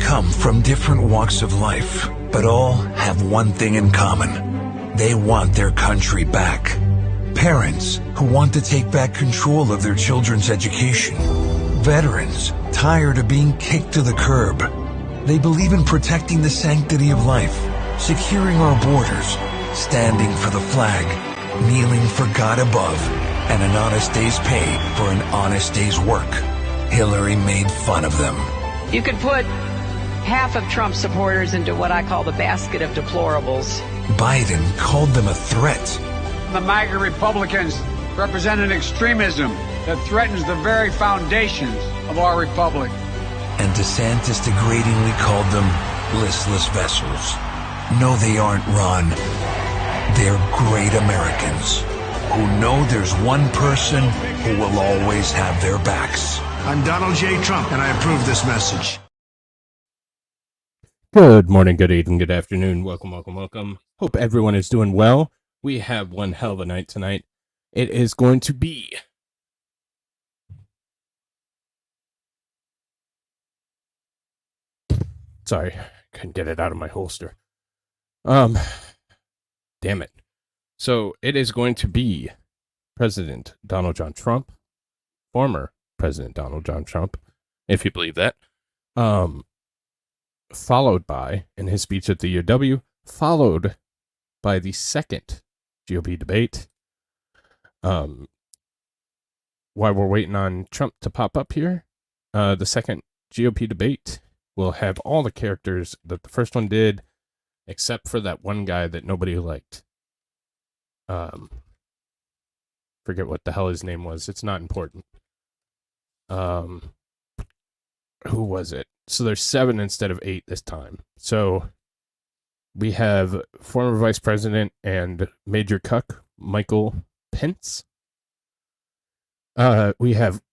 come from different walks of life, but all have one thing in common. They want their country back. Parents who want to take back control of their children's education. Veterans tired of being kicked to the curb. They believe in protecting the sanctity of life, securing our borders, standing for the flag, kneeling for God above, and an honest day's pay for an honest day's work. Hillary made fun of them. You could put half of Trump's supporters into what I call the basket of deplorables. Biden called them a threat. The MAGA Republicans represent an extremism that threatens the very foundations of our republic. And DeSantis degradingly called them listless vessels. No, they aren't, Ron. They're great Americans who know there's one person who will always have their backs. I'm Donald J. Trump, and I approve this message. Good morning, good evening, good afternoon. Welcome, welcome, welcome. Hope everyone is doing well. We have one hell of a night tonight. It is going to be... Sorry, couldn't get it out of my holster. Damn it. So, it is going to be President Donald John Trump, former President Donald John Trump, if you believe that, followed by, in his speech at the UAW, followed by the second GOP debate. While we're waiting on Trump to pop up here, the second GOP debate will have all the characters that the first one did, except for that one guy that nobody liked. Forget what the hell his name was. It's not important. Who was it? So there's 7 instead of 8 this time. So we have former Vice President and Major Cuck, Michael Pence. We have,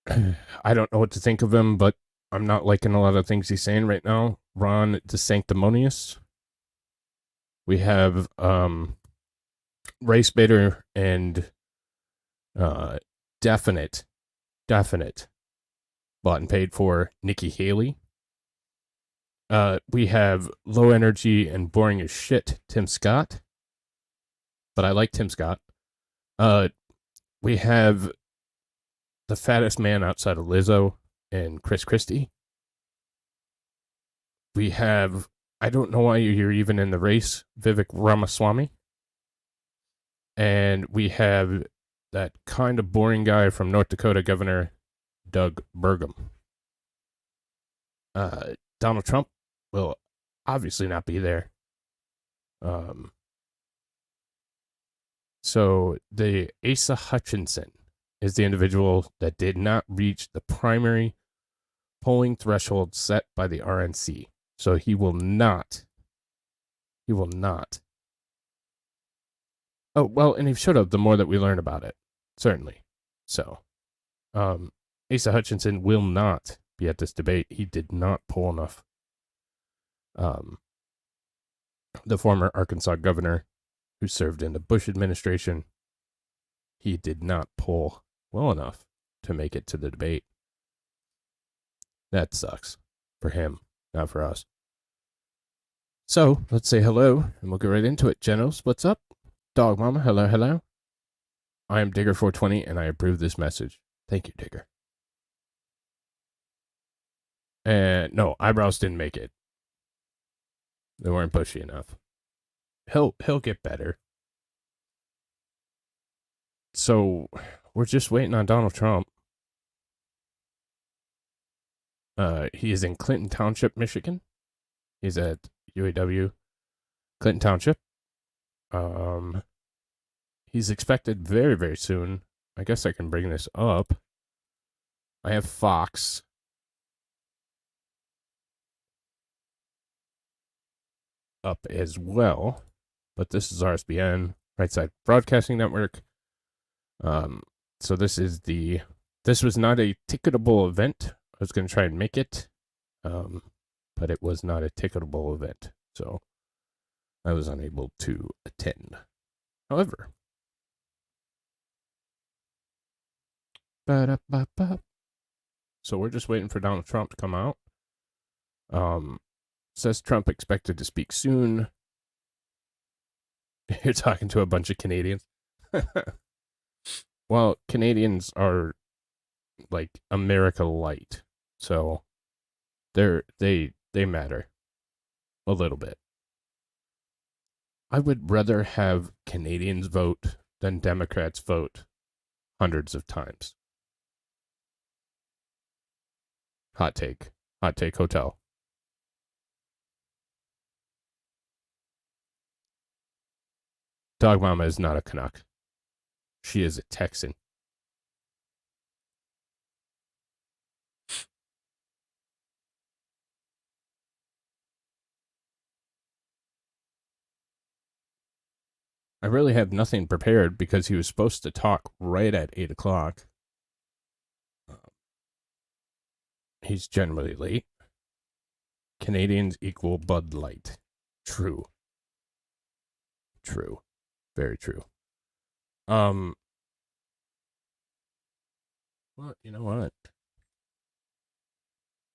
I don't know what to think of him, but I'm not liking a lot of things he's saying right now. Ron DeSanctimonious. We have, race baiter and, definite bought and paid for Nikki Haley. We have low energy and boring as shit Tim Scott, but I like Tim Scott. We have the fattest man outside of Lizzo and Christie. We have, I don't know why you're even in the race, Vivek Ramaswamy. And we have that kind of boring guy from North Dakota, Governor Doug Burgum. Donald Trump will obviously not be there. So the Asa Hutchinson is the individual that did not reach the primary polling threshold set by the RNC. So he will not. Oh, well, and he should have, the more that we learn about it. Certainly. So, Asa Hutchinson will not be at this debate. He did not poll enough. The former Arkansas governor who served in the Bush administration, he did not poll well enough to make it to the debate. That sucks for him, not for us. So, let's say hello, and we'll get right into it. Genos, what's up? Dog Mama, hello, hello. I am Digger420, and I approve this message. Thank you, Digger. And no, eyebrows didn't make it. They weren't bushy enough. He'll get better. So, we're just waiting on Donald Trump. He is in Clinton Township, Michigan. He's at UAW, Clinton Township. He's expected very, very soon. I guess I can bring this up. I have Fox. Up as well, but this is RSBN, Right Side Broadcasting Network. So this was not a ticketable event. I was going to try and make it, but it was not a ticketable event, so I was unable to attend. However, so we're just waiting for Donald Trump to come out. Says Trump expected to speak soon. You're talking to a bunch of Canadians. Well, Canadians are like America light, so they matter a little bit. I would rather have Canadians vote than Democrats vote hundreds of times. Hot take hotel. Dog Mama is not a Canuck. She is a Texan. I really have nothing prepared because he was supposed to talk right at 8 o'clock. He's generally late. Canadians equal Bud Light. True. Very true. Well, you know what?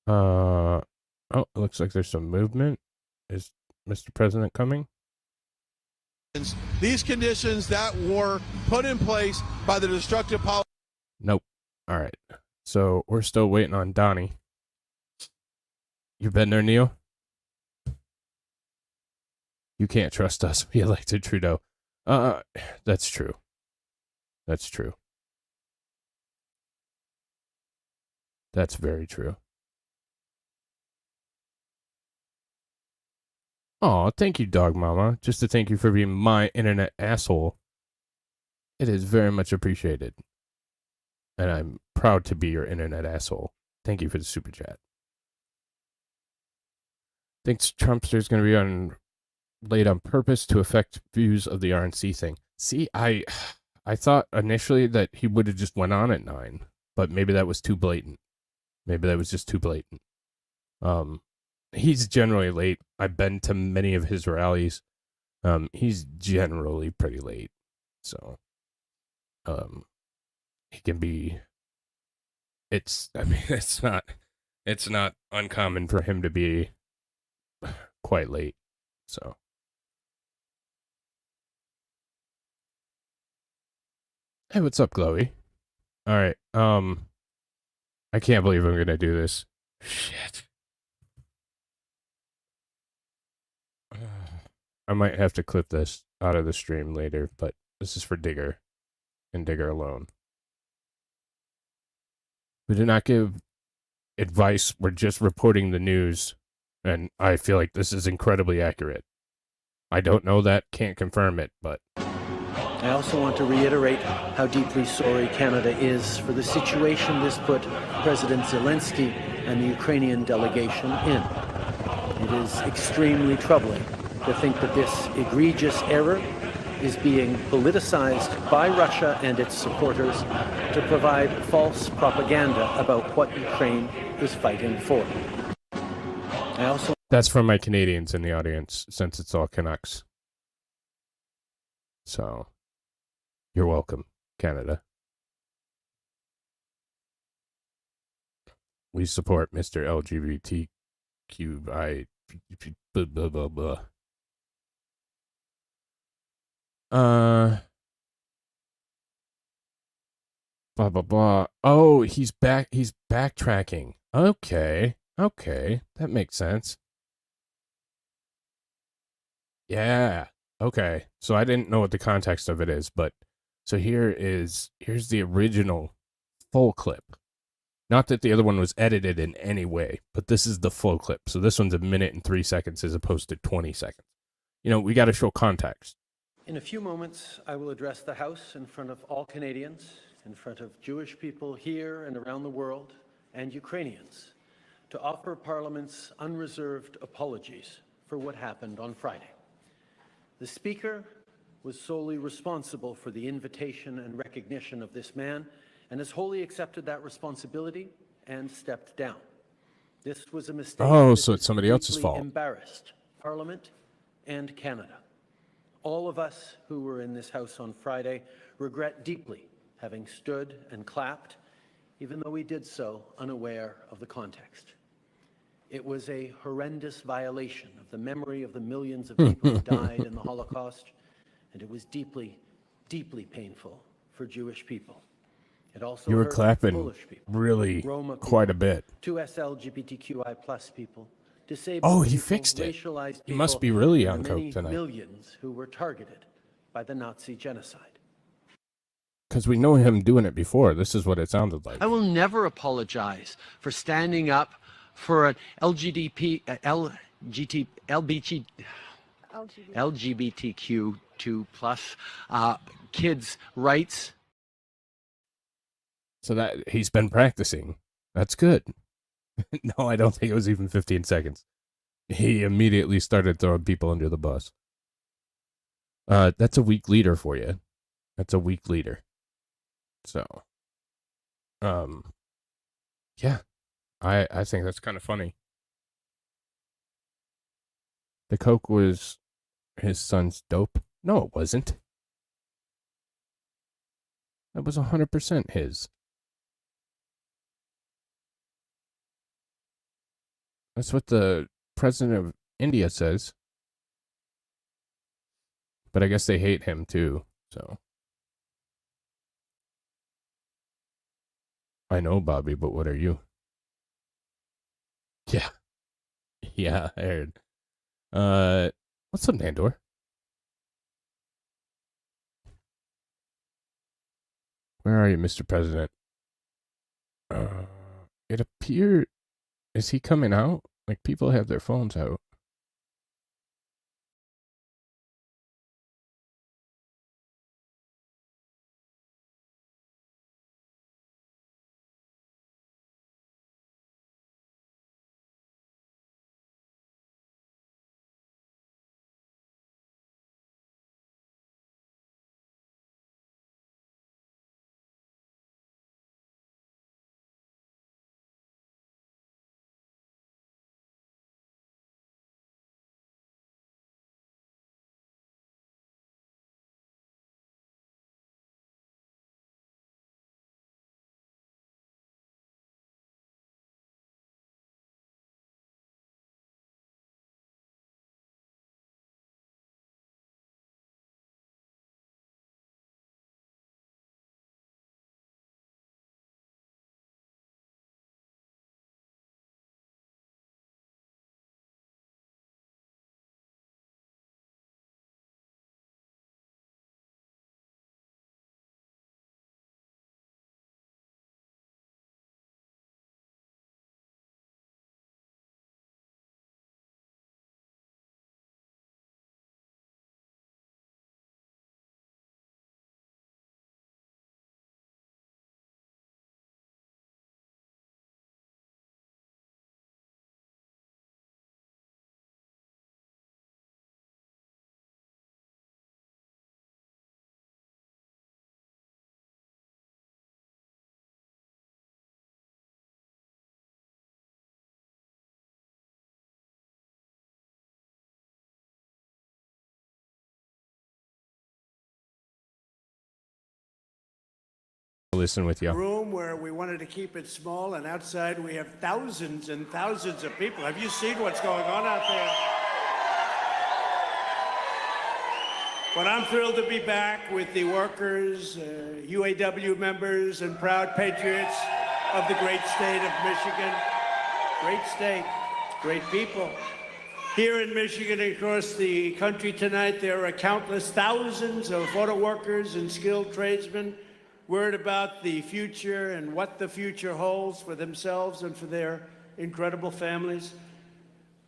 Oh, it looks like there's some movement. Is Mr. President coming? These conditions that were put in place by the destructive policy. Nope. All right. So we're still waiting on Donnie. You been there, Neil? You can't trust us. We elected Trudeau. That's true. That's true. That's very true. Oh, thank you, Dog Mama. Just to thank you for being my internet asshole. It is very much appreciated. And I'm proud to be your internet asshole. Thank you for the super chat. Thinks Trumpster's going to be laid on purpose to affect views of the RNC thing. See, I thought initially that he would have just went on at 9, but maybe that was too blatant. Maybe that was just too blatant. He's generally late. I've been to many of his rallies. He's generally pretty late. So, he can be, it's not uncommon for him to be quite late. So. Hey, what's up, Glowy? All right. I can't believe I'm gonna do this. Shit. I might have to clip this out of the stream later, but this is for Digger and Digger alone. We do not give advice. We're just reporting the news, and I feel like this is incredibly accurate. I don't know that, can't confirm it, but I also want to reiterate how deeply sorry Canada is for the situation this put President Zelensky and the Ukrainian delegation in. It is extremely troubling to think that this egregious error is being politicized by Russia and its supporters to provide false propaganda about what Ukraine is fighting for. That's from my Canadians in the audience, since it's all Canucks. So, you're welcome, Canada. We support Mr. LGBTQI blah blah blah blah. Blah blah blah. Oh, he's back. He's backtracking. Okay, that makes sense. Yeah. Okay. So I didn't know what the context of it is, but so here's the original full clip. Not that the other one was edited in any way, but this is the full clip. So this one's 1 minute and 3 seconds as opposed to 20 seconds. You know, we got to show context. In a few moments, I will address the House in front of all Canadians, in front of Jewish people here and around the world, and Ukrainians, to offer Parliament's unreserved apologies for what happened on Friday. The Speaker was solely responsible for the invitation and recognition of this man and has wholly accepted that responsibility and stepped down. This was a mistake. Oh, so it's somebody else's fault. Embarrassed Parliament and Canada. All of us who were in this House on Friday regret deeply having stood and clapped, even though we did so unaware of the context. It was a horrendous violation of the memory of the millions of people who died in the Holocaust, and it was deeply, deeply painful for Jewish people. It also You were hurt clapping Polish people, really Roma quite a people, bit. 2S LGBTQI plus people, disabled Oh, he people, fixed it. racialized He must people, be really and on the coke many tonight. millions who were targeted by the Nazi genocide. Because we know him doing it before. This is what it sounded like. I will never apologize for standing up for an LGBTQ2 plus kids' rights. So that he's been practicing. That's good. No, I don't think it was even 15 seconds. He immediately started throwing people under the bus. That's a weak leader for you. That's a weak leader. So, yeah, I think that's kind of funny. The coke was his son's dope. No, it wasn't. That was 100% his. That's what the president of India says. But I guess they hate him too, so. I know, Bobby, but what are you? Yeah. Yeah, I heard. What's up, Nandor? Where are you, Mr. President? It appeared... Is he coming out? Like, people have their phones out. Listen with you. Room where we wanted to keep it small, and outside we have thousands and thousands of people. Have you seen what's going on out there? But I'm thrilled to be back with the workers, UAW members, and proud patriots of the great state of Michigan. Great state, great people. Here in Michigan and across the country tonight, there are countless thousands of auto workers and skilled tradesmen worried about the future and what the future holds for themselves and for their incredible families.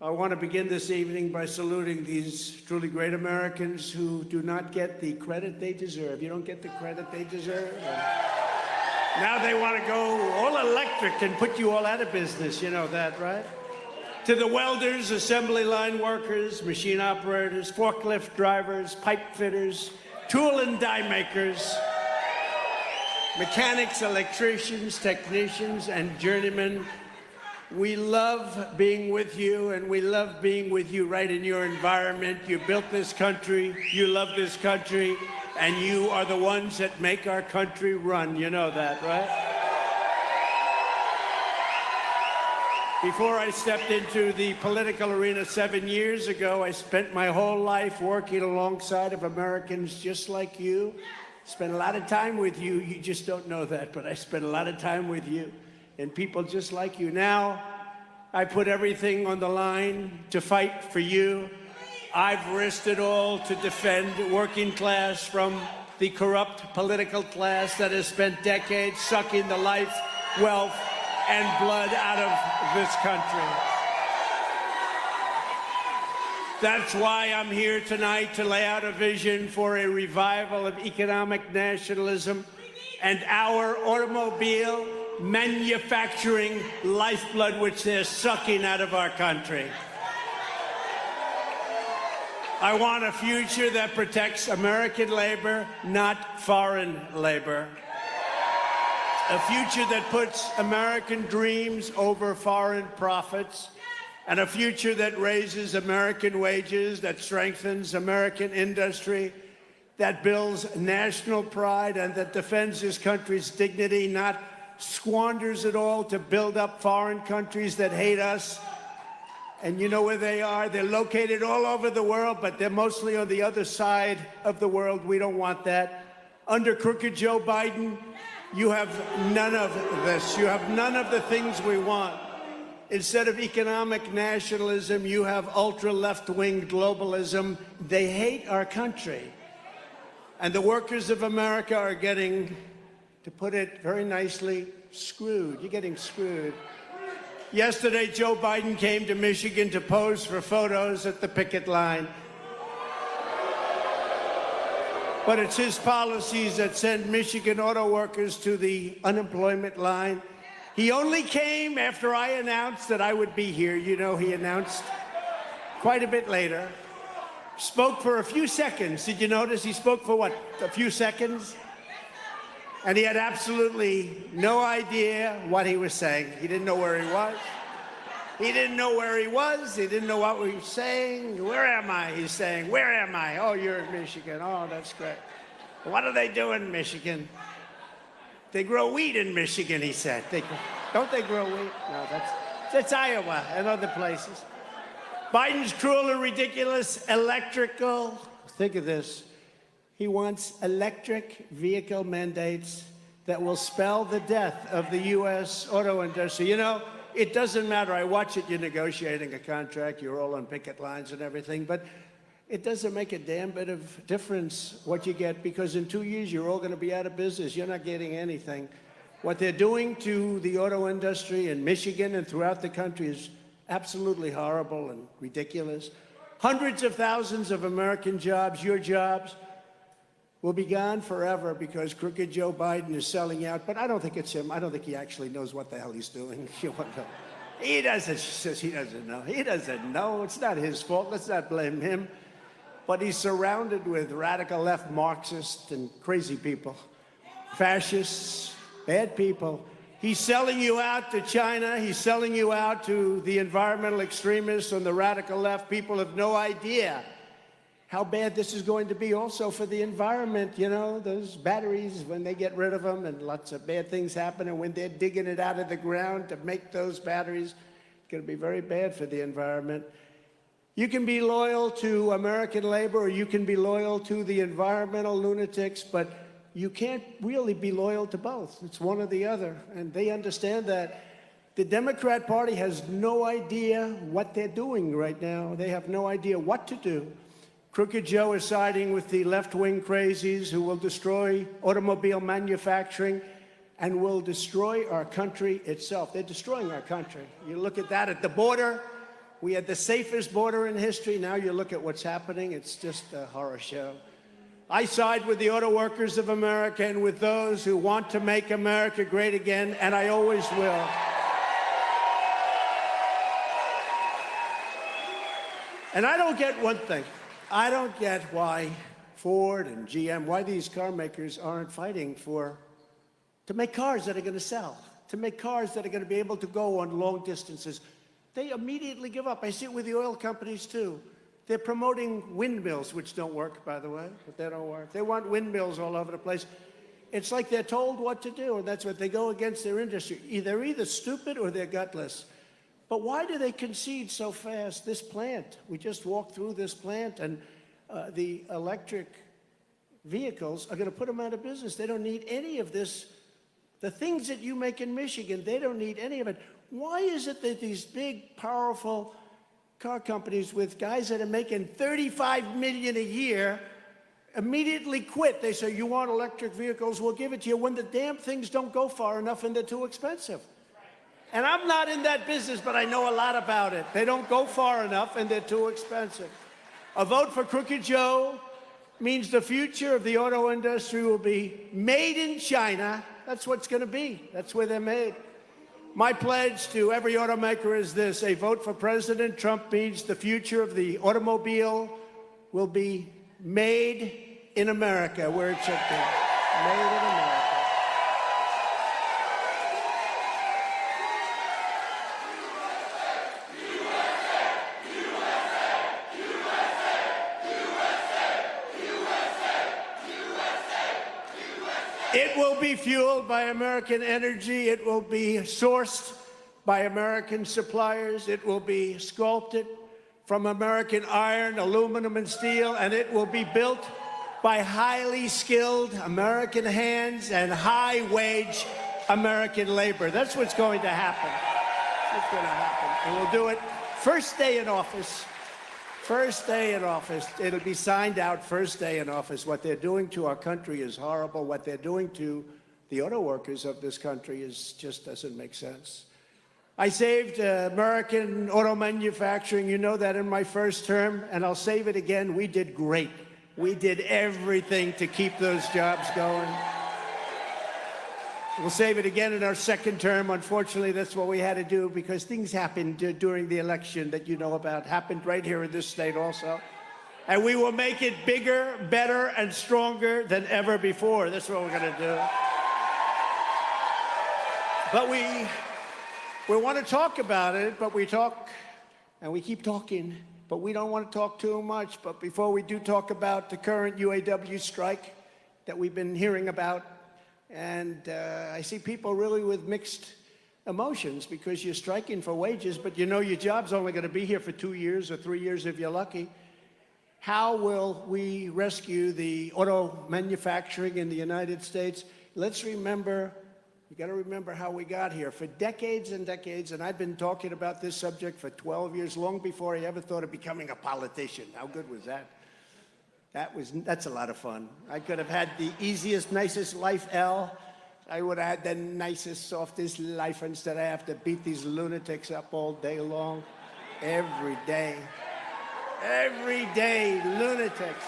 I want to begin this evening by saluting these truly great Americans who do not get the credit they deserve. You don't get the credit they deserve. Now they want to go all electric and put you all out of business. You know that, right? To the welders, assembly line workers, machine operators, forklift drivers, pipe fitters, tool and die makers, mechanics, electricians, technicians, and journeymen, we love being with you, and we love being with you right in your environment. You built this country, you love this country, and you are the ones that make our country run. You know that, right? Before I stepped into the political arena 7 years ago, I spent my whole life working alongside of Americans just like you. Spent a lot of time with you. You just don't know that, but I spent a lot of time with you and people just like you. Now, I put everything on the line to fight for you. I've risked it all to defend working class from the corrupt political class that has spent decades sucking the life, wealth, and blood out of this country. That's why I'm here tonight to lay out a vision for a revival of economic nationalism and our automobile manufacturing lifeblood, which they're sucking out of our country. I want a future that protects American labor, not foreign labor. A future that puts American dreams over foreign profits, and a future that raises American wages, that strengthens American industry, that builds national pride, and that defends this country's dignity, not squanders it all to build up foreign countries that hate us. And you know where they are? They're located all over the world, but they're mostly on the other side of the world. We don't want that. Under crooked Joe Biden, you have none of this. You have none of the things we want. Instead of economic nationalism, you have ultra-left-wing globalism. They hate our country. And the workers of America are getting, to put it very nicely, screwed. You're getting screwed. Yesterday, Joe Biden came to Michigan to pose for photos at the picket line. But it's his policies that send Michigan auto workers to the unemployment line. He only came after I announced that I would be here. You know, he announced quite a bit later. Spoke for a few seconds. Did you notice he spoke for what, a few seconds? And he had absolutely no idea what he was saying. He didn't know where he was. He didn't know where he was. He didn't know what we were saying. Where am I? He's saying, where am I? Oh, you're in Michigan. Oh, that's great. What do they do in Michigan? They grow wheat in Michigan, he said. Don't they grow wheat? No, that's Iowa and other places. Biden's cruel and ridiculous electrical. Think of this. He wants electric vehicle mandates that will spell the death of the U.S. auto industry. You know, it doesn't matter. I watch it. You're negotiating a contract. You're all on picket lines and everything. But it doesn't make a damn bit of difference what you get, because in 2 years, you're all going to be out of business. You're not getting anything. What they're doing to the auto industry in Michigan and throughout the country is absolutely horrible and ridiculous. Hundreds of thousands of American jobs, your jobs, will be gone forever because crooked Joe Biden is selling out. But I don't think it's him. I don't think he actually knows what the hell he's doing. He doesn't. She says he doesn't know. He doesn't know. It's not his fault. Let's not blame him. But he's surrounded with radical left Marxists and crazy people, fascists, bad people. He's selling you out to China. He's selling you out to the environmental extremists on the radical left. People have no idea how bad this is going to be also for the environment. You know, those batteries, when they get rid of them, and lots of bad things happen, and when they're digging it out of the ground to make those batteries, it's going to be very bad for the environment. You can be loyal to American labor, or you can be loyal to the environmental lunatics, but you can't really be loyal to both. It's one or the other, and they understand that. The Democrat Party has no idea what they're doing right now. They have no idea what to do. Crooked Joe is siding with the left-wing crazies who will destroy automobile manufacturing and will destroy our country itself. They're destroying our country. You look at that at the border. We had the safest border in history. Now you look at what's happening. It's just a horror show. I side with the auto workers of America and with those who want to make America great again, and I always will. And I don't get one thing. I don't get why Ford and GM, why these car makers aren't fighting to make cars that are going to sell, to make cars that are going to be able to go on long distances. They immediately give up. I see it with the oil companies, too. They're promoting windmills, which don't work, by the way, but they don't work. They want windmills all over the place. It's like they're told what to do, and that's what they go against their industry. They're either stupid or they're gutless. But why do they concede so fast? This plant, we just walked through this plant, and the electric vehicles are going to put them out of business. They don't need any of this. The things that you make in Michigan, they don't need any of it. Why is it that these big, powerful car companies with guys that are making $35 million a year immediately quit? They say, you want electric vehicles, we'll give it to you, when the damn things don't go far enough and they're too expensive. And I'm not in that business, but I know a lot about it. They don't go far enough and they're too expensive. A vote for Crooked Joe means the future of the auto industry will be made in China. That's what it's going to be. That's where they're made. My pledge to every automaker is this: a vote for President Trump means the future of the automobile will be made in America, where it should be. Made in America. It will be fueled by American energy. It will be sourced by American suppliers. It will be sculpted from American iron, aluminum, and steel. And it will be built by highly skilled American hands and high-wage American labor. That's what's going to happen. That's what's going to happen. And we'll do it first day in office. First day in office. It'll be signed out first day in office. What they're doing to our country is horrible. What they're doing to the auto workers of this country just doesn't make sense. I saved American auto manufacturing. You know that in my first term, and I'll save it again. We did great. We did everything to keep those jobs going. We'll save it again in our second term. Unfortunately, that's what we had to do because things happened during the election that you know about. Happened right here in this state also. And we will make it bigger, better, and stronger than ever before. That's what we're going to do. But we want to talk about it, but we talk, and we keep talking, but we don't want to talk too much. But before we do talk about the current UAW strike that we've been hearing about, and I see people really with mixed emotions because you're striking for wages, but you know your job's only going to be here for 2 years or 3 years if you're lucky. How will we rescue the auto manufacturing in the United States? Let's remember, you got to remember how we got here. For decades and decades, and I've been talking about this subject for 12 years, long before I ever thought of becoming a politician. How good was that? That's a lot of fun. I could have had the easiest, nicest life, Al. I would have had the nicest, softest life. Instead, I have to beat these lunatics up all day long. Every day. Every day, lunatics.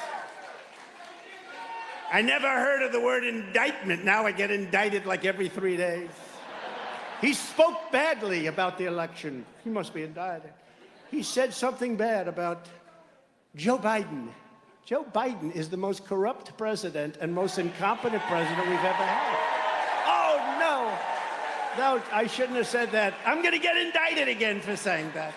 I never heard of the word indictment. Now I get indicted like every 3 days. He spoke badly about the election. He must be indicted. He said something bad about Joe Biden. Joe Biden is the most corrupt president and most incompetent president we've ever had. Oh, no. No, I shouldn't have said that. I'm going to get indicted again for saying that.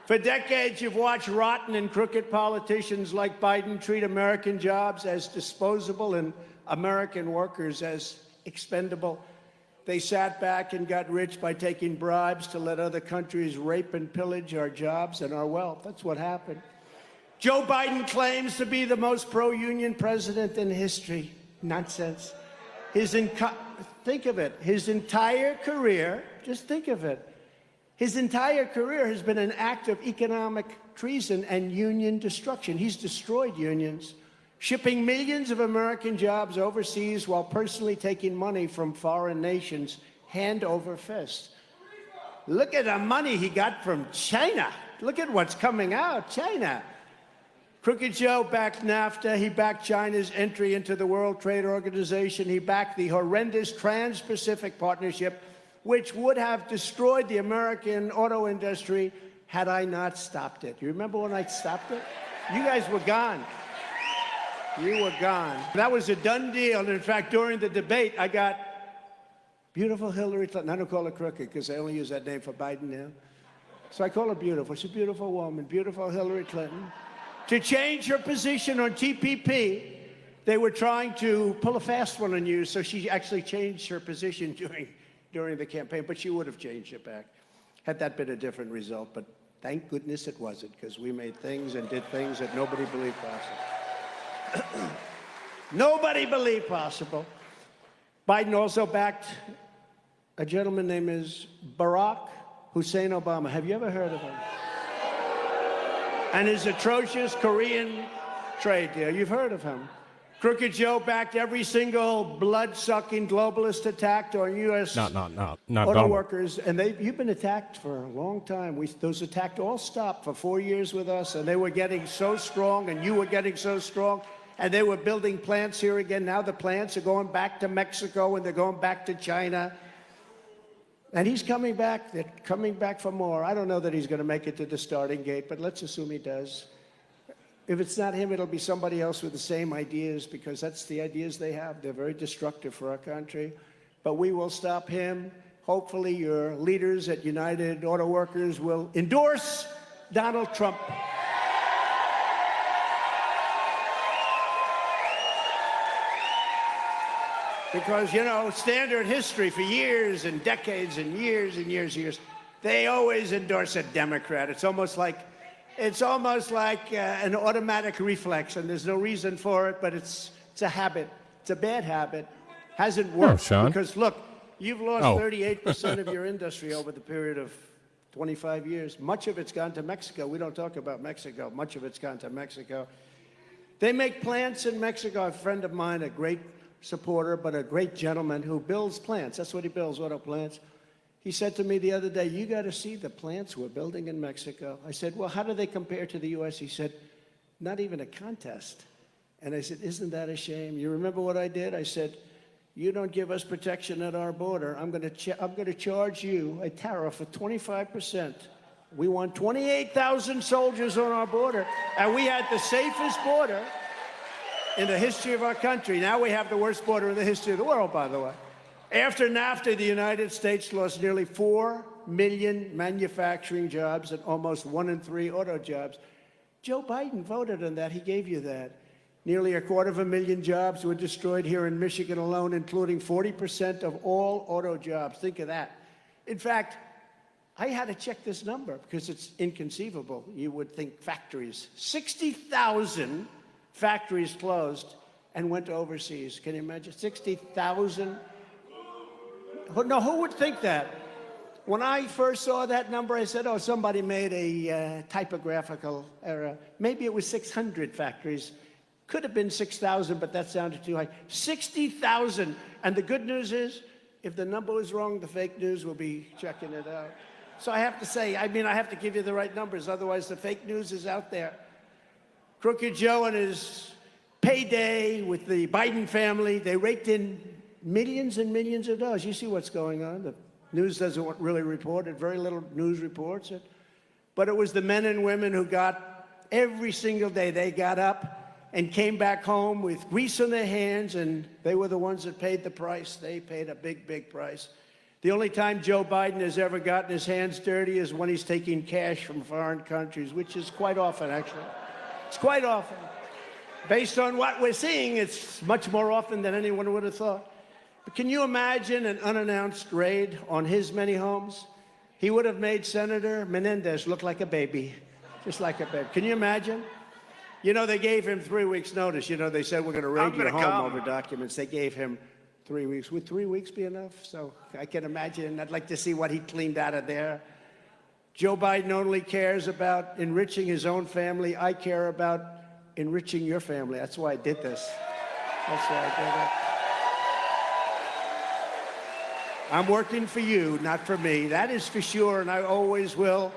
For decades, you've watched rotten and crooked politicians like Biden treat American jobs as disposable and American workers as expendable. They sat back and got rich by taking bribes to let other countries rape and pillage our jobs and our wealth. That's what happened. Joe Biden claims to be the most pro-union president in history. Nonsense. Think of it. His entire career, just think of it. His entire career has been an act of economic treason and union destruction. He's destroyed unions, shipping millions of American jobs overseas while personally taking money from foreign nations hand over fist. Look at the money he got from China. Look at what's coming out, China. Crooked Joe backed NAFTA. He backed China's entry into the World Trade Organization. He backed the horrendous Trans-Pacific Partnership, which would have destroyed the American auto industry had I not stopped it. You remember when I stopped it? You guys were gone. You were gone. That was a done deal. And in fact, during the debate, I got beautiful Hillary Clinton. I don't call her crooked because I only use that name for Biden now. So I call her beautiful. She's a beautiful woman, beautiful Hillary Clinton. To change her position on TPP, they were trying to pull a fast one on you, so she actually changed her position during the campaign, but she would have changed it back. had that been a different result. But thank goodness it wasn't, because we made things and did things that nobody believed possible. Nobody believed possible. Biden also backed a gentleman named Barack Hussein Obama. Have you ever heard of him? And his atrocious Korean trade deal. You've heard of him. Crooked Joe backed every single blood-sucking globalist attack on U.S. auto workers. And you've been attacked for a long time. Those attacks all stopped for 4 years with us, and they were getting so strong, and you were getting so strong, and they were building plants here again. Now the plants are going back to Mexico, and they're going back to China. And he's coming back. They're coming back for more. I don't know that he's going to make it to the starting gate, but let's assume he does. If it's not him, it'll be somebody else with the same ideas, because that's the ideas they have. They're very destructive for our country. But we will stop him. Hopefully your leaders at United Auto Workers will endorse Donald Trump. Because, you know, standard history for years and decades and years and years, they always endorse a Democrat. It's almost like an automatic reflex, and there's no reason for it, but it's a habit. It's a bad habit. Hasn't worked. Sean. Because, look, you've lost 38% of your industry over the period of 25 years. Much of it's gone to Mexico. We don't talk about Mexico. Much of it's gone to Mexico. They make plants in Mexico. A friend of mine, a great supporter, but a great gentleman who builds plants. That's what he builds, auto plants. He said to me the other day, you got to see the plants we're building in Mexico. I said, well, how do they compare to the U.S.? He said, not even a contest. And I said, isn't that a shame? You remember what I did? I said, you don't give us protection at our border. I'm going to charge you a tariff of 25%. We want 28,000 soldiers on our border, and we had the safest border in the history of our country. Now we have the worst border in the history of the world, by the way. After NAFTA, the United States lost nearly 4 million manufacturing jobs and almost 1 in 3 auto jobs. Joe Biden voted on that. He gave you that. Nearly 250,000 jobs were destroyed here in Michigan alone, including 40% of all auto jobs. Think of that. In fact, I had to check this number because it's inconceivable. You would think factories. 60,000 factories closed and went overseas. Can you imagine? 60,000. No, who would think that? When I first saw that number, I said, oh, somebody made a typographical error. Maybe it was 600 factories. Could have been 6,000, but that sounded too high. 60,000. And the good news is, if the number was wrong, the fake news will be checking it out. So I have to say, I have to give you the right numbers. Otherwise, the fake news is out there. Crooked Joe and his payday with the Biden family, they raked in millions and millions of dollars. You see what's going on. The news doesn't really report it. Very little news reports it. But it was the men and women who got, every single day, they got up and came back home with grease on their hands, and they were the ones that paid the price. They paid a big, big price. The only time Joe Biden has ever gotten his hands dirty is when he's taking cash from foreign countries, which is quite often, actually. It's quite often. Based on what we're seeing, it's much more often than anyone would have thought. But can you imagine an unannounced raid on his many homes? He would have made Senator Menendez look like a baby, just like a baby. Can you imagine? You know, they gave him 3 weeks' notice. You know, they said, we're going to raid your home over documents. They gave him 3 weeks. Would 3 weeks be enough? So I can imagine. I'd like to see what he cleaned out of there. Joe Biden only cares about enriching his own family. I care about enriching your family. That's why I did this. That's why I did it. I'm working for you, not for me. That is for sure, and I always will.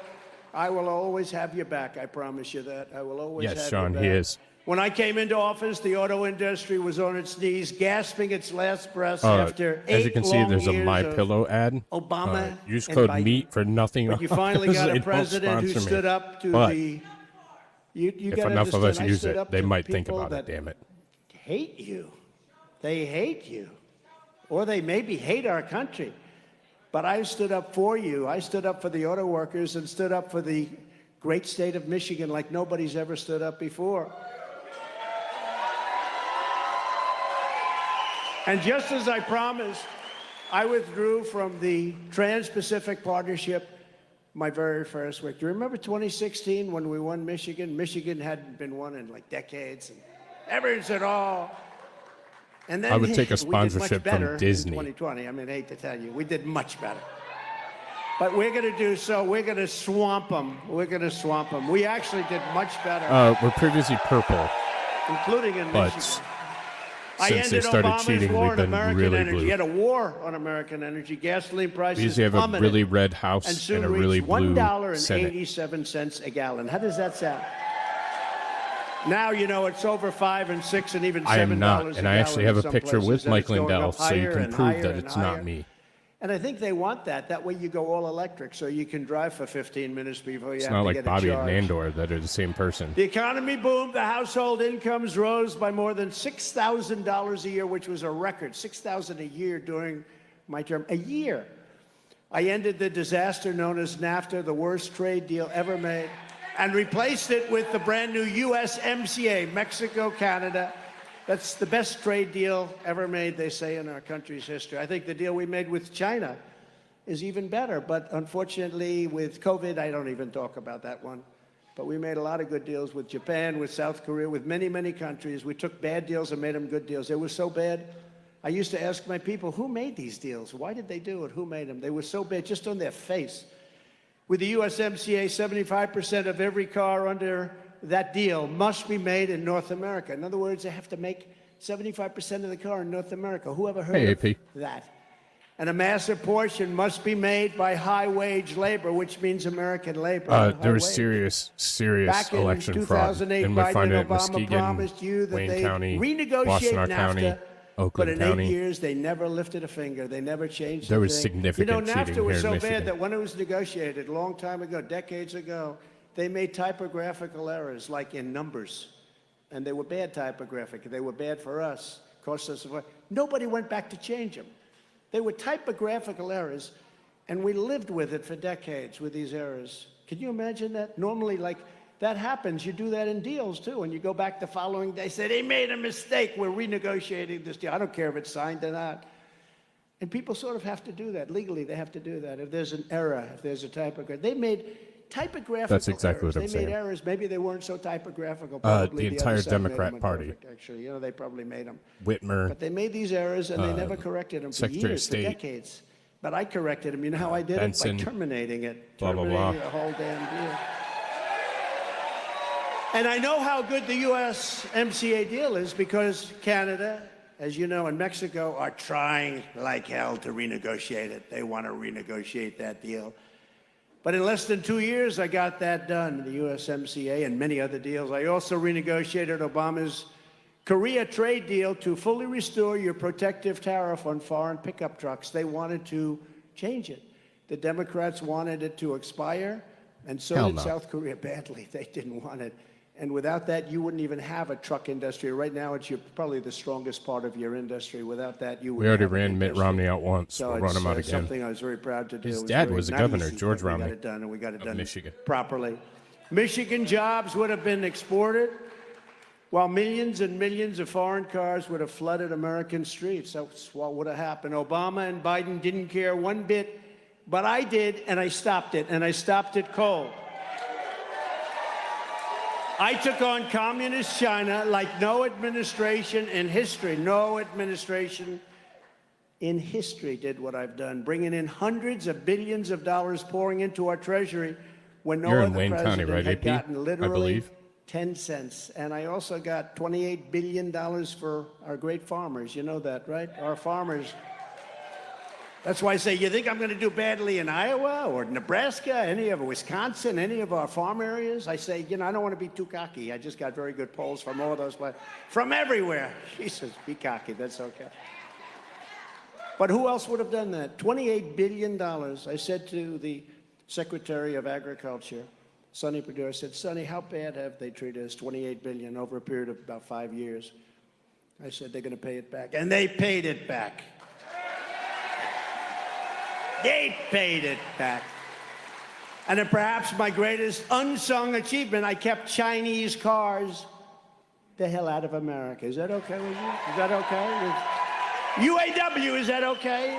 I will always have your back. I promise you that. I will always have your back. Yes, Sean, he is. When I came into office, the auto industry was on its knees, gasping its last breath after 8 long years. As you can see, there's a My Pillow ad. Obama use code Biden. MEAT for nothing. But you finally got a president who stood up to the. If enough of us use it, they might think about it. Damn it! Hate you, they hate you, or they maybe hate our country. But I stood up for you. I stood up for the auto workers and stood up for the great state of Michigan like nobody's ever stood up before. And just as I promised, I withdrew from the Trans-Pacific Partnership my very first week. Do you remember 2016 when we won Michigan? Michigan hadn't been won in like decades. And everyone said, oh. And then I would take a we did sponsorship much better from Disney. In 2020. I mean, I hate to tell you, we did much better. But we're going to do so. We're going to swamp them. We're going to swamp them. We actually did much better. We're previously purple, including in but Michigan. since they started Obama's cheating, war we've on been American really energy. blue. He had a war on American energy. Gasoline prices We usually have a plummeted really red house and soon and a really reached blue Senate. $1.87 a gallon. How does that sound? Now, you know, it's over $5 and $6 and even $7 I am not, a and I actually gallon have in a some picture places, with and Mike it's going Lindell, up so you higher can and prove higher that and it's higher. not me. And I think they want that. That way you go all electric, so you can drive for 15 minutes before you It's have not to like get Bobby a and charge. Nandor that are the same person. The economy boomed. The household incomes rose by more than $6,000 a year, which was a record. $6,000 a year during my term. A year. I ended the disaster known as NAFTA, the worst trade deal ever made, and replaced it with the brand new USMCA, Mexico, Canada. That's the best trade deal ever made, they say, in our country's history. I think the deal we made with China is even better. But unfortunately, with COVID, I don't even talk about that one. But we made a lot of good deals with Japan, with South Korea, with many, many countries. We took bad deals and made them good deals. They were so bad. I used to ask my people, who made these deals? Why did they do it? Who made them? They were so bad, just on their face. With the USMCA, 75% of every car under that deal must be made in North America. In other words, they have to make 75% of the car in North America. Who ever heard of that? And a massive portion must be made by high-wage labor, which means American labor. There was serious Back in election fraud. 2008, And we Biden find it and in Obama Muskegon, promised you that Wayne they'd County, renegotiate Washtenaw NAFTA, County, but Oakland in County. 8 years, they never lifted a finger. They never changed There a was thing. significant NAFTA cheating was here so in Michigan. bad that when it was negotiated a long time ago, decades ago, they made typographical errors, like in numbers. And they were bad typographic. They were bad for us. Cost us. Nobody went back to change them. They were typographical errors, and we lived with it for decades with these errors. Can you imagine that? Normally, like, that happens. You do that in deals, too, and you go back the following day, say, they made a mistake. We're renegotiating this deal. I don't care if it's signed or not. And people sort of have to do that. Legally, they have to do that. If there's an error, if there's a typography. They made typographical That's exactly errors. what I'm They saying. made errors. Maybe they weren't so typographical. The entire Democrat Party. Actually, you know, they probably made them. Whitmer. But they made these errors, and they never corrected them for Secretary of years, for State. decades. But I corrected them. You know how I did Benson. it? By terminating it. Blah, blah, blah. Terminating the whole damn deal. And I know how good the USMCA deal is because Canada, as you know, and Mexico are trying like hell to renegotiate it. They want to renegotiate that deal. But in less than 2 years, I got that done, the USMCA and many other deals. I also renegotiated Obama's Korea trade deal to fully restore your protective tariff on foreign pickup trucks. They wanted to change it. The Democrats wanted it to expire, and so did South Korea badly. They didn't want it. And without that, you wouldn't even have a truck industry. Right now, it's probably the strongest part of your industry. Without that, you wouldn't We already have an ran Mitt industry. Romney out once. So We'll run him out it's again. something I was very proud to do. His It dad very- was a not governor, easy, George but we Romney got it done, and we got it of done Michigan. properly. Michigan jobs would have been exported, while millions and millions of foreign cars would have flooded American streets. That's what would have happened. Obama and Biden didn't care one bit, but I did, and I stopped it, and I stopped it cold. I took on communist China like no administration in history, did what I've done, bringing in hundreds of billions of dollars pouring into our treasury when no You're in other Wayne County, president right, had AP? gotten I literally believe. 10 cents. And I also got $28 billion for our great farmers. You know that, right? Our farmers. That's why I say, you think I'm going to do badly in Iowa or Nebraska, any of Wisconsin, any of our farm areas? I say, you know, I don't want to be too cocky. I just got very good polls from all those, but from everywhere. Jesus, be cocky. That's okay. But who else would have done that? $28 billion. I said to the Secretary of Agriculture, Sonny Perdue, I said, Sonny, how bad have they treated us? $28 billion over a period of about 5 years. I said, they're going to pay it back. And they paid it back. They paid it back. And then perhaps my greatest unsung achievement, I kept Chinese cars the hell out of America. Is that okay with you? Is that okay? UAW, is that okay?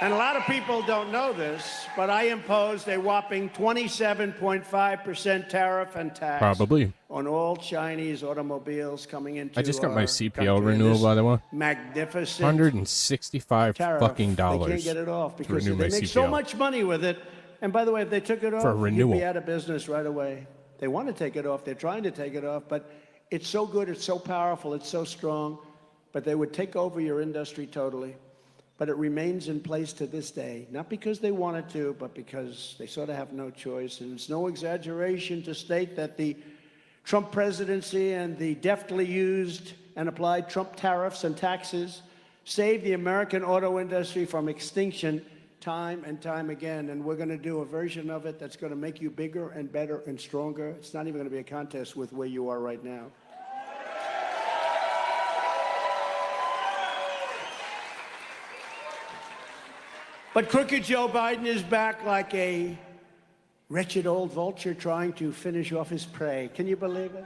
And a lot of people don't know this, but I imposed a whopping 27.5% tariff and tax Probably. on all Chinese automobiles coming into I just got my our CPL country. renewal, by the way. Magnificent $165 tariff. fucking dollars. They can't get it off because they renew my make so CPL. much money with it. And by the way, if they took it off, you'd renewal. be out of business right away. They want to take it off. They're trying to take it off, but it's so good, it's so powerful, it's so strong, but they would take over your industry totally. But it remains in place to this day, not because they wanted to, but because they sort of have no choice. And it's no exaggeration to state that the Trump presidency and the deftly used and applied Trump tariffs and taxes saved the American auto industry from extinction time and time again. And we're going to do a version of it that's going to make you bigger and better and stronger. It's not even going to be a contest with where you are right now. But crooked Joe Biden is back like a wretched old vulture trying to finish off his prey. Can you believe it?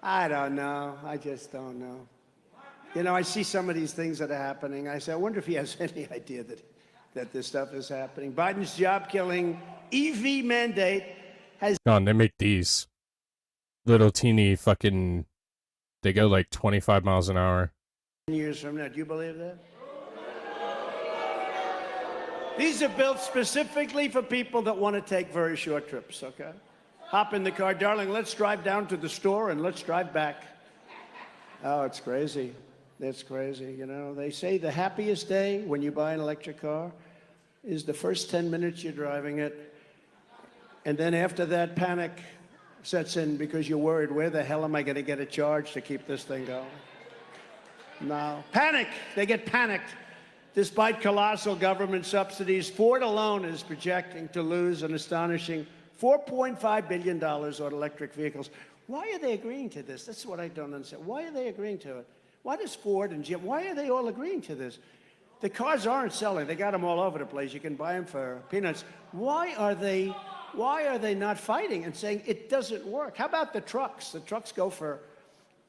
I don't know. I just don't know. You know, I see some of these things that are happening. I say, I wonder if he has any idea that this stuff is happening. Biden's job-killing EV mandate has... God, they make these little teeny fucking... They go like 25 miles an hour. Years from now. Do you believe that? These are built specifically for people that want to take very short trips, okay? Hop in the car, darling, let's drive down to the store and let's drive back. Oh, it's crazy. It's crazy, you know. They say the happiest day when you buy an electric car is the first 10 minutes you're driving it. And then after that, panic sets in because you're worried, where the hell am I going to get a charge to keep this thing going? No. Panic! They get panicked. Despite colossal government subsidies, Ford alone is projecting to lose an astonishing $4.5 billion on electric vehicles. Why are they agreeing to this? That's what I don't understand. Why are they agreeing to it? Why does Ford and GM, why are they all agreeing to this? The cars aren't selling. They got them all over the place. You can buy them for peanuts. Why are they not fighting and saying it doesn't work? How about the trucks? The trucks go for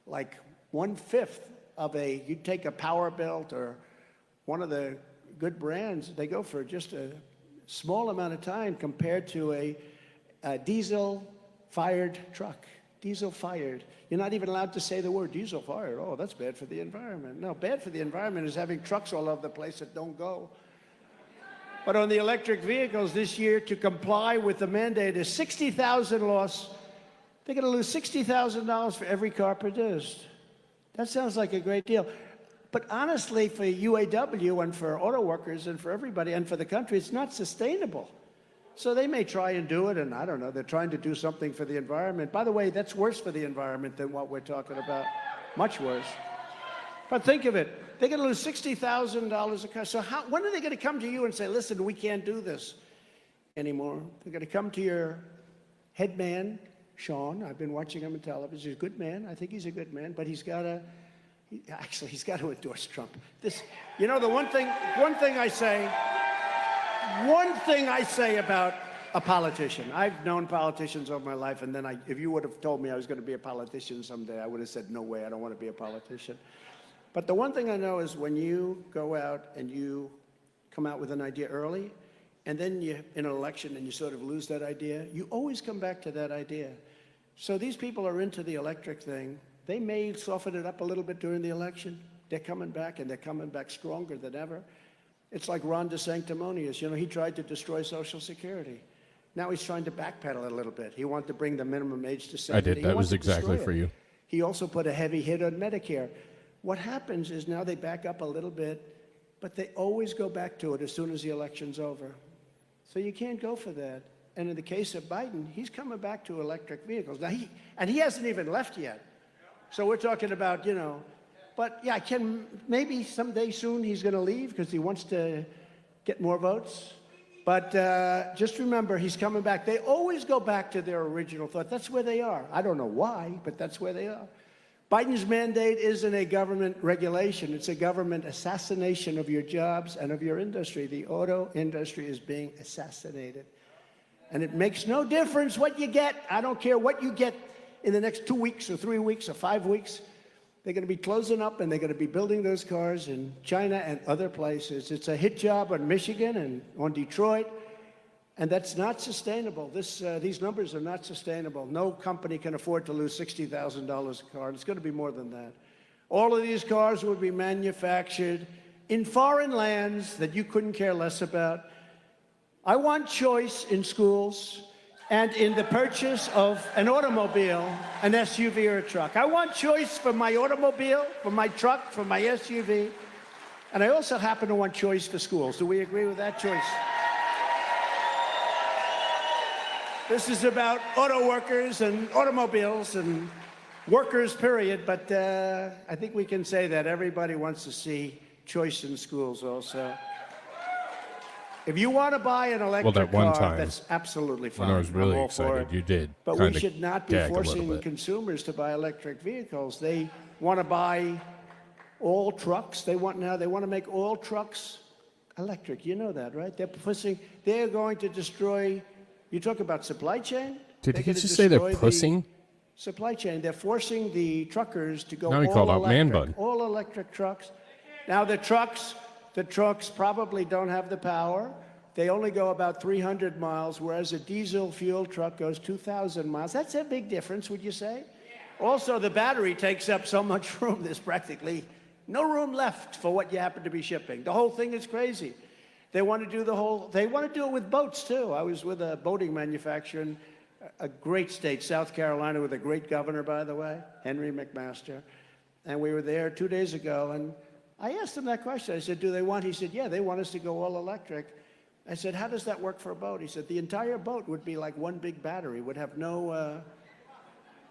like 1/5 of you take a Powerbilt or one of the good brands, they go for just a small amount of time compared to a diesel-fired truck. Diesel-fired. You're not even allowed to say the word diesel-fired. Oh, that's bad for the environment. No, bad for the environment is having trucks all over the place that don't go. But on the electric vehicles this year, to comply with the mandate is 60,000 loss. They're going to lose $60,000 for every car produced. That sounds like a great deal. But honestly, for UAW and for auto workers and for everybody and for the country, it's not sustainable. So they may try and do it, and I don't know, they're trying to do something for the environment. By the way, that's worse for the environment than what we're talking about. Much worse. But think of it. They're going to lose $60,000 a car. So when are they going to come to you and say, listen, we can't do this anymore? They're going to come to your head man, Sean. I've been watching him on television. He's a good man. I think he's a good man, but he's got to endorse Trump. You know, one thing I say about a politician. I've known politicians all my life, and then if you would have told me I was going to be a politician someday, I would have said, no way, I don't want to be a politician. But the one thing I know is when you go out and you come out with an idea early, and then you in an election and you sort of lose that idea, you always come back to that idea. So these people are into the electric thing. They may soften it up a little bit during the election. They're coming back, and they're coming back stronger than ever. It's like Ron DeSanctimonious. You know, he tried to destroy Social Security. Now he's trying to backpedal a little bit. He wanted to bring the minimum age to 70. I did. That was exactly for you. He also put a heavy hit on Medicare. What happens is now they back up a little bit, but they always go back to it as soon as the election's over. So you can't go for that. And in the case of Biden, he's coming back to electric vehicles. Now he hasn't even left yet. So we're talking about, you know, but yeah, maybe someday soon he's going to leave because he wants to get more votes. But just remember, he's coming back. They always go back to their original thought. That's where they are. I don't know why, but that's where they are. Biden's mandate isn't a government regulation. It's a government assassination of your jobs and of your industry. The auto industry is being assassinated. And it makes no difference what you get. I don't care what you get in the next 2 weeks or 3 weeks or 5 weeks. They're going to be closing up, and they're going to be building those cars in China and other places. It's a hit job on Michigan and on Detroit, and that's not sustainable. These numbers are not sustainable. No company can afford to lose $60,000 a car. It's going to be more than that. All of these cars will be manufactured in foreign lands that you couldn't care less about. I want choice in schools and in the purchase of an automobile, an SUV or a truck. I want choice for my automobile, for my truck, for my SUV. And I also happen to want choice for schools. Do we agree with that choice? This is about auto workers and automobiles and workers, period. But I think we can say that everybody wants to see choice in schools also. If you want to buy an electric car, that's absolutely fine. When I was really excited, you did. But we should not be forcing consumers to buy electric vehicles. They want to buy all trucks. They want to make all trucks electric. You know that, right? They're going to destroy. You talk about supply chain. Did he just say they're pushing? Supply chain. They're forcing the truckers to go now he called out man bun. All electric trucks. Now the trucks probably don't have the power. They only go about 300 miles, whereas a diesel fuel truck goes 2,000 miles. That's a big difference, would you say? Yeah. Also, the battery takes up so much room, there's practically no room left for what you happen to be shipping. The whole thing is crazy. They want to do it with boats, too. I was with a boating manufacturer in a great state, South Carolina, with a great governor, by the way, Henry McMaster. And we were there 2 days ago, and I asked him that question. I said, he said, yeah, they want us to go all electric. I said, how does that work for a boat? He said, the entire boat would be like one big battery, we'd have no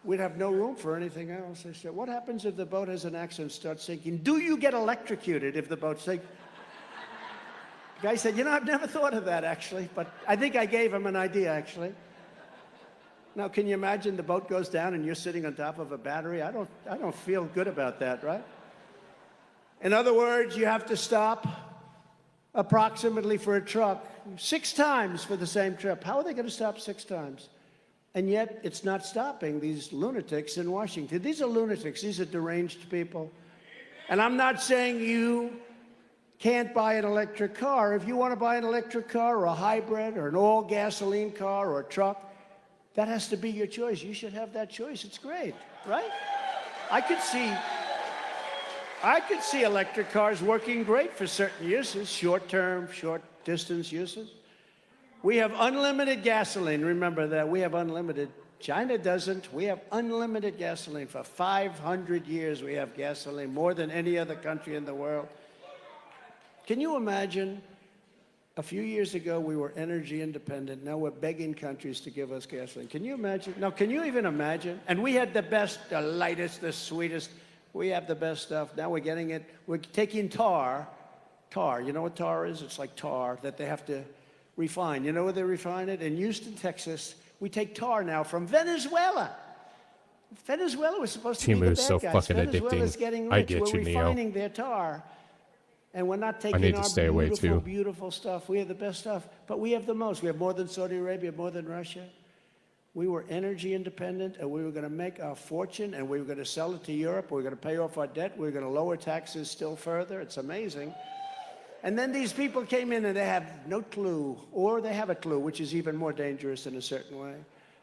room for anything else. I said, what happens if the boat has an accident, starts sinking? Do you get electrocuted if the boat sinks? The guy said, I've never thought of that, actually, but I think I gave him an idea, actually. Now, can you imagine the boat goes down and you're sitting on top of a battery? I don't feel good about that, right? In other words, you have to stop approximately for a truck 6 times for the same trip. How are they going to stop 6 times? And yet, it's not stopping these lunatics in Washington. These are lunatics. These are deranged people. And I'm not saying you can't buy an electric car. If you want to buy an electric car or a hybrid or an all-gasoline car or a truck, that has to be your choice. You should have that choice. It's great, right? I could see electric cars working great for certain uses, short-term, short-distance uses. We have unlimited gasoline. Remember that. We have unlimited. China doesn't. We have unlimited gasoline. For 500 years, we have gasoline, more than any other country in the world. Can you imagine? A few years ago, we were energy independent. Now we're begging countries to give us gasoline. Can you imagine? Now, can you even imagine? And we had the best, the lightest, the sweetest. We have the best stuff. Now we're getting it. We're taking tar. Tar. You know what tar is? It's like tar that they have to refine. You know where they refine it? In Houston, Texas. We take tar now from Venezuela. Venezuela was supposed to be the bad guys. Timu is so fucking Venezuela's addicting. getting rich. I get we're you, Neo. refining their tar. And we're not taking I need to our stay away too. beautiful stuff. We have the best stuff, but we have the most. We have more than Saudi Arabia, more than Russia. We were energy independent, and we were going to make our fortune, and we were going to sell it to Europe. We were going to pay off our debt. We were going to lower taxes still further. It's amazing. And then these people came in, and they have no clue, or they have a clue, which is even more dangerous in a certain way.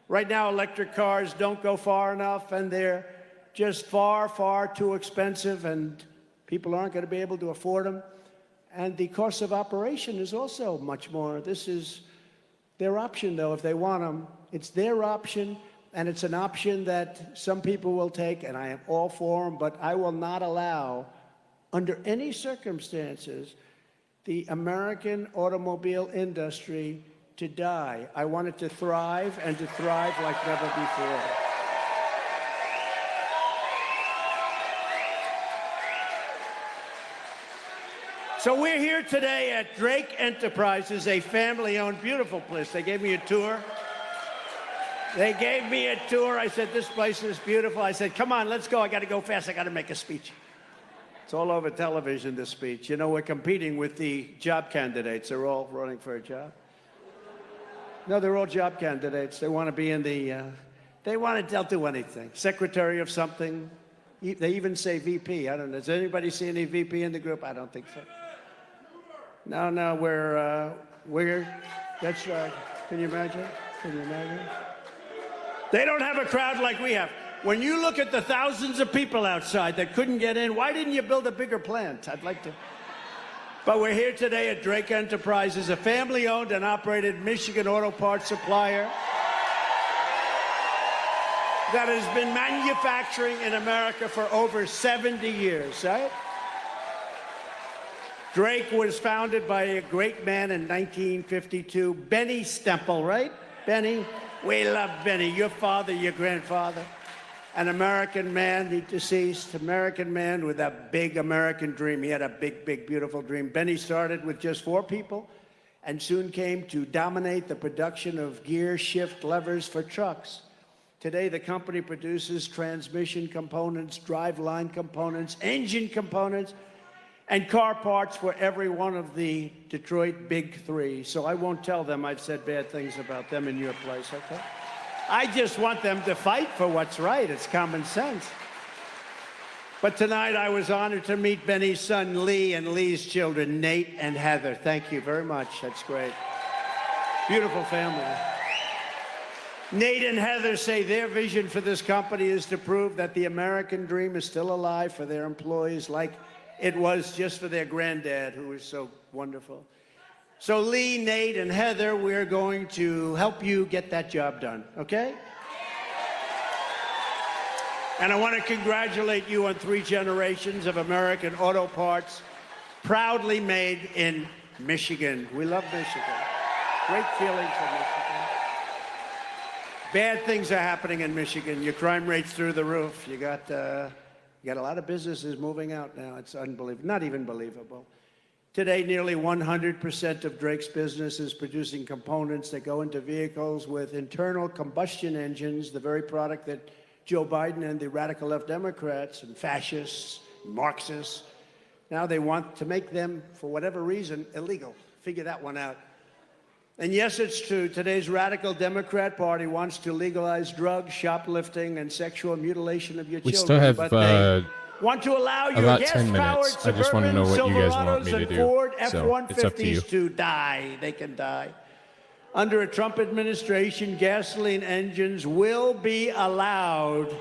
Right now, electric cars don't go far enough, and they're just far, far too expensive, and people aren't going to be able to afford them. And the cost of operation is also much more. This is their option, though, if they want them. It's their option, and it's an option that some people will take, and I am all for them, but I will not allow, under any circumstances, the American automobile industry to die. I want it to thrive, and to thrive like never before. So we're here today at Drake Enterprises, a family-owned, beautiful place. They gave me a tour. I said, this place is beautiful. I said, come on, let's go. I got to go fast. I got to make a speech. It's all over television, this speech. You know, we're competing with the job candidates. They're all running for a job. No, they're all job candidates. They want to be in the, they'll do anything. Secretary of something. They even say VP. I don't know. Does anybody see any VP in the group? I don't think so. No, we're, that's right. Can you imagine? Can you imagine? They don't have a crowd like we have. When you look at the thousands of people outside that couldn't get in, why didn't you build a bigger plant? I'd like to. But we're here today at Drake Enterprises, a family-owned and operated Michigan auto parts supplier that has been manufacturing in America for over 70 years, right? Drake was founded by a great man in 1952, Benny Stemple, right? Benny, we love Benny, your father, your grandfather. An American man, the deceased American man with a big American dream. He had a big, big, beautiful dream. Benny started with just 4 people and soon came to dominate the production of gear shift levers for trucks. Today, the company produces transmission components, driveline components, engine components, and car parts for every one of the Detroit Big Three. So I won't tell them I've said bad things about them in your place, okay? I just want them to fight for what's right. It's common sense. But tonight I was honored to meet Benny's son, Lee, and Lee's children, Nate and Heather. Thank you very much. That's great. Beautiful family. Nate and Heather say their vision for this company is to prove that the American dream is still alive for their employees like it was just for their granddad, who was so wonderful. So Lee, Nate, and Heather, we're going to help you get that job done, okay? And I want to congratulate you on 3 generations of American auto parts, proudly made in Michigan. We love Michigan. Great feelings for Michigan. Bad things are happening in Michigan. Your crime rate's through the roof. You got a lot of businesses moving out now. It's unbelievable, not even believable. Today, nearly 100% of Drake's business is producing components that go into vehicles with internal combustion engines, the very product that Joe Biden and the radical left Democrats and fascists, Marxists, now they want to make them, for whatever reason, illegal. Figure that one out. And yes, it's true. Today's radical Democrat Party wants to legalize drugs, shoplifting, and sexual mutilation of your children. We still have but they want to allow your about 10 gas-powered minutes. I just want to know what you guys want me to do. Ford So it's up to you. F-150s to die. They can die. Under a Trump administration, gasoline engines will be allowed.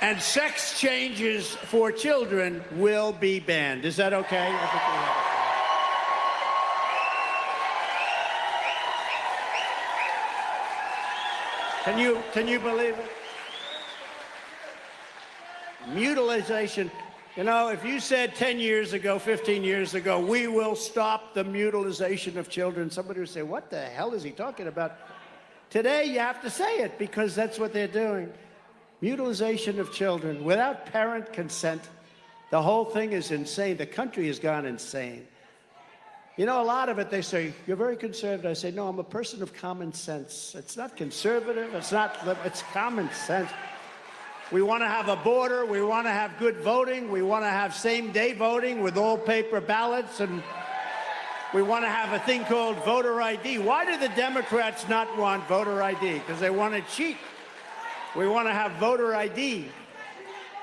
And sex changes for children will be banned. Is that okay? I think we have it. Can you believe it? Mutilization. You know, if you said 10 years ago, 15 years ago, we will stop the mutilization of children, somebody would say, what the hell is he talking about? Today, you have to say it because that's what they're doing. Mutilization of children without parent consent. The whole thing is insane. The country has gone insane. You know, a lot of it, they say, you're very conservative. I say, no, I'm a person of common sense. It's not conservative. It's common sense. We want to have a border. We want to have good voting. We want to have same-day voting with all paper ballots. And we want to have a thing called voter ID. Why do the Democrats not want voter ID? Because they want to cheat. We want to have voter ID.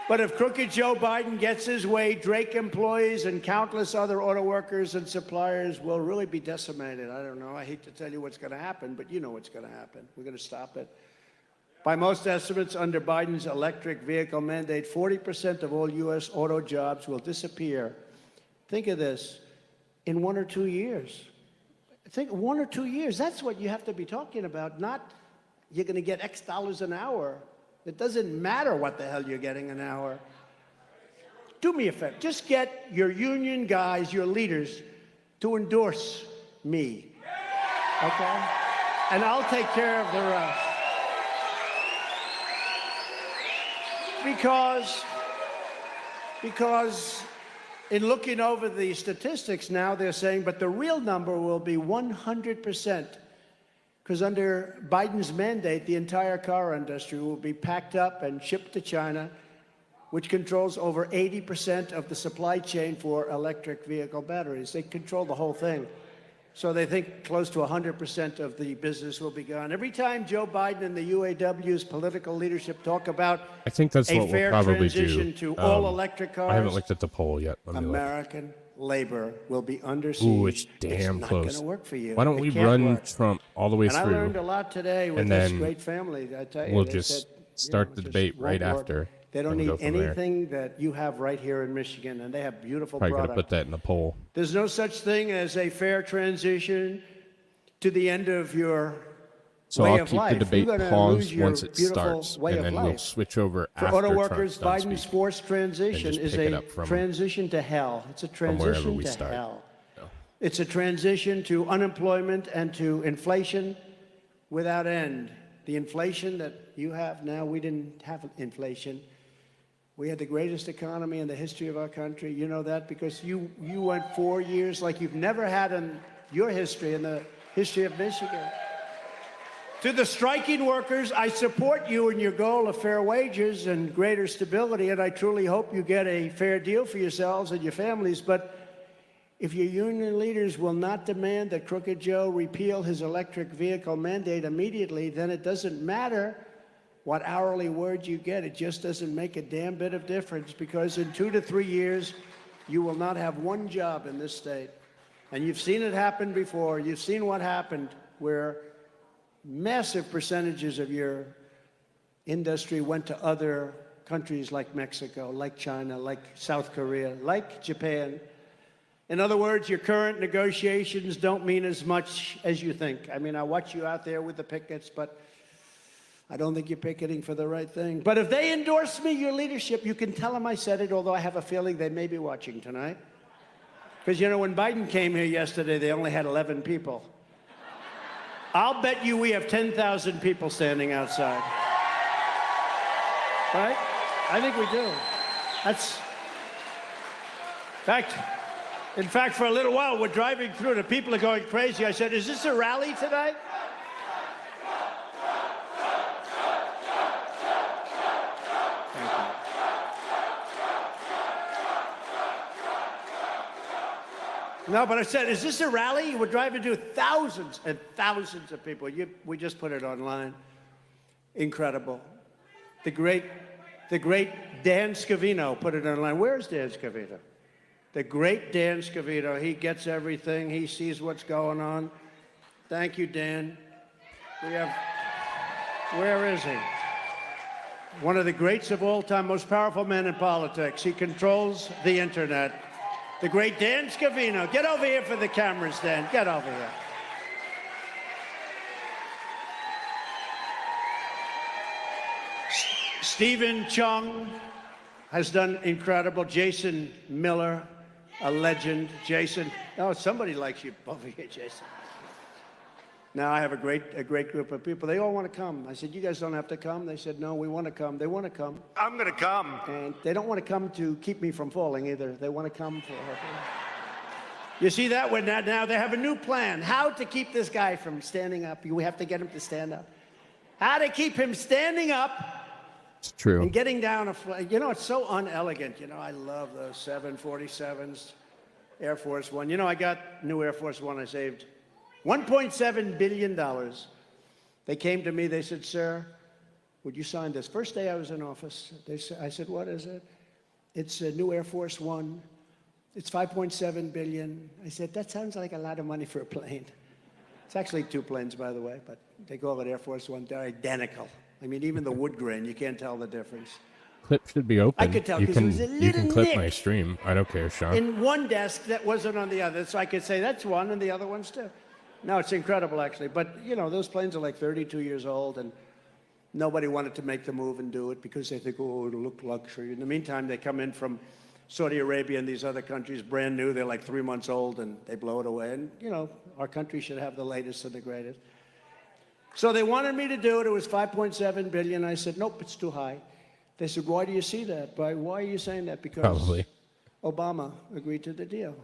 But if crooked Joe Biden gets his way, Drake employees and countless other auto workers and suppliers will really be decimated. I don't know. I hate to tell you what's going to happen, but you know what's going to happen. We're going to stop it. By most estimates, under Biden's electric vehicle mandate, 40% of all U.S. auto jobs will disappear. Think of this, in 1 or 2 years. Think 1 or 2 years, that's what you have to be talking about, not you're going to get X dollars an hour. It doesn't matter what the hell you're getting an hour. Do me a favor, just get your union guys, your leaders, to endorse me, okay? And I'll take care of the rest. Because in looking over the statistics now, they're saying, but the real number will be 100%. Because under Biden's mandate, the entire car industry will be packed up and shipped to China, which controls over 80% of the supply chain for electric vehicle batteries. They control the whole thing. So they think close to 100% of the business will be gone. Every time Joe Biden and the UAW's political leadership talk about I think that's a what fair we'll probably transition do. to all electric cars, I haven't looked at the poll yet. Let me look. American labor will be under siege. Ooh, it's damn not close. Going to work for you. Why don't It we can't run work. Trump all the way and through? I learned a lot today with and this then great family. I tell you, we'll they just said, start the it just debate right won't work. after. They don't and need go from there. anything that you have right here in Michigan, and they have beautiful Probably products. going to put that in the poll. There's no such thing as a fair transition to the end of your So way I'll of keep life. the debate You're gonna paused lose your once it beautiful starts, way and of then life. we'll switch over For after auto Trump's workers, done Biden's speaking. forced transition just is pick it a up from transition to hell. It's a wherever transition we to start. hell. No. It's a transition to unemployment and to inflation without end. The inflation that you have now, we didn't have inflation. We had the greatest economy in the history of our country. You know that because you went 4 years like you've never had in your history, in the history of Michigan. To the striking workers, I support you in your goal of fair wages and greater stability, and I truly hope you get a fair deal for yourselves and your families. But if your union leaders will not demand that Crooked Joe repeal his electric vehicle mandate immediately, then it doesn't matter what hourly wage you get. It just doesn't make a damn bit of difference, because in 2 to 3 years, you will not have one job in this state. And you've seen it happen before. You've seen what happened where massive percentages of your industry went to other countries like Mexico, like China, like South Korea, like Japan. In other words, your current negotiations don't mean as much as you think. I mean, I watch you out there with the pickets, but I don't think you're picketing for the right thing. But if they endorse me, your leadership, you can tell them I said it, although I have a feeling they may be watching tonight. Because, you know, when Biden came here yesterday, they only had 11 people. I'll bet you we have 10,000 people standing outside. Right? I think we do. That's... In fact, for a little while, we're driving through, the people are going crazy. I said, is this a rally tonight? No, but I said, is this a rally? We're driving through thousands and thousands of people. We just put it online. Incredible. The great Dan Scavino put it online. Where's Dan Scavino? The great Dan Scavino. He gets everything. He sees what's going on. Thank you, Dan. Where is he? One of the greats of all time, most powerful men in politics. He controls the internet. The great Dan Scavino. Get over here for the cameras, Dan. Get over here. Stephen Chung has done incredible. Jason Miller, a legend. Jason, oh, somebody likes you over here, Jason. Now I have a great group of people. They all want to come. I said, you guys don't have to come. They said, no, we want to come. They want to come. I'm going to come. And they don't want to come to keep me from falling either. They want to come for... You see that? Now they have a new plan. How to keep this guy from standing up. We have to get him to stand up. How to keep him standing up. It's true. And getting down a flag. You know, it's so unelegant. You know, I love those 747s, Air Force One. You know, I got new Air Force One I saved. $1.7 billion. They came to me, they said, sir, would you sign this? First day I was in office, I said, what is it? It's a new Air Force One. It's $5.7 billion. I said, that sounds like a lot of money for a plane. It's actually 2 planes, by the way, but they call it Air Force One. They're identical. I mean, even the wood grain, you can't tell the difference. Clip should be open. I could tell because it was a little You can clip nick my stream. I don't care, Sean. in one desk that wasn't on the other, so I could say that's one and the other one's too. No, it's incredible, actually. But, you know, those planes are like 32 years old, and nobody wanted to make the move and do it because they think, oh, it'll look luxury. In the meantime, they come in from Saudi Arabia and these other countries, brand new. They're like 3 months old, and they blow it away. And, you know, our country should have the latest and the greatest. So they wanted me to do it. It was $5.7 billion. I said, nope, it's too high. They said, why do you see that? Why are you saying that? Because Probably. Obama agreed to the deal.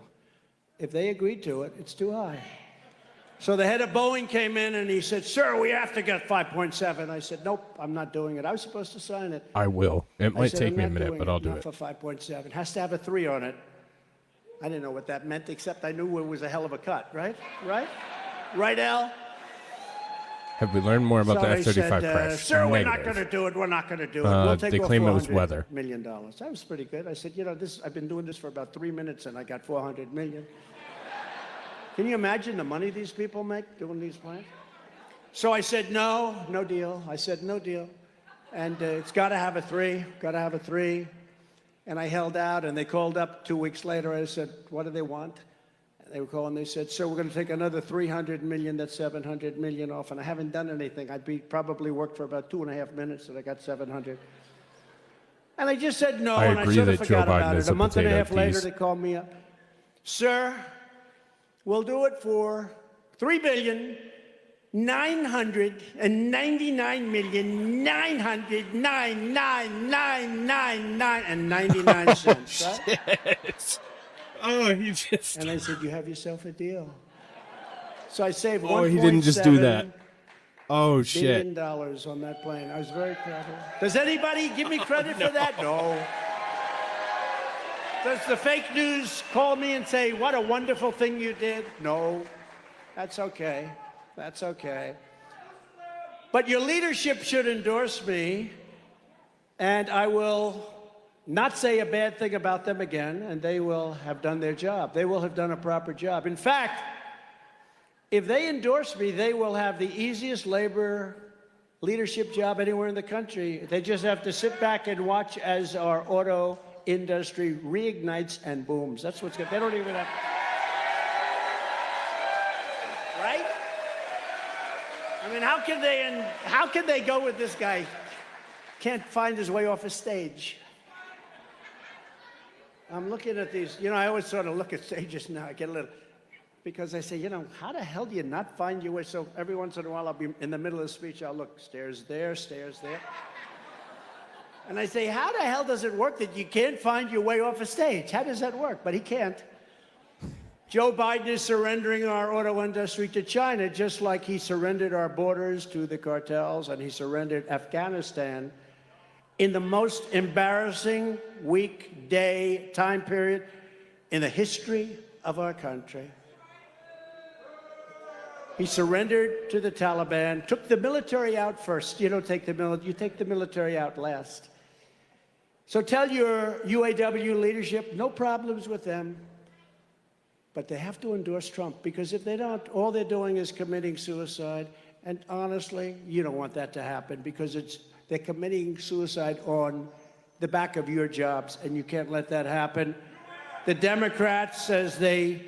If they agreed to it, it's too high. So the head of Boeing came in and he said, sir, we have to get 5.7. I said, nope, I'm not doing it. I was supposed to sign it. I will. It might take me a minute, doing but I'll do not it. for 5.7. Has to have a 3 on it. I didn't know what that meant, except I knew it was a hell of a cut, right? Right? Right, Al? Have we learned more about So the they F-35 said, crash? sir, we're not Negative. going to do it. We're not going to do it. We'll take They off claim it was $400 weather. million. That was pretty good. I said, you know, I've been doing this for about 3 minutes, and I got $400 million. Can you imagine the money these people make doing these plans? So I said, no deal. I said, no deal. And it's got to have a 3, got to have a 3. And I held out, and they called up 2 weeks later. I said, what do they want? And they were calling, they said, sir, we're going to take another $300 million, that's $700 million off. And I haven't done anything. Probably worked for about 2.5 minutes, and I got 700. And I just said no, and I sort of forgot about it. A month and a half later, they called me up. Sir, we'll do it for $3,999,999,999.99 Shit. Oh, he just... And I said, you have yourself a deal. So I saved $1.7 Oh, he didn't just do that. Oh, shit. billion on that plane. I was very proud of it. Does anybody give me credit for that? No. Does the fake news call me and say, what a wonderful thing you did? No. That's okay. That's okay. But your leadership should endorse me, and I will not say a bad thing about them again, and they will have done their job. They will have done a proper job. In fact, if they endorse me, they will have the easiest labor leadership job anywhere in the country. They just have to sit back and watch as our auto industry reignites and booms. That's what's good. They don't even have... Right? I mean, how can they go with this guy? Can't find his way off a stage. I'm looking at these, you know, I always sort of look at stages now. I get a little, because I say, you know, how the hell do you not find your way? So every once in a while, I'll be in the middle of the speech, I'll look, stairs there, stairs there. And I say, how the hell does it work that you can't find your way off a stage? How does that work? But he can't. Joe Biden is surrendering our auto industry to China, just like he surrendered our borders to the cartels and he surrendered Afghanistan in the most embarrassing weekday time period in the history of our country. He surrendered to the Taliban, took the military out first. You don't take the military, you take the military out last. So tell your UAW leadership, no problems with them, but they have to endorse Trump, because if they don't, all they're doing is committing suicide. And honestly, you don't want that to happen, because they're committing suicide on the back of your jobs, and you can't let that happen. The Democrats, as they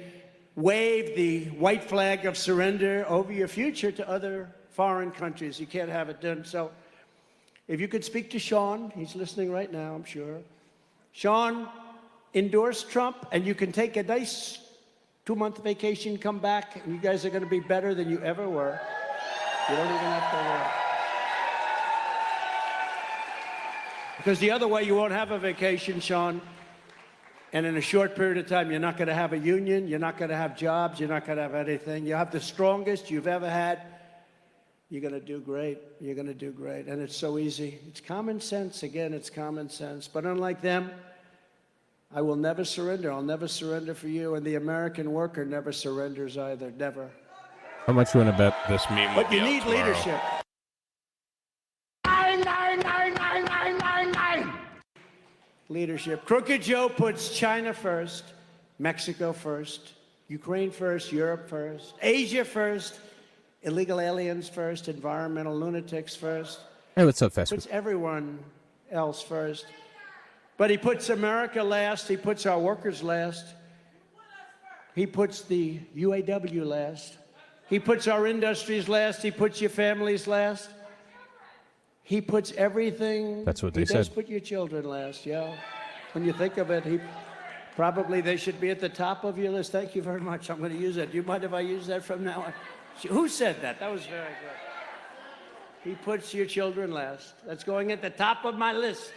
wave the white flag of surrender over your future to other foreign countries, you can't have it done. So if you could speak to Sean, he's listening right now, I'm sure. Sean, endorse Trump, and you can take a nice 2-month vacation, come back, and you guys are going to be better than you ever were. You don't even have to worry. Because the other way, you won't have a vacation, Sean, and in a short period of time, you're not going to have a union, you're not going to have jobs, you're not going to have anything. You have the strongest you've ever had. You're going to do great. You're going to do great. And it's so easy. It's common sense. Again, it's common sense. But unlike them, I will never surrender. I'll never surrender for you. And the American worker never surrenders either. Never. How much you want to bet this meme will But be you out need tomorrow? leadership. 9. Leadership. Crooked Joe puts China first, Mexico first, Ukraine first, Europe first, Asia first, illegal aliens first, environmental lunatics first. Hey, what's up, Fast Puts everyone else first. But he puts America last. He puts our workers last. He puts the UAW last. He puts our industries last. He puts your families last. He puts everything. That's what they He does said. put your children last, yeah. When you think of it, they should be at the top of your list. Thank you very much. I'm going to use that. Do you mind if I use that from now on? Who said that? That was very good. He puts your children last. That's going at the top of my list.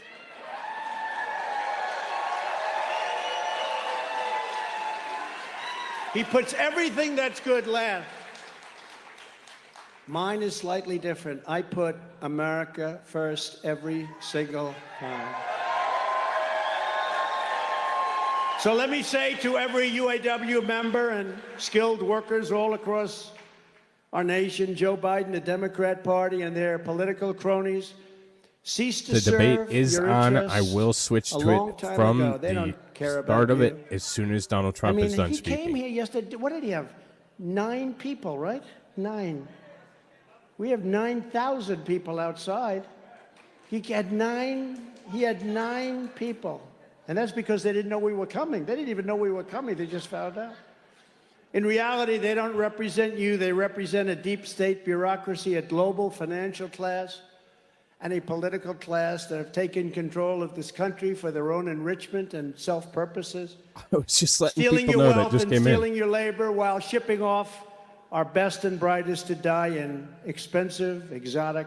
He puts everything that's good last. Mine is slightly different. I put America first every single time. So let me say to every UAW member and skilled workers all across our nation, Joe Biden, the Democrat Party, and their political cronies, cease to serve The debate is your on. interests. I will switch A to long it time from ago. They the don't care start about of you. it as soon as Donald Trump is done he speaking. came here yesterday. What did he have? 9 people, right? 9. We have 9,000 people outside. He had 9 people. And that's because they didn't know we were coming. They didn't even know we were coming. They just found out. In reality, they don't represent you. They represent a deep state bureaucracy, a global financial class, and a political class that have taken control of this country for their own enrichment and self-purposes. I was just letting Stealing people your know that wealth just and came stealing in. your labor while shipping off our best and brightest to die in expensive, exotic,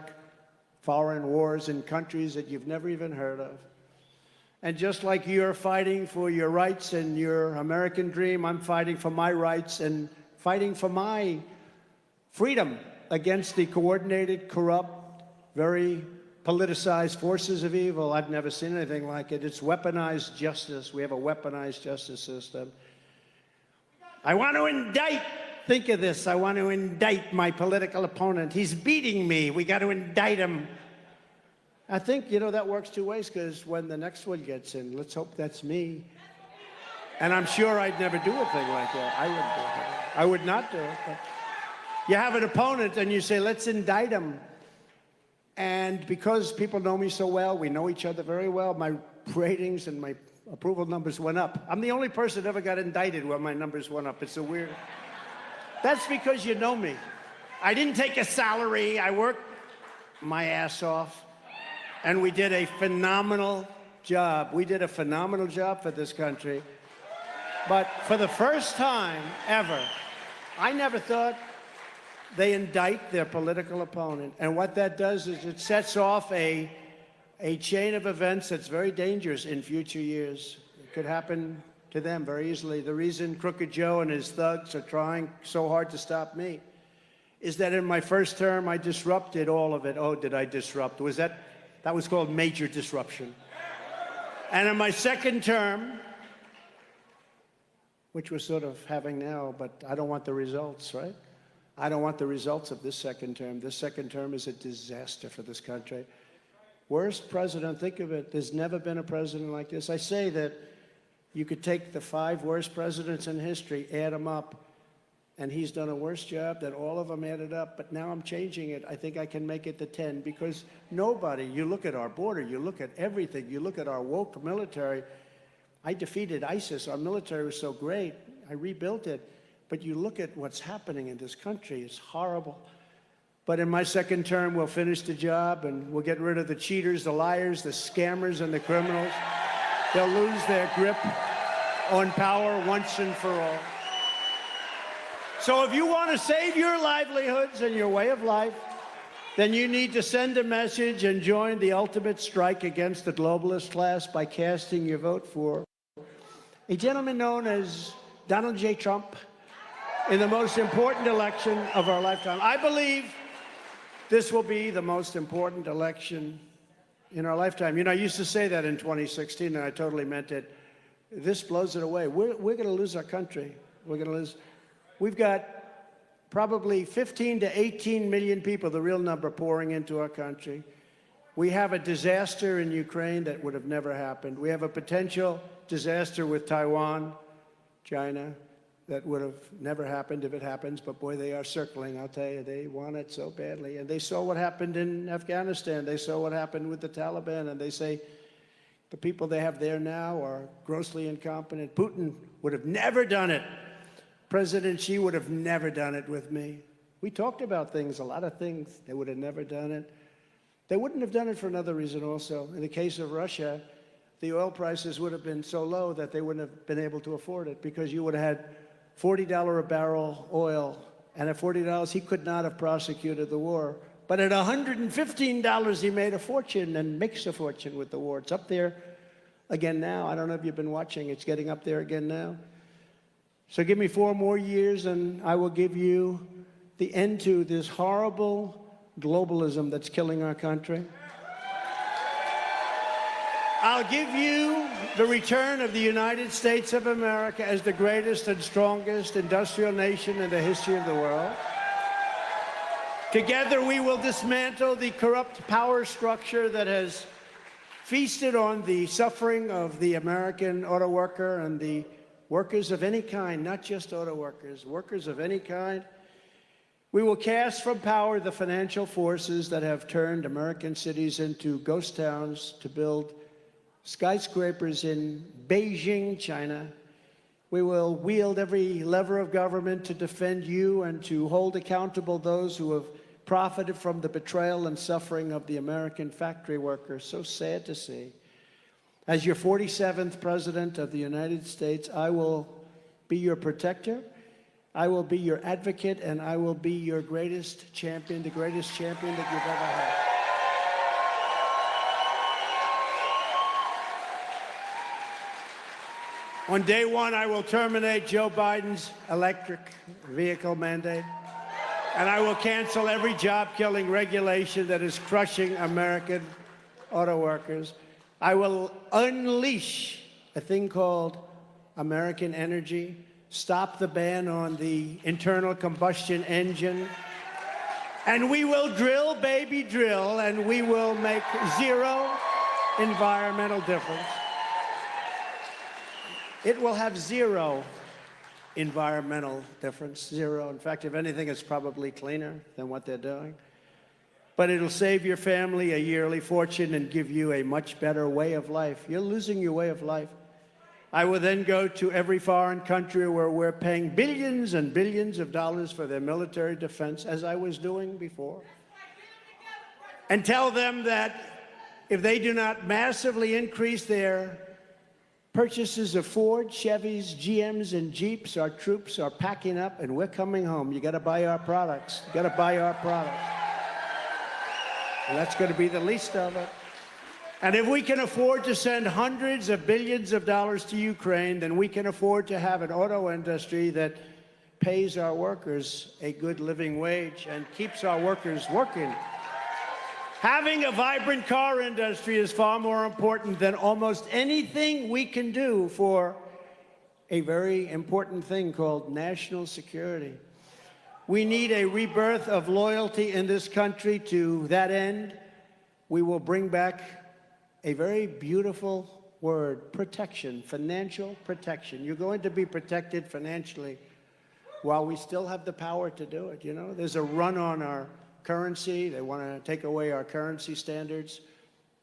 foreign wars in countries that you've never even heard of. And just like you're fighting for your rights and your American dream, I'm fighting for my rights and fighting for my freedom against the coordinated, corrupt, very politicized forces of evil. I've never seen anything like it. It's weaponized justice. We have a weaponized justice system. I want to indict, think of this, I want to indict my political opponent. He's beating me. We got to indict him. I think, that works 2 ways, because when the next one gets in, let's hope that's me. And I'm sure I'd never do a thing like that. I wouldn't do it. I would not do it. But you have an opponent and you say, let's indict him. And because people know me so well, we know each other very well, my ratings and my approval numbers went up. I'm the only person that ever got indicted where my numbers went up. It's so weird. That's because you know me. I didn't take a salary. I worked my ass off. And we did a phenomenal job. We did a phenomenal job for this country. But for the first time ever, I never thought they indict their political opponent. And what that does is it sets off a chain of events that's very dangerous in future years. It could happen to them very easily. The reason Crooked Joe and his thugs are trying so hard to stop me is that in my first term, I disrupted all of it. Oh, did I disrupt? That was called major disruption. And in my second term, which we're sort of having now, but I don't want the results, right? I don't want the results of this second term. This second term is a disaster for this country. Worst president, think of it. There's never been a president like this. I say that you could take the 5 worst presidents in history, add them up, and he's done a worse job than all of them added up. But now I'm changing it. I think I can make it to 10, because nobody, you look at our border, you look at everything, you look at our woke military. I defeated ISIS. Our military was so great. I rebuilt it. But you look at what's happening in this country, it's horrible. But in my second term, we'll finish the job and we'll get rid of the cheaters, the liars, the scammers, and the criminals. They'll lose their grip on power once and for all. So if you want to save your livelihoods and your way of life, then you need to send a message and join the ultimate strike against the globalist class by casting your vote for a gentleman known as Donald J. Trump in the most important election of our lifetime. I believe this will be the most important election in our lifetime. I used to say that in 2016, and I totally meant it. This blows it away. We're going to lose our country. We're going to lose. We've got probably 15 to 18 million people, the real number, pouring into our country. We have a disaster in Ukraine that would have never happened. We have a potential disaster with Taiwan, China, that would have never happened if it happens. But boy, they are circling, I'll tell you. They want it so badly. And they saw what happened in Afghanistan. They saw what happened with the Taliban. And they say the people they have there now are grossly incompetent. Putin would have never done it. President Xi would have never done it with me. We talked about things, a lot of things. They would have never done it. They wouldn't have done it for another reason also. In the case of Russia, the oil prices would have been so low that they wouldn't have been able to afford it, because you would have had $40 a barrel oil. And at $40, he could not have prosecuted the war. But at $115, he made a fortune and makes a fortune with the war. It's up there again now. I don't know if you've been watching. It's getting up there again now. So give me 4 more years and I will give you the end to this horrible globalism that's killing our country. I'll give you the return of the United States of America as the greatest and strongest industrial nation in the history of the world. Together, we will dismantle the corrupt power structure that has feasted on the suffering of the American auto worker and the workers of any kind, not just auto workers, workers of any kind. We will cast from power the financial forces that have turned American cities into ghost towns to build skyscrapers in Beijing, China. We will wield every lever of government to defend you and to hold accountable those who have profited from the betrayal and suffering of the American factory workers. So sad to see. As your 47th President of the United States, I will be your protector, I will be your advocate, and I will be your greatest champion, the greatest champion that you've ever had. On day one, I will terminate Joe Biden's electric vehicle mandate, and I will cancel every job-killing regulation that is crushing American auto workers. I will unleash a thing called American energy, stop the ban on the internal combustion engine, and we will drill, baby, drill, and we will make zero environmental difference. It will have zero environmental difference, zero. In fact, if anything, it's probably cleaner than what they're doing. But it'll save your family a yearly fortune and give you a much better way of life. You're losing your way of life. I will then go to every foreign country where we're paying billions and billions of dollars for their military defense, as I was doing before, and tell them that if they do not massively increase their purchases of Ford, Chevys, GMs, and Jeeps, our troops are packing up and we're coming home. You got to buy our products. You got to buy our products. And that's going to be the least of it. And if we can afford to send hundreds of billions of dollars to Ukraine, then we can afford to have an auto industry that pays our workers a good living wage and keeps our workers working. Having a vibrant car industry is far more important than almost anything we can do for a very important thing called national security. We need a rebirth of loyalty in this country. To that end, we will bring back a very beautiful word, protection, financial protection. You're going to be protected financially while we still have the power to do it. You know, there's a run on our currency. They want to take away our currency standards.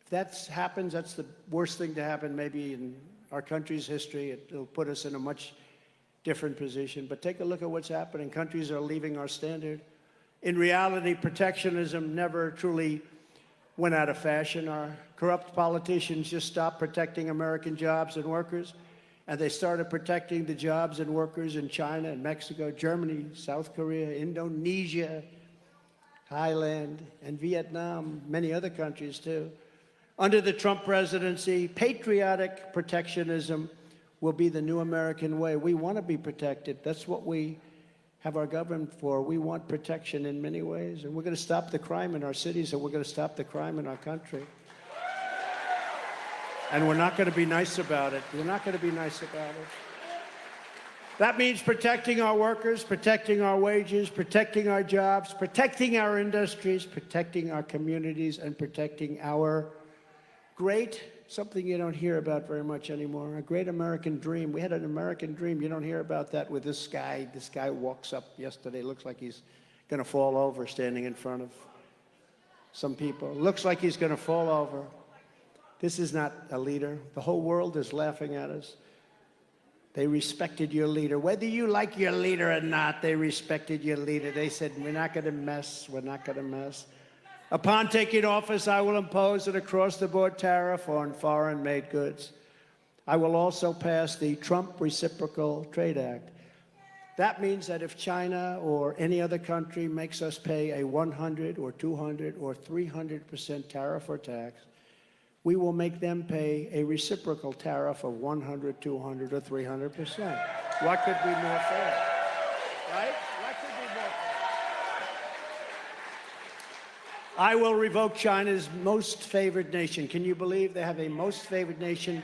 If that happens, that's the worst thing to happen maybe in our country's history. It'll put us in a much different position. But take a look at what's happening. Countries are leaving our standard. In reality, protectionism never truly went out of fashion. Our corrupt politicians just stopped protecting American jobs and workers, and they started protecting the jobs and workers in China and Mexico, Germany, South Korea, Indonesia, Thailand, and Vietnam, many other countries too. Under the Trump presidency, patriotic protectionism will be the new American way. We want to be protected. That's what we have our government for. We want protection in many ways, and we're going to stop the crime in our cities, and we're going to stop the crime in our country. And we're not going to be nice about it. We're not going to be nice about it. That means protecting our workers, protecting our wages, protecting our jobs, protecting our industries, protecting our communities, and protecting our great, something you don't hear about very much anymore, a great American dream. We had an American dream. You don't hear about that with this guy. This guy walks up yesterday, looks like he's going to fall over standing in front of some people. Looks like he's going to fall over. This is not a leader. The whole world is laughing at us. They respected your leader. Whether you like your leader or not, they respected your leader. They said, we're not going to mess. We're not going to mess. Upon taking office, I will impose an across-the-board tariff on foreign-made goods. I will also pass the Trump Reciprocal Trade Act. That means that if China or any other country makes us pay a 100 or 200 or 300% tariff or tax, we will make them pay a reciprocal tariff of 100, 200, or 300%. What could be more fair? Right? What could be more fair? I will revoke China's most favored nation. Can you believe they have a most favored nation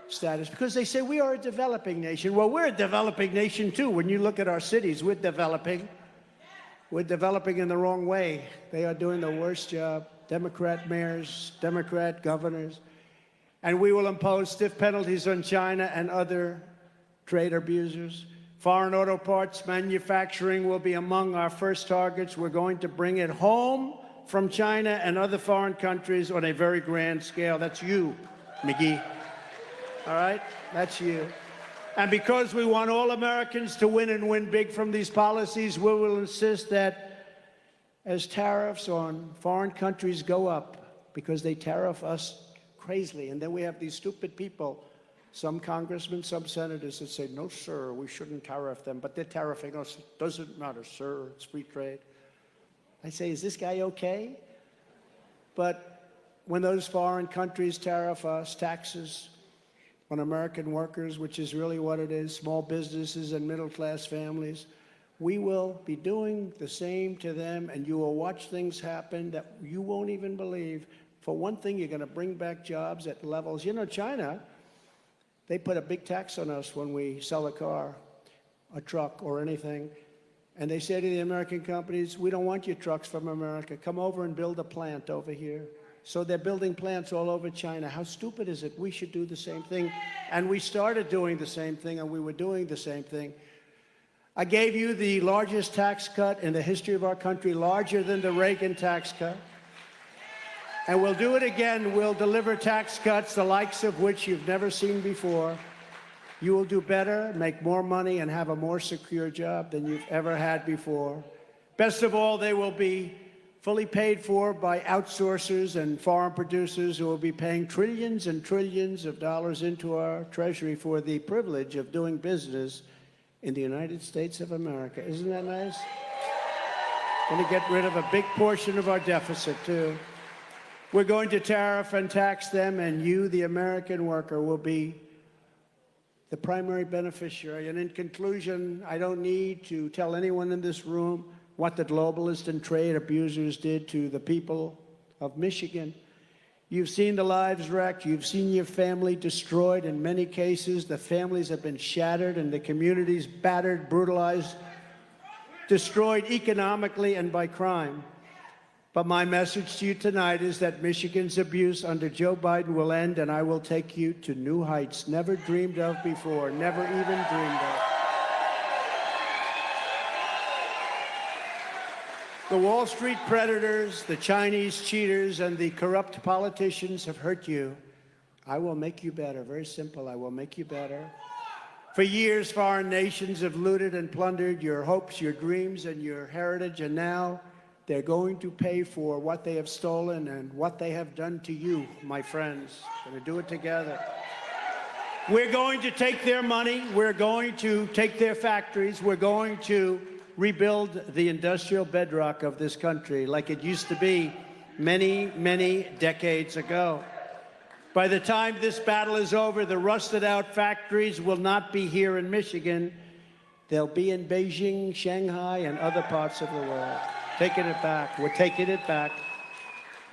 status? Because they say we are a developing nation. Well, we're a developing nation, too. When you look at our cities, we're developing. We're developing in the wrong way. They are doing the worst job. Democrat mayors, Democrat governors. And we will impose stiff penalties on China and other trade abusers. Foreign auto parts manufacturing will be among our first targets. We're going to bring it home from China and other foreign countries on a very grand scale. That's you, McGee. All right? That's you. And because we want all Americans to win and win big from these policies, we will insist that as tariffs on foreign countries go up, because they tariff us crazily, and then we have these stupid people, some congressmen, some senators that say, no, sir, we shouldn't tariff them, but they're tariffing us. It doesn't matter, sir, it's free trade. I say, is this guy okay? But when those foreign countries tariff us, taxes on American workers, which is really what it is, small businesses and middle-class families, we will be doing the same to them, and you will watch things happen that you won't even believe. For one thing, you're going to bring back jobs at levels. You know, China, they put a big tax on us when we sell a car, a truck, or anything. And they say to the American companies, we don't want your trucks from America. Come over and build a plant over here. So they're building plants all over China. How stupid is it? We should do the same thing. And we started doing the same thing, and we were doing the same thing. I gave you the largest tax cut in the history of our country, larger than the Reagan tax cut. And we'll do it again. We'll deliver tax cuts, the likes of which you've never seen before. You will do better, make more money, and have a more secure job than you've ever had before. Best of all, they will be fully paid for by outsourcers and foreign producers who will be paying trillions and trillions of dollars into our treasury for the privilege of doing business in the United States of America. Isn't that nice? Going to get rid of a big portion of our deficit, too. We're going to tariff and tax them, and you, the American worker, will be the primary beneficiary. And in conclusion, I don't need to tell anyone in this room what the globalist and trade abusers did to the people of Michigan. You've seen the lives wrecked. You've seen your family destroyed. In many cases, the families have been shattered and the communities battered, brutalized, destroyed economically and by crime. But my message to you tonight is that Michigan's abuse under Joe Biden will end, and I will take you to new heights never dreamed of before, never even dreamed of. The Wall Street predators, the Chinese cheaters, and the corrupt politicians have hurt you. I will make you better. Very simple. I will make you better. For years, foreign nations have looted and plundered your hopes, your dreams, and your heritage, and now they're going to pay for what they have stolen and what they have done to you, my friends. We're going to do it together. We're going to take their money. We're going to take their factories. We're going to rebuild the industrial bedrock of this country like it used to be many, many decades ago. By the time this battle is over, the rusted-out factories will not be here in Michigan. They'll be in Beijing, Shanghai, and other parts of the world. Taking it back. We're taking it back,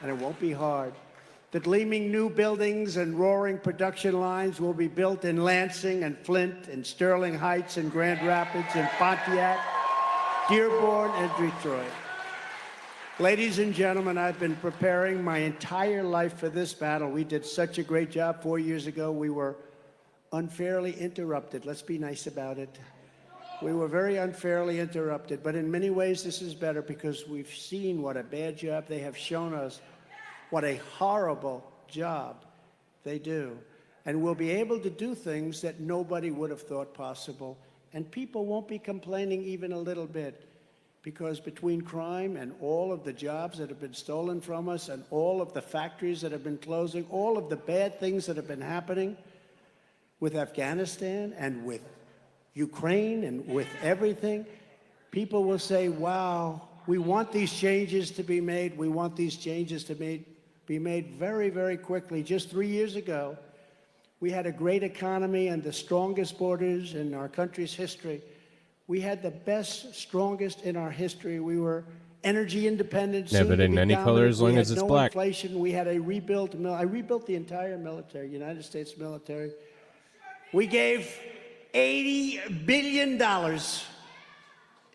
and it won't be hard. The gleaming new buildings and roaring production lines will be built in Lansing and Flint and Sterling Heights and Grand Rapids and Pontiac, Dearborn, and Detroit. Ladies and gentlemen, I've been preparing my entire life for this battle. We did such a great job 4 years ago. We were unfairly interrupted. Let's be nice about it. We were very unfairly interrupted, but in many ways this is better because we've seen what a bad job they have shown us, what a horrible job they do. And we'll be able to do things that nobody would have thought possible. And people won't be complaining even a little bit, because between crime and all of the jobs that have been stolen from us and all of the factories that have been closing, all of the bad things that have been happening with Afghanistan and with Ukraine and with everything, people will say, wow, we want these changes to be made. We want these changes to be made very, very quickly. Just 3 years ago, we had a great economy and the strongest borders in our country's history. We had the best, strongest in our history. We were energy independence. Never in any color as long as it's black. Inflation. We had a rebuilt. I rebuilt the entire military, United States military. We gave $80 billion.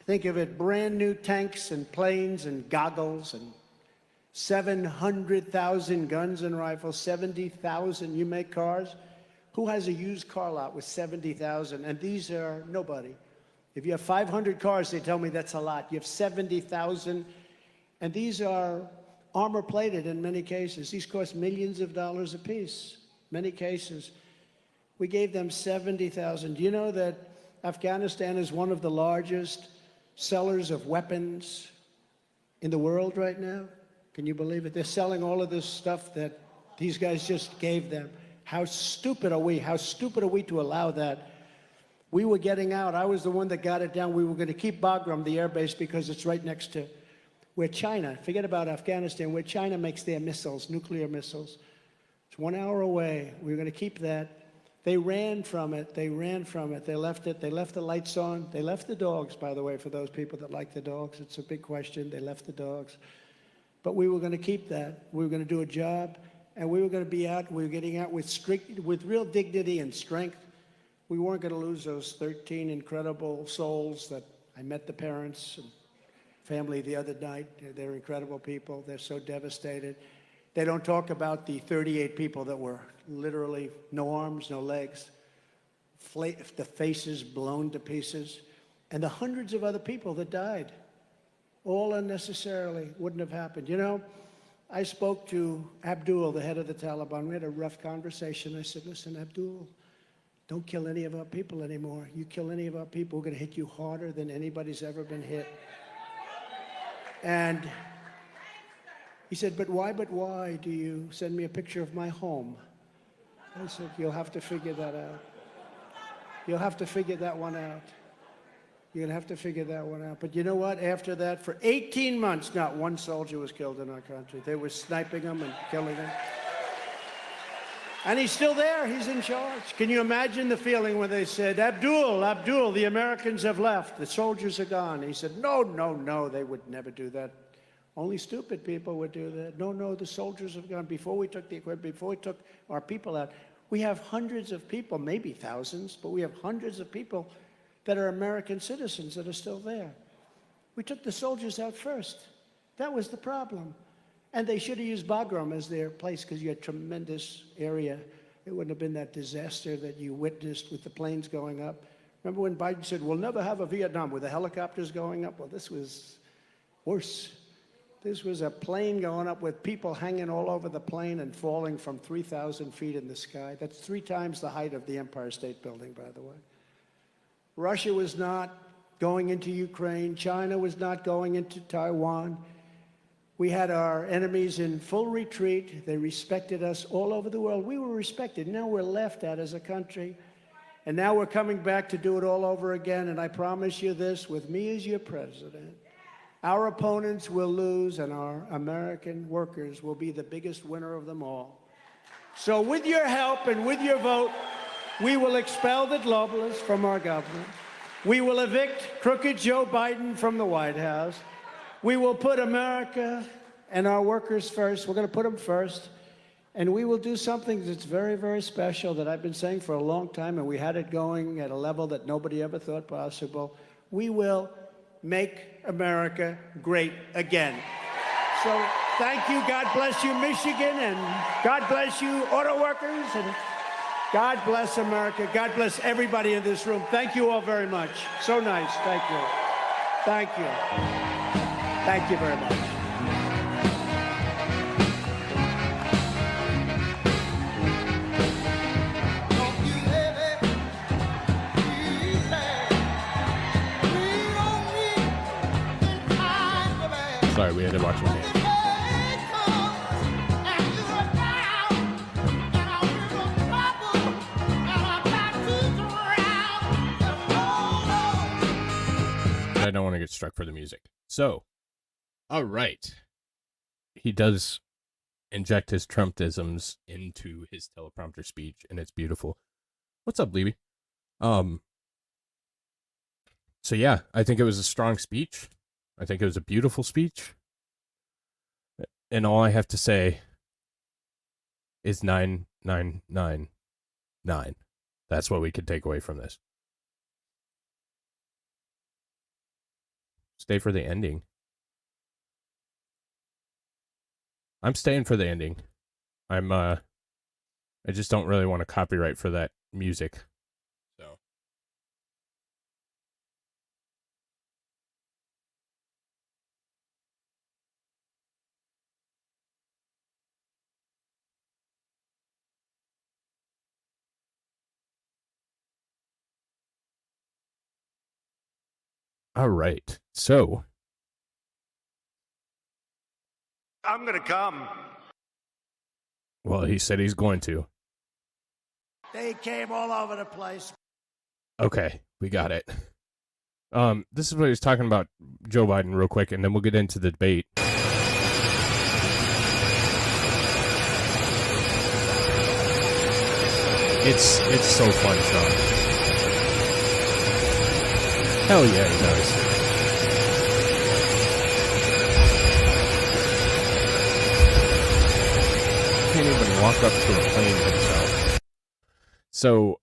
Think of it, brand new tanks and planes and goggles and 700,000 guns and rifles, 70,000. You make cars. Who has a used car lot with 70,000? And these are nobody. If you have 500 cars, they tell me that's a lot. You have 70,000. And these are armor plated in many cases. These cost millions of dollars apiece, many cases. We gave them 70,000. Do you know that Afghanistan is one of the largest sellers of weapons in the world right now? Can you believe it? They're selling all of this stuff that these guys just gave them. How stupid are we? How stupid are we to allow that? We were getting out. I was the one that got it down. We were going to keep Burgum, the air base, because it's right next to where China, forget about Afghanistan, where China makes their missiles, nuclear missiles. It's 1 hour away. We were going to keep that. They ran from it. They ran from it. They left it. They left the lights on. They left the dogs, by the way, for those people that like the dogs. It's a big question. They left the dogs. But we were going to keep that. We were going to do a job, and we were going to be out. We were getting out with real dignity and strength. We weren't going to lose those 13 incredible souls that I met the parents and family the other night. They're incredible people. They're so devastated. They don't talk about the 38 people that were literally no arms, no legs, the faces blown to pieces, and the hundreds of other people that died, all unnecessarily. Wouldn't have happened. You know, I spoke to Abdul, the head of the Taliban. We had a rough conversation. I said, listen, Abdul, don't kill any of our people anymore. You kill any of our people, we're going to hit you harder than anybody's ever been hit. And he said, but why do you send me a picture of my home? I said, you'll have to figure that out. You'll have to figure that one out. You're going to have to figure that one out. But you know what? After that, for 18 months, not one soldier was killed in our country. They were sniping them and killing them. And he's still there. He's in charge. Can you imagine the feeling when they said, Abdul, the Americans have left. The soldiers are gone. He said, no, they would never do that. Only stupid people would do that. No, the soldiers have gone. Before we took the equipment, before we took our people out, we have hundreds of people, maybe thousands, but we have hundreds of people that are American citizens that are still there. We took the soldiers out first. That was the problem. And they should have used Burgum as their place because you had tremendous area. It wouldn't have been that disaster that you witnessed with the planes going up. Remember when Biden said, we'll never have a Vietnam with the helicopters going up? Well, this was worse. This was a plane going up with people hanging all over the plane and falling from 3,000 feet in the sky. That's 3 times the height of the Empire State Building, by the way. Russia was not going into Ukraine. China was not going into Taiwan. We had our enemies in full retreat. They respected us all over the world. We were respected. Now we're laughed at as a country. And now we're coming back to do it all over again. And I promise you this, with me as your president, our opponents will lose and our American workers will be the biggest winner of them all. So with your help and with your vote, we will expel the globalists from our government. We will evict crooked Joe Biden from the White House. We will put America and our workers first. We're going to put them first. And we will do something that's very, very special that I've been saying for a long time, and we had it going at a level that nobody ever thought possible. We will make America great again. So thank you. God bless you, Michigan, and God bless you, auto workers, and God bless America. God bless everybody in this room. Thank you all very much. So nice. Thank you. Thank you. Thank you very much. Sorry, we had to watch him dance. I don't want to get struck for the music. So, all right. He does inject his Trumpisms into his teleprompter speech, and it's beautiful. What's up, Blvd? So yeah, I think it was a strong speech. I think it was a beautiful speech. And all I have to say is 9999. That's what we could take away from this. Stay for the ending. I'm staying for the ending. I just don't really want to copyright for that music. So. All right. So. I'm going to come. Well, he said he's going to. They came all over the place. Okay, we got it. This is what he was talking about, Joe Biden, real quick, and then we'll get into the debate. It's so fun, Sean. Hell yeah, he does. Can't even walk up to a plane himself. So,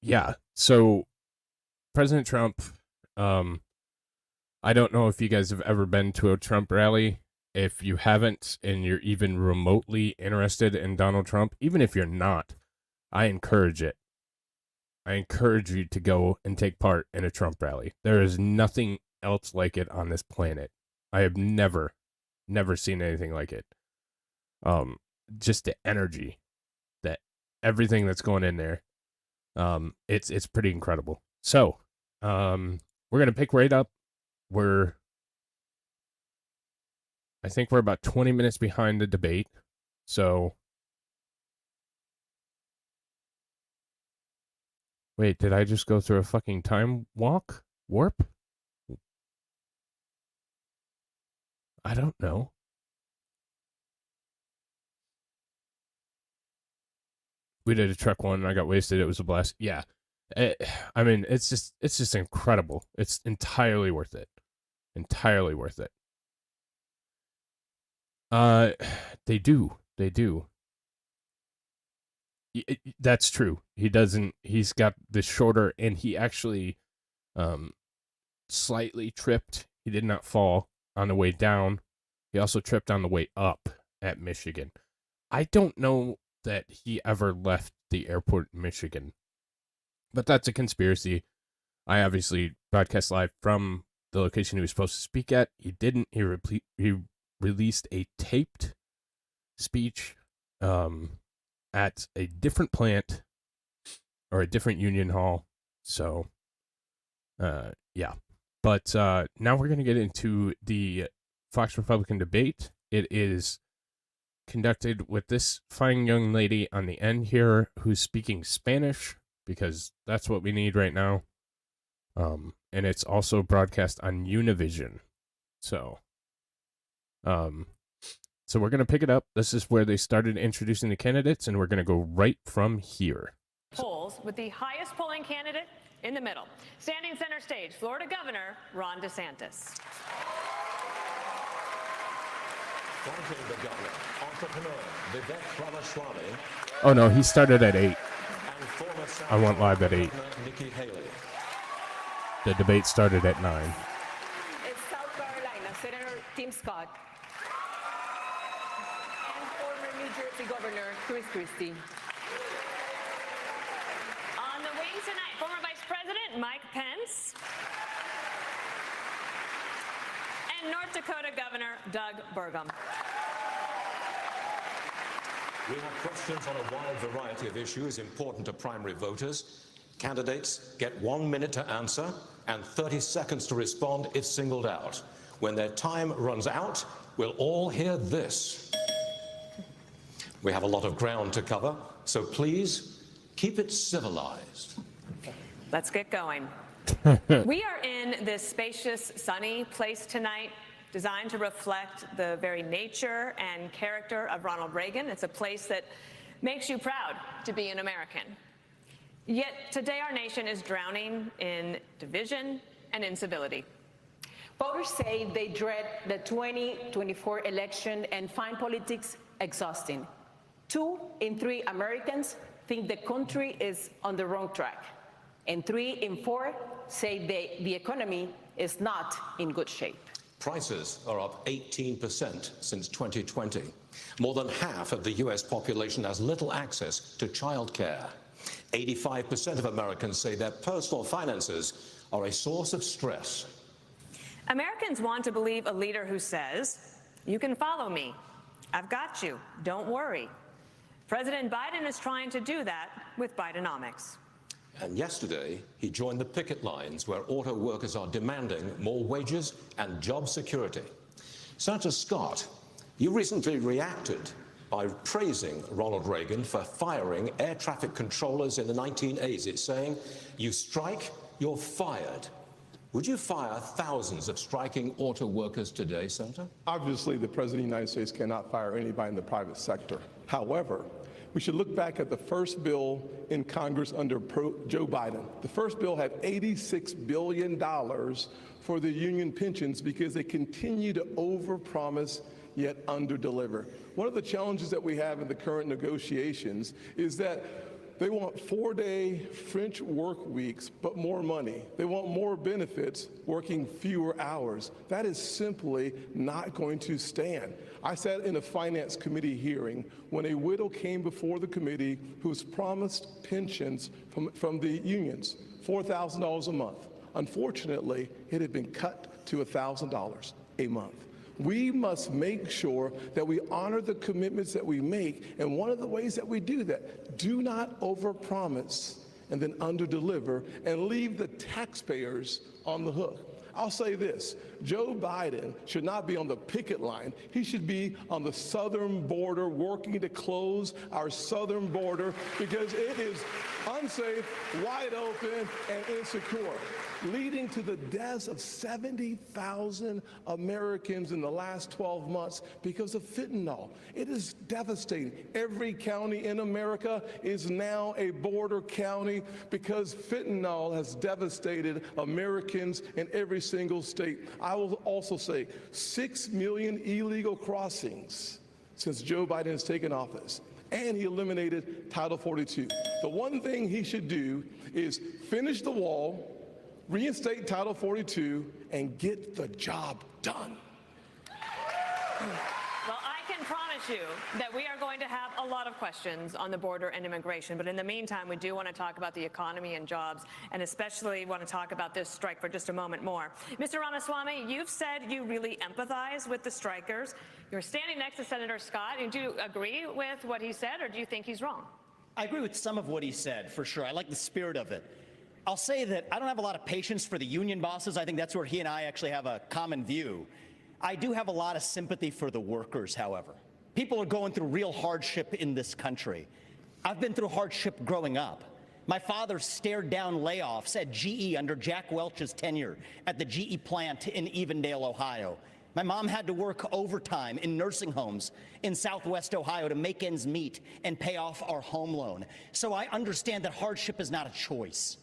yeah. So, President Trump, I don't know if you guys have ever been to a Trump rally. If you haven't, and you're even remotely interested in Donald Trump, even if you're not, I encourage it. I encourage you to go and take part in a Trump rally. There is nothing else like it on this planet. I have never seen anything like it. Just the energy, that everything that's going in there, it's pretty incredible. So, we're gonna pick right up. I think we're about 20 minutes behind the debate. So, wait, did I just go through a fucking time warp? I don't know. We did a truck one and I got wasted. It was a blast. Yeah. I mean, it's just incredible. It's entirely worth it. Entirely worth it. They do. That's true. He's got the shorter, and he actually, slightly tripped. He did not fall on the way down. He also tripped on the way up at Michigan. I don't know that he ever left the airport in Michigan, but that's a conspiracy. I obviously broadcast live from the location he was supposed to speak at. He didn't. He released a taped speech at a different plant or a different union hall. So, yeah. But now we're going to get into the Fox Republican debate. It is conducted with this fine young lady on the end here who's speaking Spanish, because that's what we need right now. And it's also broadcast on Univision. So we're going to pick it up. This is where they started introducing the candidates, and we're going to go right from here. Polls with the highest polling candidate in the middle. Standing center stage, Florida Governor Ron DeSantis. Fronting the governor, entrepreneur Vivek Ramaswamy. Oh no, he started at 8. I went live at 8. Nikki. The debate started at 9. It's South Carolina, Senator Tim Scott. And former New Jersey Governor Christie. On the wing tonight, former Vice President Mike Pence. And North Dakota Governor Doug Burgum. We have questions on a wide variety of issues important to primary voters. Candidates get 1 minute to answer and 30 seconds to respond if singled out. When their time runs out, we'll all hear this. We have a lot of ground to cover, so please keep it civilized. Let's get going. We are in this spacious, sunny place tonight, designed to reflect the very nature and character of Ronald Reagan. It's a place that makes you proud to be an American. Yet today our nation is drowning in division and incivility. Voters say they dread the 2024 election and find politics exhausting. 2 in 3 Americans think the country is on the wrong track, and 3 in 4 say the economy is not in good shape. Prices are up 18% since 2020. More than half of the U.S. population has little access to childcare. 85% of Americans say their personal finances are a source of stress. Americans want to believe a leader who says, "You can follow me. I've got you. Don't worry." President Biden is trying to do that with Bidenomics. And yesterday, he joined the picket lines where auto workers are demanding more wages and job security. Senator Scott, you recently reacted by praising Ronald Reagan for firing air traffic controllers in the 1980s, saying, "You strike, you're fired." Would you fire thousands of striking auto workers today, Senator? Obviously, the President of the United States cannot fire anybody in the private sector. However, we should look back at the first bill in Congress under Joe Biden. The first bill had $86 billion for the union pensions because they continue to overpromise yet underdeliver. One of the challenges that we have in the current negotiations is that they want 4-day French work weeks, but more money. They want more benefits, working fewer hours. That is simply not going to stand. I sat in a finance committee hearing when a widow came before the committee who was promised pensions from the unions, $4,000 a month. Unfortunately, it had been cut to $1,000 a month. We must make sure that we honor the commitments that we make, and one of the ways that we do that, do not overpromise and then underdeliver and leave the taxpayers on the hook. I'll say this, Joe Biden should not be on the picket line. He should be on the southern border working to close our southern border because it is unsafe, wide open, and insecure, leading to the deaths of 70,000 Americans in the last 12 months because of fentanyl. It is devastating. Every county in America is now a border county because fentanyl has devastated Americans in every single state. I will also say 6 million illegal crossings since Joe Biden has taken office. And he eliminated Title 42. The one thing he should do is finish the wall, reinstate Title 42, and get the job done. Well, I can promise you that we are going to have a lot of questions on the border and immigration. But in the meantime, we do want to talk about the economy and jobs, and especially want to talk about this strike for just a moment more. Mr. Ramaswamy, you've said you really empathize with the strikers. You're standing next to Senator Scott. Do you agree with what he said, or do you think he's wrong? I agree with some of what he said, for sure. I like the spirit of it. I'll say that I don't have a lot of patience for the union bosses. I think that's where he and I actually have a common view. I do have a lot of sympathy for the workers, however. People are going through real hardship in this country. I've been through hardship growing up. My father stared down layoffs at GE under Jack Welch's tenure at the GE plant in Evendale, Ohio. My mom had to work overtime in nursing homes in Southwest Ohio to make ends meet and pay off our home loan. So I understand that hardship is not a choice.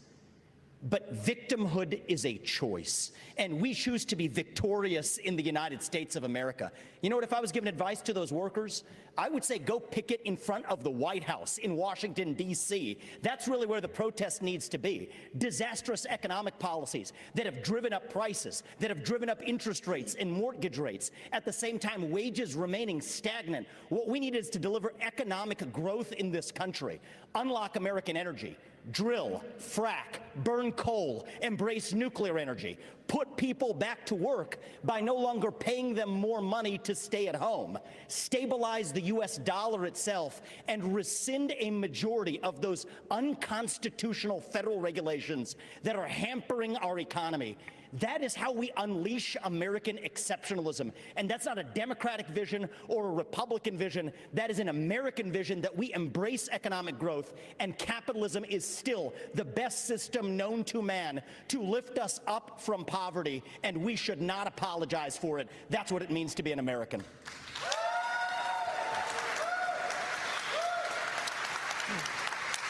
But victimhood is a choice, and we choose to be victorious in the United States of America. You know what, if I was giving advice to those workers, I would say go picket in front of the White House in Washington, D.C. That's really where the protest needs to be. Disastrous economic policies that have driven up prices, that have driven up interest rates and mortgage rates, at the same time wages remaining stagnant. What we need is to deliver economic growth in this country, unlock American energy, drill, frack, burn coal, embrace nuclear energy, put people back to work by no longer paying them more money to stay at home, stabilize the U.S. dollar itself, and rescind a majority of those unconstitutional federal regulations that are hampering our economy. That is how we unleash American exceptionalism. And that's not a Democratic vision or a Republican vision. That is an American vision that we embrace economic growth, and capitalism is still the best system known to man to lift us up from poverty, and we should not apologize for it. That's what it means to be an American.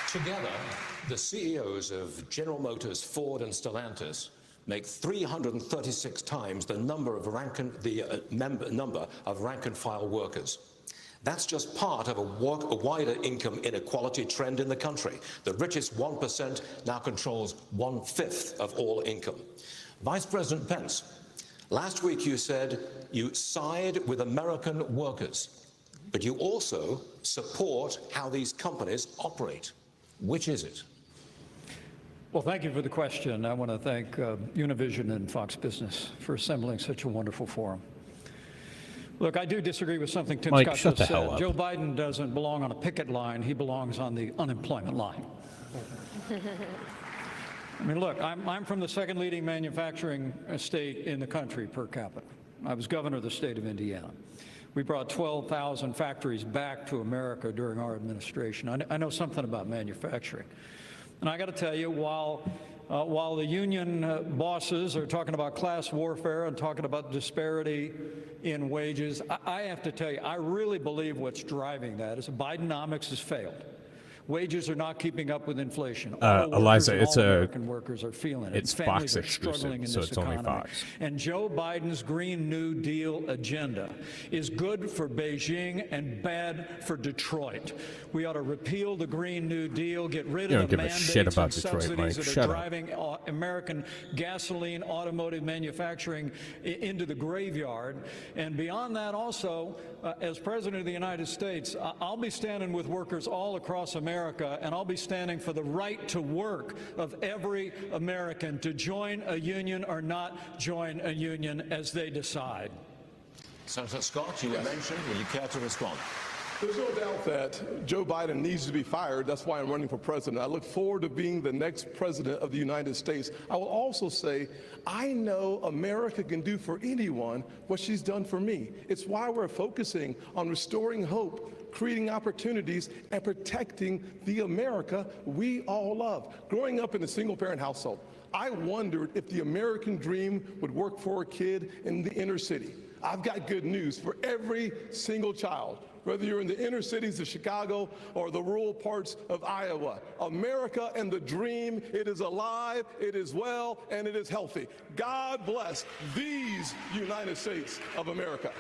Together, the CEOs of General Motors, Ford, and Stellantis make 336 times the number of number of rank-and-file workers. That's just part of a wider income inequality trend in the country. The richest 1% now controls 1/5 of all income. Vice President Pence, last week you said you side with American workers, but you also support how these companies operate. Which is it? Well, thank you for the question. I want to thank Univision and Fox Business for assembling such a wonderful forum. Look, I do disagree with something Tim Scott just said. Joe Biden doesn't belong on a picket line. He belongs on the unemployment line. I mean, look, I'm from the second leading manufacturing state in the country per capita. I was governor of the state of Indiana. We brought 12,000 factories back to America during our administration. I know something about manufacturing. And I got to tell you, while the union bosses are talking about class warfare and talking about disparity in wages, I have to tell you, I really believe what's driving that is Bidenomics has failed. Wages are not keeping up with inflation. Eliza, American workers are feeling it. It's Families Fox are struggling exclusive, in so this it's economy. only Fox. And Joe Biden's Green New Deal agenda is good for Beijing and bad for Detroit. We ought to repeal the Green New Deal, get rid of the mandates and subsidies that are driving American gasoline, automotive manufacturing into the graveyard. And beyond that, also, as President of the United States, I'll be standing with workers all across America, and I'll be standing for the right to work of every American to join a union or not join a union as they decide. Senator Scott, you were mentioned. Will you care to respond? There's no doubt that Joe Biden needs to be fired. That's why I'm running for president. I look forward to being the next president of the United States. I will also say, I know America can do for anyone what she's done for me. It's why we're focusing on restoring hope, creating opportunities, and protecting the America we all love. Growing up in a single-parent household, I wondered if the American dream would work for a kid in the inner city. I've got good news for every single child. Whether you're in the inner cities of Chicago or the rural parts of Iowa, America and the dream, it is alive, it is well, and it is healthy. God bless these United States of America.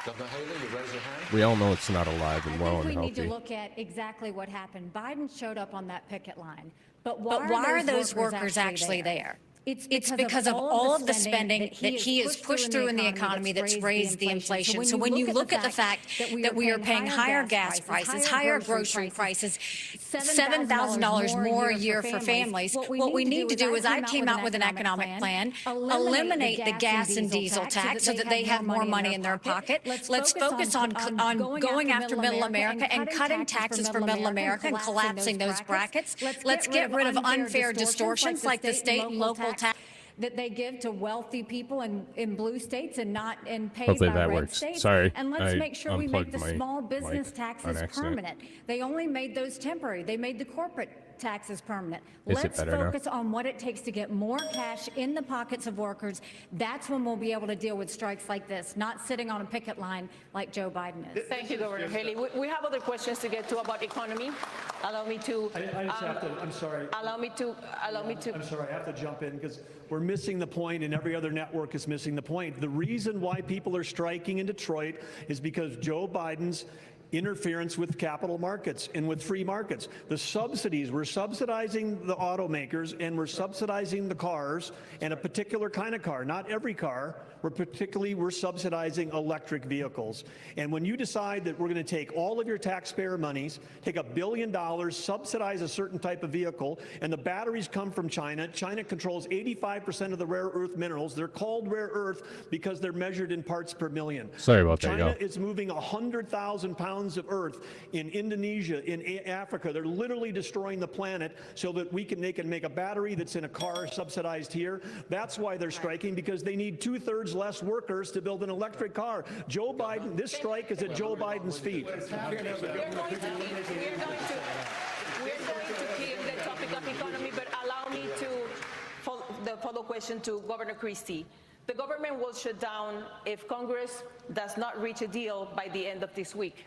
Governor Haley, you raise your hand. We all know it's not alive and well and healthy. We need to look at exactly what happened. Biden showed up on that picket line. But why are those workers actually there? It's because of all of the spending that he has pushed through in the economy that's raised the inflation. So when you look at the fact that we are paying higher gas prices, higher grocery prices, $7,000 more a year for families, what we need to do is I came out with an economic plan, eliminate the gas and diesel tax so that they have more money in their pocket. Let's focus on going after middle America and cutting taxes for middle America and collapsing those brackets. Let's get rid of unfair distortions like the state and local that they give to wealthy people in blue states and not in paid Hopefully by that red works. states. Sorry, and let's make sure we make the my small business mic taxes on accident. permanent. They only made those temporary. They made the corporate taxes permanent. Is it Let's better now? focus on what it takes to get more cash in the pockets of workers. That's when we'll be able to deal with strikes like this, not sitting on a picket line like Joe Biden is. Thank you, Governor Haley. We have other questions to get to about economy. Allow me to. I just have to. I'm sorry. Allow me to. I'm sorry. I have to jump in because we're missing the point, and every other network is missing the point. The reason why people are striking in Detroit is because Joe Biden's interference with capital markets and with free markets. The subsidies, we're subsidizing the automakers and we're subsidizing the cars and a particular kind of car, not every car. We're subsidizing electric vehicles. And when you decide that we're going to take all of your taxpayer monies, take $1 billion, subsidize a certain type of vehicle, and the batteries come from China. China controls 85% of the rare earth minerals. They're called rare earth because they're measured in parts per million. Sorry about that, China is moving 100,000 pounds of earth in Indonesia, in Africa. They're literally destroying the planet so that they can make a battery that's in a car subsidized here. That's why they're striking, because they need 2/3 less workers to build an electric car. Joe Biden, this strike is at Joe Biden's feet. We're going to keep the topic of economy, but allow me to follow question to Governor Christie. The government will shut down if Congress does not reach a deal by the end of this week.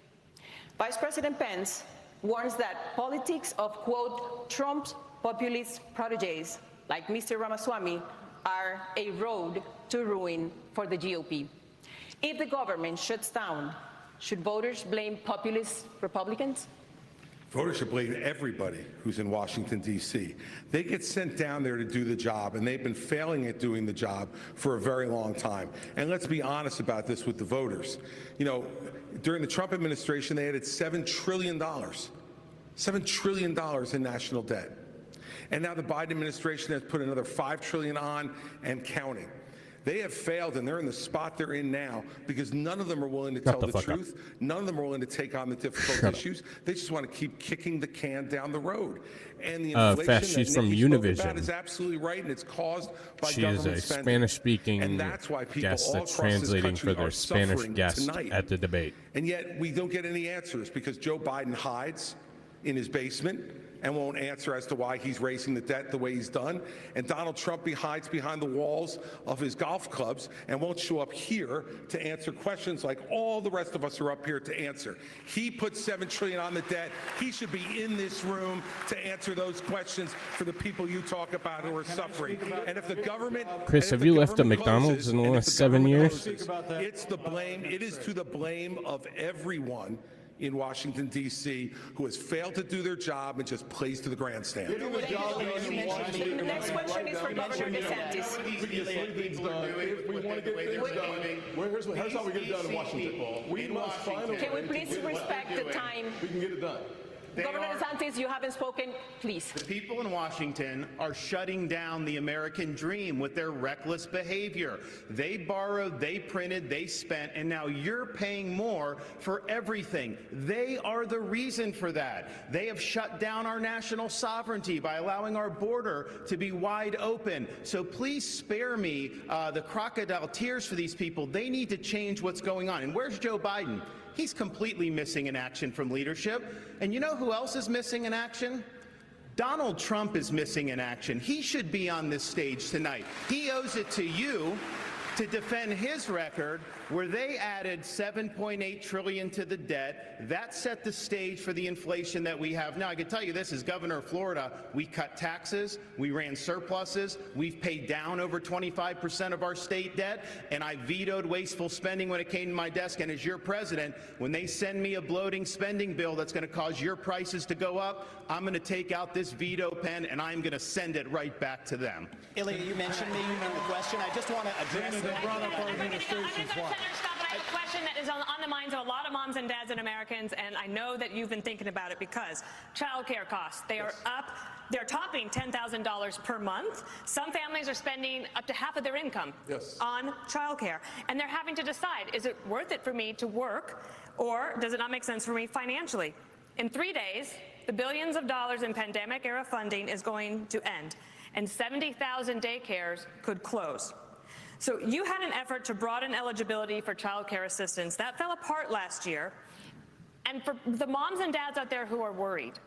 Vice President Pence warns that politics of, quote, Trump's populist protégés, like Mr. Ramaswamy, are a road to ruin for the GOP. If the government shuts down, should voters blame populist Republicans? Voters should blame everybody who's in Washington, D.C. They get sent down there to do the job, and they've been failing at doing the job for a very long time. And let's be honest about this with the voters. You know, during the Trump administration, they added $7 trillion in national debt. And now the Biden administration has put another $5 trillion on and counting. They have failed, and they're in the spot they're in now because none of them are willing to tell the truth. None of them are willing to take on the difficult issues. They just want to keep kicking the can down the road. And the inflation she's that from Nikki spoke Univision. about is absolutely right, and it's caused by She is government a spending. Spanish-speaking And that's why people guest all that's across this translating country for their are Spanish suffering guest tonight. at the debate. And yet we don't get any answers because Joe Biden hides in his basement and won't answer as to why he's raising the debt the way he's done. And Donald Trump hides behind the walls of his golf clubs and won't show up here to answer questions like all the rest of us are up here to answer. He put $7 trillion on the debt. He should be in this room to answer those questions for the people you talk about who are suffering. And if the government... Chris, have you left a McDonald's in the last 7 years? It's the blame. It is to the blame of everyone in Washington, D.C., who has failed to do their job and just plays to the grandstand. The next question is for Governor DeSantis. If we want to get things done, here's how we get it done in Washington. We must find a way. Can we please respect the time? We can get it done. Governor DeSantis, you haven't spoken. Please. The people in Washington are shutting down the American dream with their reckless behavior. They borrowed, they printed, they spent, and now you're paying more for everything. They are the reason for that. They have shut down our national sovereignty by allowing our border to be wide open. So please spare me the crocodile tears for these people. They need to change what's going on. And where's Joe Biden? He's completely missing in action from leadership. And you know who else is missing in action? Donald Trump is missing in action. He should be on this stage tonight. He owes it to you to defend his record where they added $7.8 trillion to the debt. That set the stage for the inflation that we have now. I can tell you this, as governor of Florida, we cut taxes, we ran surpluses, we've paid down over 25% of our state debt, and I vetoed wasteful spending when it came to my desk. And as your president, when they send me a bloating spending bill that's going to cause your prices to go up, I'm going to take out this veto pen and I'm going to send it right back to them. Ilya, you mentioned me in the question. I just want to address that. I have a question that is on the minds of a lot of moms and dads and Americans, and I know that you've been thinking about it because child care costs, they are up. They're topping $10,000 per month. Some families are spending up to half of their income on child care, and they're having to decide, is it worth it for me to work, or does it not make sense for me financially? In 3 days, the billions of dollars in pandemic-era funding is going to end, and 70,000 daycares could close. So you had an effort to broaden eligibility for child care assistance. That fell apart last year. And for the moms and dads out there who are worried,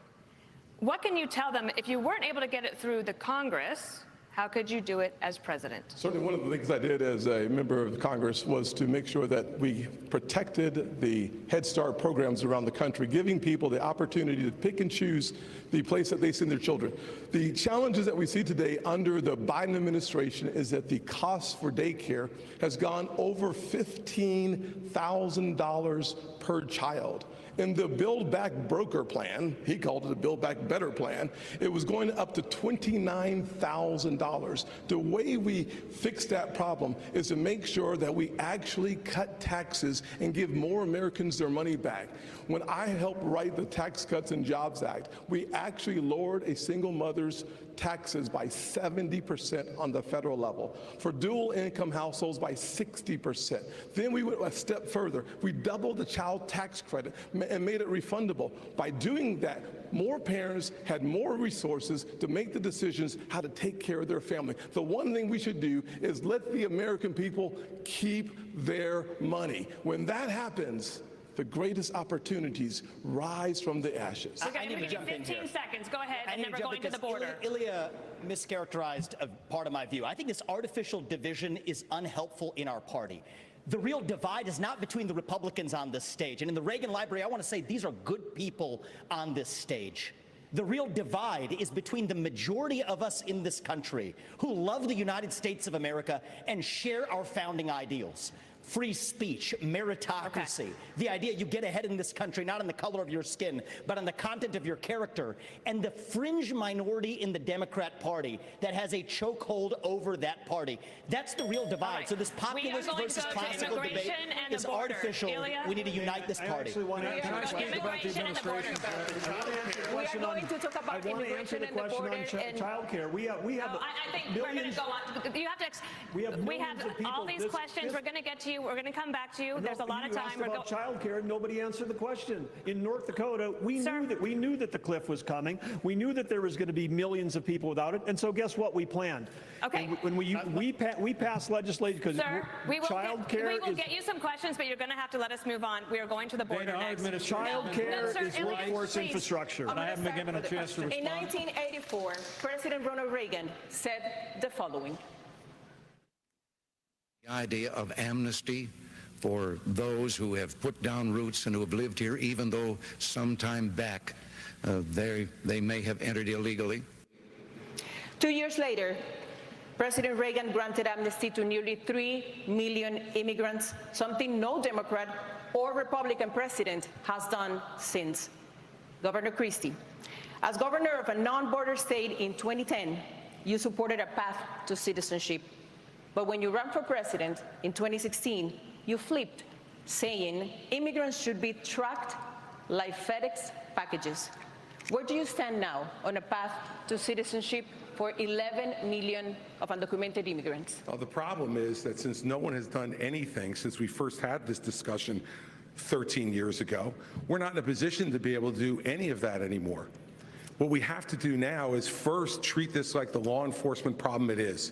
what can you tell them if you weren't able to get it through the Congress? How could you do it as president? Certainly one of the things I did as a member of Congress was to make sure that we protected the Head Start programs around the country, giving people the opportunity to pick and choose the place that they send their children. The challenges that we see today under the Biden administration is that the cost for daycare has gone over $15,000 per child. In the Build Back Broker plan, he called it a Build Back Better plan, it was going up to $29,000. The way we fix that problem is to make sure that we actually cut taxes and give more Americans their money back. When I helped write the Tax Cuts and Jobs Act, we actually lowered a single mother's taxes by 70% on the federal level. For dual income households by 60%. Then we went a step further. We doubled the child tax credit and made it refundable. By doing that, more parents had more resources to make the decisions how to take care of their family. The one thing we should do is let the American people keep their money. When that happens, the greatest opportunities rise from the ashes. Okay, we give you 15 seconds. Go ahead. And never going to the border. Ilya mischaracterized a part of my view. I think this artificial division is unhelpful in our party. The real divide is not between the Republicans on this stage. And in the Reagan Library, I want to say these are good people on this stage. The real divide is between the majority of us in this country who love the United States of America and share our founding ideals. Free speech, meritocracy, the idea you get ahead in this country not on the color of your skin, but on the content of your character, and the fringe minority in the Democrat Party that has a chokehold over that party. That's the real divide. Right. So this populist versus classical debate is artificial. Ilya? We need to unite this party. Can I speak about the administration? We are going to talk about immigration and the border and child care. We have I think we're going to go on. You have to. We have all these questions. We're going to get to you. We're going to come back to you. There's a lot of time. We're about child care. Nobody answered the question. In North Dakota, we knew that the cliff was coming. We knew that there was going to be millions of people without it. And so guess what? We planned. Okay. And when we passed legislation because child care. We will get you some questions, but you're going to have to let us move on. We are going to the border next. Child care is workforce infrastructure. And I haven't been given a chance to respond. In 1984, President Ronald Reagan said the following. The idea of amnesty for those who have put down roots and who have lived here, even though some time back they may have entered illegally. 2 years later, President Reagan granted amnesty to nearly 3 million immigrants, something no Democrat or Republican president has done since. Governor Christie, as governor of a non-border state in 2010, you supported a path to citizenship. But when you ran for president in 2016, you flipped, saying immigrants should be tracked like FedEx packages. Where do you stand now on a path to citizenship for 11 million of undocumented immigrants? Well, the problem is that since no one has done anything since we first had this discussion 13 years ago, we're not in a position to be able to do any of that anymore. What we have to do now is first treat this like the law enforcement problem it is.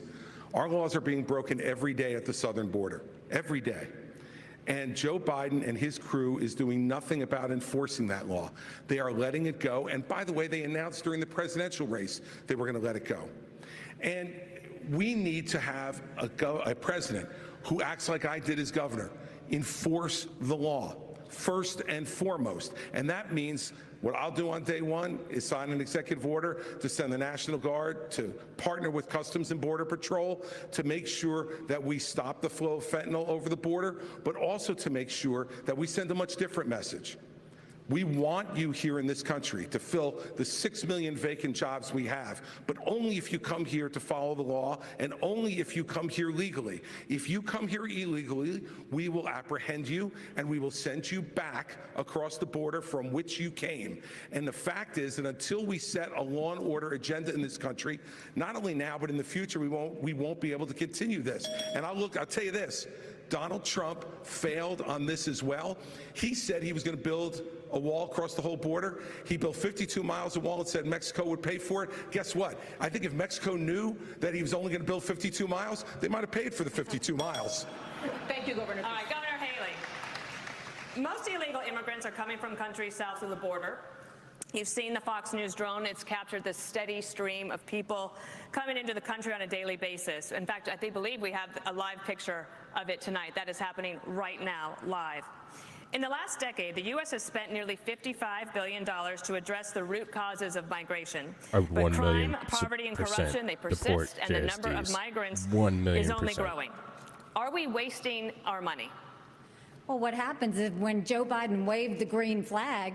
Our laws are being broken every day at the southern border, every day. And Joe Biden and his crew is doing nothing about enforcing that law. They are letting it go. And by the way, they announced during the presidential race they were going to let it go. And we need to have a president who acts like I did as governor, enforce the law first and foremost. And that means what I'll do on day one is sign an executive order to send the National Guard to partner with Customs and Border Patrol to make sure that we stop the flow of fentanyl over the border, but also to make sure that we send a much different message. We want you here in this country to fill the 6 million vacant jobs we have, but only if you come here to follow the law and only if you come here legally. If you come here illegally, we will apprehend you and we will send you back across the border from which you came. And the fact is that until we set a law and order agenda in this country, not only now but in the future, we won't be able to continue this. And I'll tell you this. Donald Trump failed on this as well. He said he was going to build a wall across the whole border. He built 52 miles of wall and said Mexico would pay for it. Guess what? I think if Mexico knew that he was only going to build 52 miles, they might have paid for the 52 miles. Thank you, Governor. All right, Governor Haley. Most illegal immigrants are coming from countries south of the border. You've seen the Fox News drone. It's captured this steady stream of people coming into the country on a daily basis. In fact, I believe we have a live picture of it tonight. That is happening right now, live. In the last decade, the U.S. has spent nearly $55 billion to address the root causes of migration. But crime, poverty, and corruption, they persist, and the number of migrants is only growing. Are we wasting our money? Well, what happens is when Joe Biden waved the green flag,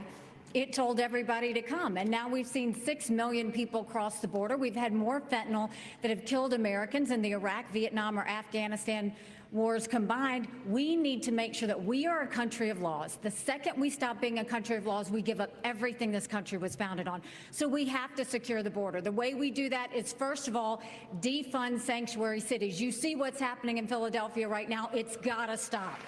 it told everybody to come. And now we've seen 6 million people cross the border. We've had more fentanyl that have killed Americans in the Iraq, Vietnam, or Afghanistan wars combined. We need to make sure that we are a country of laws. The second we stop being a country of laws, we give up everything this country was founded on. So we have to secure the border. The way we do that is, first of all, defund sanctuary cities. You see what's happening in Philadelphia right now. It's got to stop.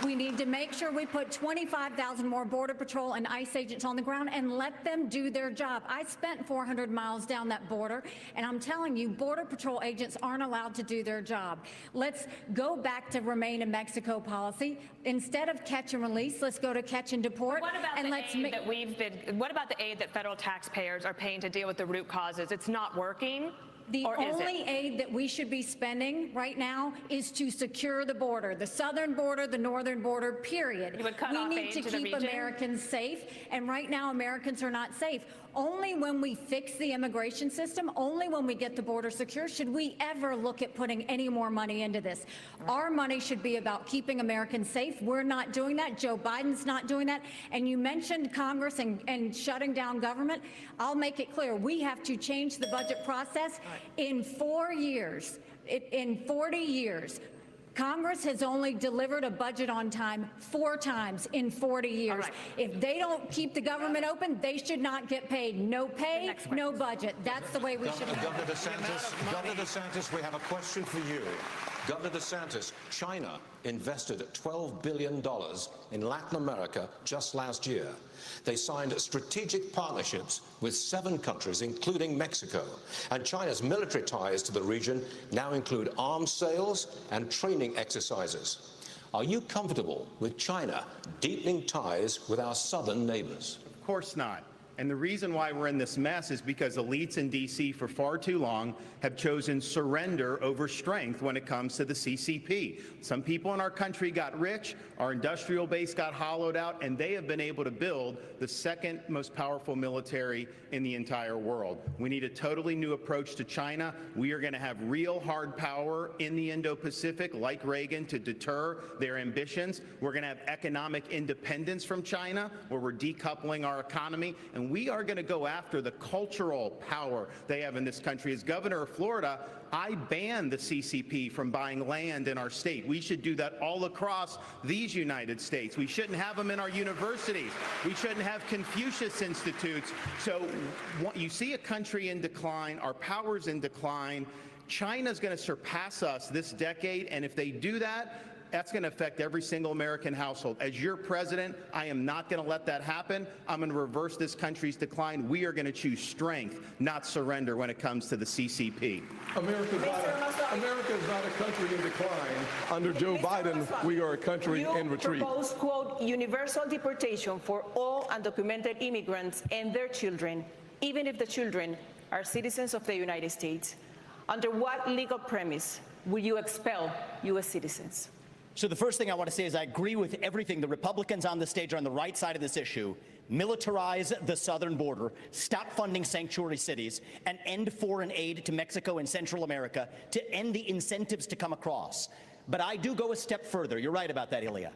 We need to make sure we put 25,000 more Border Patrol and ICE agents on the ground and let them do their job. I spent 400 miles down that border, and I'm telling you, Border Patrol agents aren't allowed to do their job. Let's go back to remain in Mexico policy. Instead of catch and release, let's go to catch and deport. What about what about the aid that federal taxpayers are paying to deal with the root causes? It's not working? The only aid that we should be spending right now is to secure the border, the southern border, the northern border, period. You would cut we off need aid to to the keep region? Americans safe, and right now Americans are not safe. Only when we fix the immigration system, only when we get the border secure, should we ever look at putting any more money into this. Our money should be about keeping Americans safe. We're not doing that. Joe Biden's not doing that. And you mentioned Congress and shutting down government. I'll make it clear. We have to change the budget process in 4 years. In 40 years. Congress has only delivered a budget on time 4 times in 40 years. Right. If they don't keep the government open, they should not get paid. No pay, no budget. That's the way we should. Governor DeSantis, we have a question for you. Governor DeSantis, China invested $12 billion in Latin America just last year. They signed strategic partnerships with 7 countries, including Mexico. And China's military ties to the region now include arms sales and training exercises. Are you comfortable with China deepening ties with our southern neighbors? Of course not. And the reason why we're in this mess is because elites in D.C. for far too long have chosen surrender over strength when it comes to the CCP. Some people in our country got rich, our industrial base got hollowed out, and they have been able to build the second most powerful military in the entire world. We need a totally new approach to China. We are going to have real hard power in the Indo-Pacific, like Reagan, to deter their ambitions. We're going to have economic independence from China, where we're decoupling our economy, and we are going to go after the cultural power they have in this country. As governor of Florida, I banned the CCP from buying land in our state. We should do that all across these United States. We shouldn't have them in our universities. We shouldn't have Confucius Institutes. So you see a country in decline, our power's in decline. China's going to surpass us this decade, and if they do that, that's going to affect every single American household. As your president, I am not going to let that happen. I'm going to reverse this country's decline. We are going to choose strength, not surrender when it comes to the CCP. America is not a country in decline. Under Joe Biden, we are a country in retreat. You propose, quote, universal deportation for all undocumented immigrants and their children, even if the children are citizens of the United States. Under what legal premise will you expel U.S. citizens? So the first thing I want to say is I agree with everything. The Republicans on the stage are on the right side of this issue. Militarize the southern border, stop funding sanctuary cities, and end foreign aid to Mexico and Central America to end the incentives to come across. But I do go a step further. You're right about that, Ilya.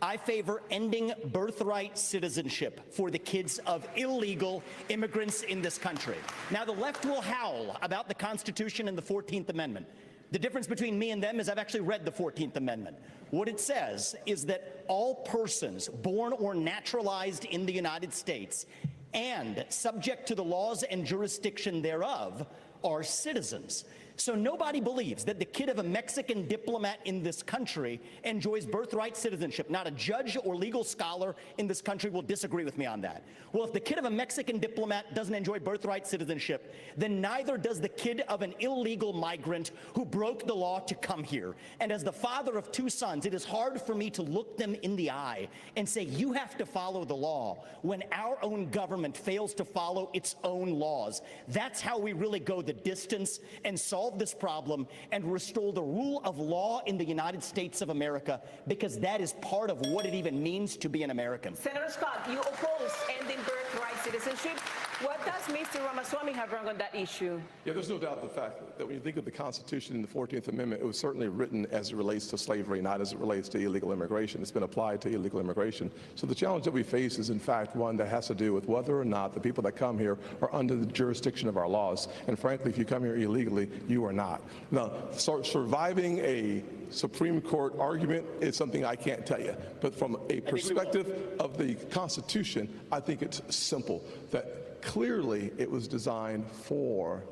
I favor ending birthright citizenship for the kids of illegal immigrants in this country. Now, the left will howl about the Constitution and the 14th Amendment. The difference between me and them is I've actually read the 14th Amendment. What it says is that all persons born or naturalized in the United States and subject to the laws and jurisdiction thereof are citizens. So nobody believes that the kid of a Mexican diplomat in this country enjoys birthright citizenship. Not a judge or legal scholar in this country will disagree with me on that. Well, if the kid of a Mexican diplomat doesn't enjoy birthright citizenship, then neither does the kid of an illegal migrant who broke the law to come here. And as the father of 2 sons, it is hard for me to look them in the eye and say, you have to follow the law when our own government fails to follow its own laws. That's how we really go the distance and solve this problem and restore the rule of law in the United States of America, because that is part of what it even means to be an American. Senator Scott, you oppose ending birthright citizenship. What does Mr. Ramaswamy have wrong on that issue? Yeah, there's no doubt the fact that when you think of the Constitution and the 14th Amendment, it was certainly written as it relates to slavery, not as it relates to illegal immigration. It's been applied to illegal immigration. So the challenge that we face is, in fact, one that has to do with whether or not the people that come here are under the jurisdiction of our laws. And frankly, if you come here illegally, you are not. Now, surviving a Supreme Court argument is something I can't tell you. But from a perspective of the Constitution, I think it's simple that clearly it was designed for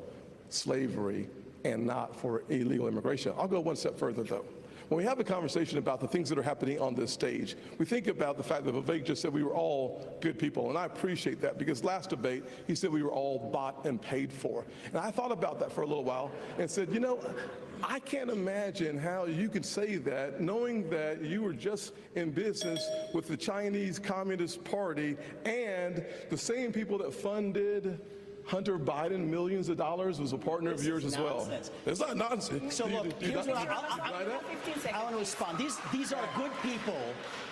slavery and not for illegal immigration. I'll go one step further, though. When we have a conversation about the things that are happening on this stage, we think about the fact that Vivek just said we were all good people, and I appreciate that, because last debate, he said we were all bought and paid for. And I thought about that for a little while and said, you know, I can't imagine how you could say that knowing that you were just in business with the Chinese Communist Party and the same people that funded Hunter Biden millions of dollars was a partner of yours as well. It's not nonsense. So look, here's what I want to respond. These are good people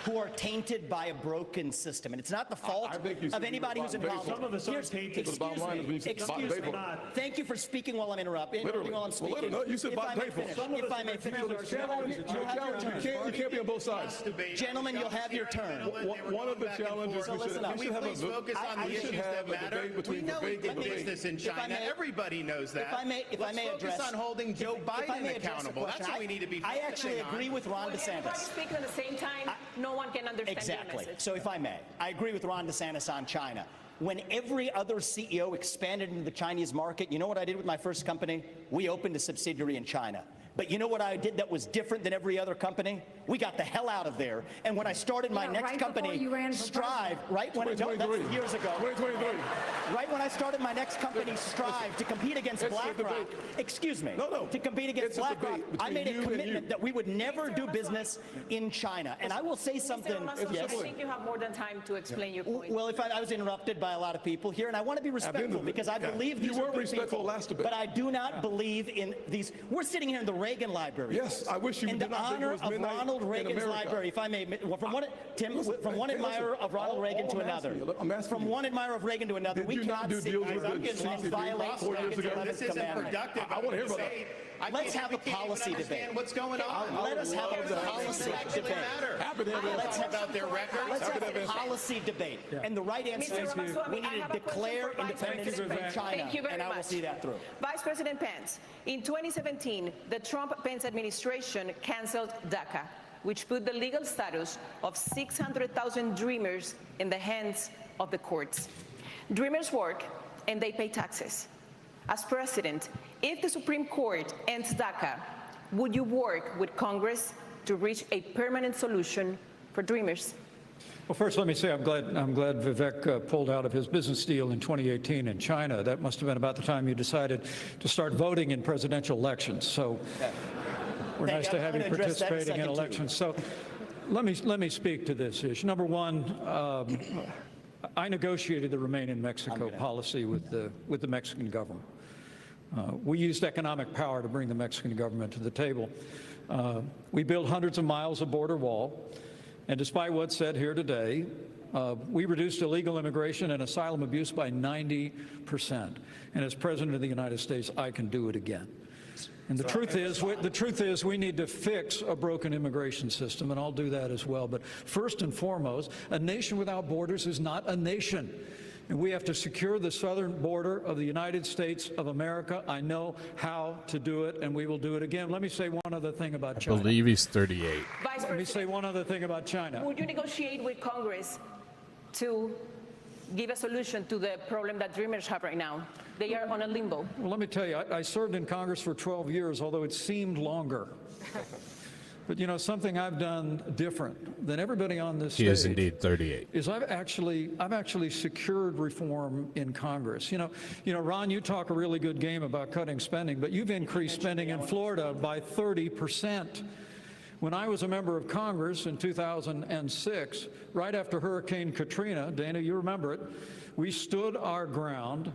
who are tainted by a broken system, and it's not the fault of anybody who's involved. Some of us are tainted. Excuse me. Thank you for speaking while I'm interrupting. While I'm speaking. Well, you said Biden paid for. If I may finish. You can't be on both sides. Gentlemen, you'll have your turn. One of the challenges we should have a focus on the issues that matter. We know we did this in China. Everybody knows that. If I may address, focus on holding Joe Biden accountable. That's what we need to be focusing on. I actually agree with Ron DeSantis. Everybody speaking at the same time, no one can understand exactly. your message. So if I may, I agree with Ron DeSantis on China. When every other CEO expanded into the Chinese market, you know what I did with my first company? We opened a subsidiary in China. But you know what I did that was different than every other company? We got the hell out of there. And when I started my next company, Strive, right when that's years ago. 2023. Right when I started my next company, Strive, to compete against BlackRock. Excuse me. To compete against BlackRock, I made a commitment that we would never do business in China. And I will say something. I think you have more than time to explain your point. Well, if I was interrupted by a lot of people here, and I want to be respectful because I believe these are good people. But I do not believe in these. We're sitting here in the Reagan Library. Yes, I wish you in did the not honor of Ronald Reagan's library, if I may. From one admirer of Ronald Reagan to another. From one admirer of Reagan to another, we cannot violate Reagan's 11th commandment. I want to hear about that. Let's have a policy debate. What's going on? Let us have a policy debate. Let's have about their record. Let's have a policy debate. And the right answer is we need to declare independence from China, and I will see that through. Vice President Pence, in 2017, the Trump-Pence administration canceled DACA, which put the legal status of 600,000 Dreamers in the hands of the courts. Dreamers work and they pay taxes. As president, if the Supreme Court ends DACA, would you work with Congress to reach a permanent solution for Dreamers? Well, first, let me say I'm glad Vivek pulled out of his business deal in 2018 in China. That must have been about the time you decided to start voting in presidential elections. So we're nice to have you participating in elections. So let me speak to this issue. Number one, I negotiated the Remain in Mexico policy with the Mexican government. We used economic power to bring the Mexican government to the table. We built hundreds of miles of border wall, and despite what's said here today, we reduced illegal immigration and asylum abuse by 90%. And as President of the United States, I can do it again. And the truth is we need to fix a broken immigration system, and I'll do that as well. But first and foremost, a nation without borders is not a nation. And we have to secure the southern border of the United States of America. I know how to do it, and we will do it again. Let me say one other thing about China. I believe he's 38. Let me say one other thing about China. Would you negotiate with Congress to give a solution to the problem that Dreamers have right now? They are on a limbo. Well, let me tell you, I served in Congress for 12 years, although it seemed longer. But, you know, something I've done different than everybody on this stage. He is indeed 38. Is I've actually secured reform in Congress. You know, Ron, you talk a really good game about cutting spending, but you've increased spending in Florida by 30%. When I was a member of Congress in 2006, right after Hurricane Katrina, Dana, you remember it, we stood our ground.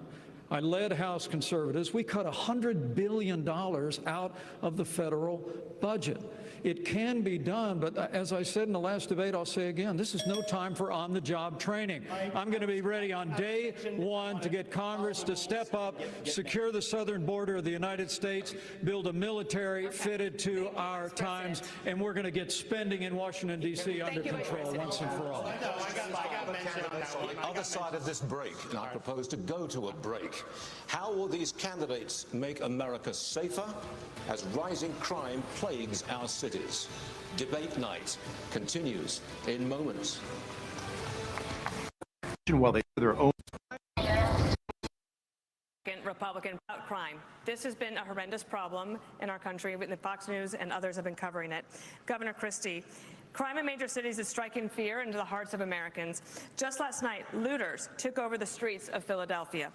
I led House conservatives. We cut $100 billion out of the federal budget. It can be done, but as I said in the last debate, I'll say again, this is no time for on-the-job training. I'm going to be ready on day one to get Congress to step up, secure the southern border of the United States, build a military fitted to our times, and we're going to get spending in Washington, D.C. under control once and for all. On the other side of this break, and I propose to go to a break. How will these candidates make America safer as rising crime plagues our cities? Debate night continues in moments. While they do their own Republican crime. This has been a horrendous problem in our country. The Fox News and others have been covering it. Governor Christie, crime in major cities is striking fear into the hearts of Americans. Just last night, looters took over the streets of Philadelphia.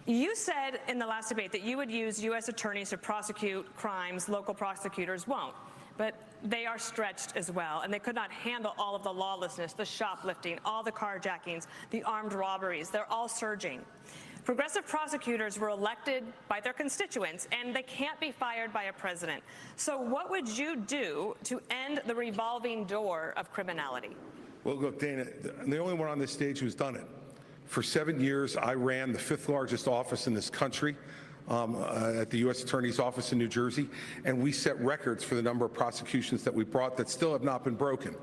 You said in the last debate that you would use U.S. attorneys to prosecute crimes local prosecutors won't. But they are stretched as well, and they could not handle all of the lawlessness, the shoplifting, all the carjackings, the armed robberies. They're all surging. Progressive prosecutors were elected by their constituents, and they can't be fired by a president. So what would you do to end the revolving door of criminality? Well, look, Dana, I'm the only one on this stage who's done it. For 7 years, I ran the 5th largest office in this country at the U.S. Attorney's Office in New Jersey, and we set records for the number of prosecutions that we brought that still have not been broken.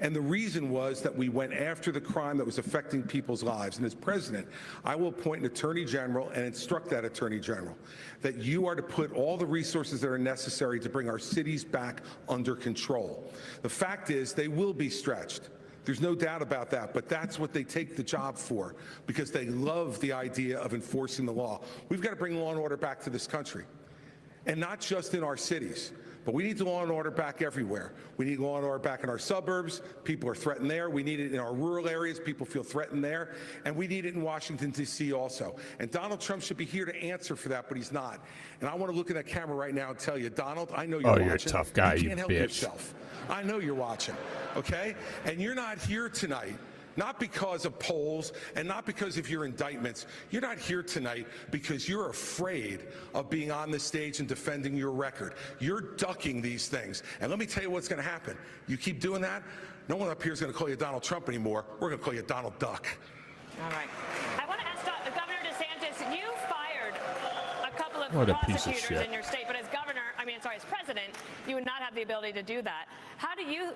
And the reason was that we went after the crime that was affecting people's lives. And as president, I will appoint an attorney general and instruct that attorney general that you are to put all the resources that are necessary to bring our cities back under control. The fact is, they will be stretched. There's no doubt about that, but that's what they take the job for, because they love the idea of enforcing the law. We've got to bring law and order back to this country, and not just in our cities. But we need the law and order back everywhere. We need law and order back in our suburbs. People are threatened there. We need it in our rural areas. People feel threatened there. And we need it in Washington, D.C. also. And Donald Trump should be here to answer for that, but he's not. And I want to look at that camera right now and tell you, Donald, I know you're watching. You're a tough guy, you can't help bitch. yourself. I know you're watching, okay? And you're not here tonight. Not because of polls and not because of your indictments. You're not here tonight because you're afraid of being on the stage and defending your record. You're ducking these things. And let me tell you what's going to happen. You keep doing that, no one up here is going to call you Donald Trump anymore. We're going to call you Donald Duck. All right. I want to ask Governor DeSantis, you fired a couple of What a piece of prosecutors shit. in your state, but as as president, you would not have the ability to do that. How do you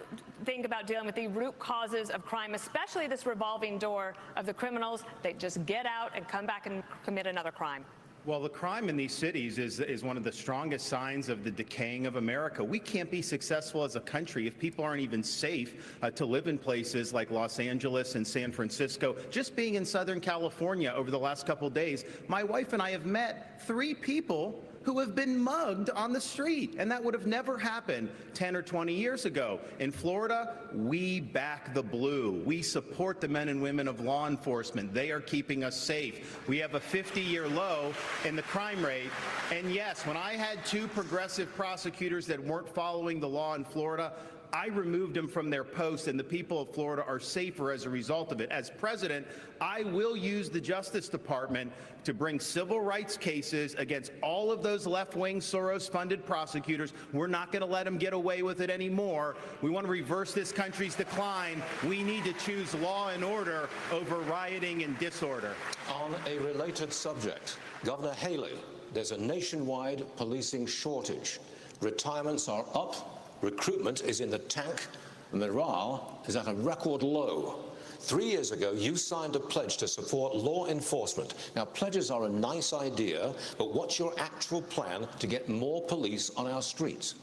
think about dealing with the root causes of crime, especially this revolving door of the criminals that just get out and come back and commit another crime? Well, the crime in these cities is one of the strongest signs of the decaying of America. We can't be successful as a country if people aren't even safe to live in places like Los Angeles and San Francisco. Just being in Southern California over the last couple of days, my wife and I have met 3 people who have been mugged on the street, and that would have never happened 10 or 20 years ago. In Florida, we back the blue. We support the men and women of law enforcement. They are keeping us safe. We have a 50-year low in the crime rate. And yes, when I had 2 progressive prosecutors that weren't following the law in Florida, I removed them from their posts, and the people of Florida are safer as a result of it. As president, I will use the Justice Department to bring civil rights cases against all of those left-wing Soros-funded prosecutors. We're not going to let them get away with it anymore. We want to reverse this country's decline. We need to choose law and order over rioting and disorder. On a related subject, Governor Haley, there's a nationwide policing shortage. Retirements are up. Recruitment is in the tank, and morale is at a record low. 3 years ago, you signed a pledge to support law enforcement. Now, pledges are a nice idea, but what's your actual plan to get more police on our streets?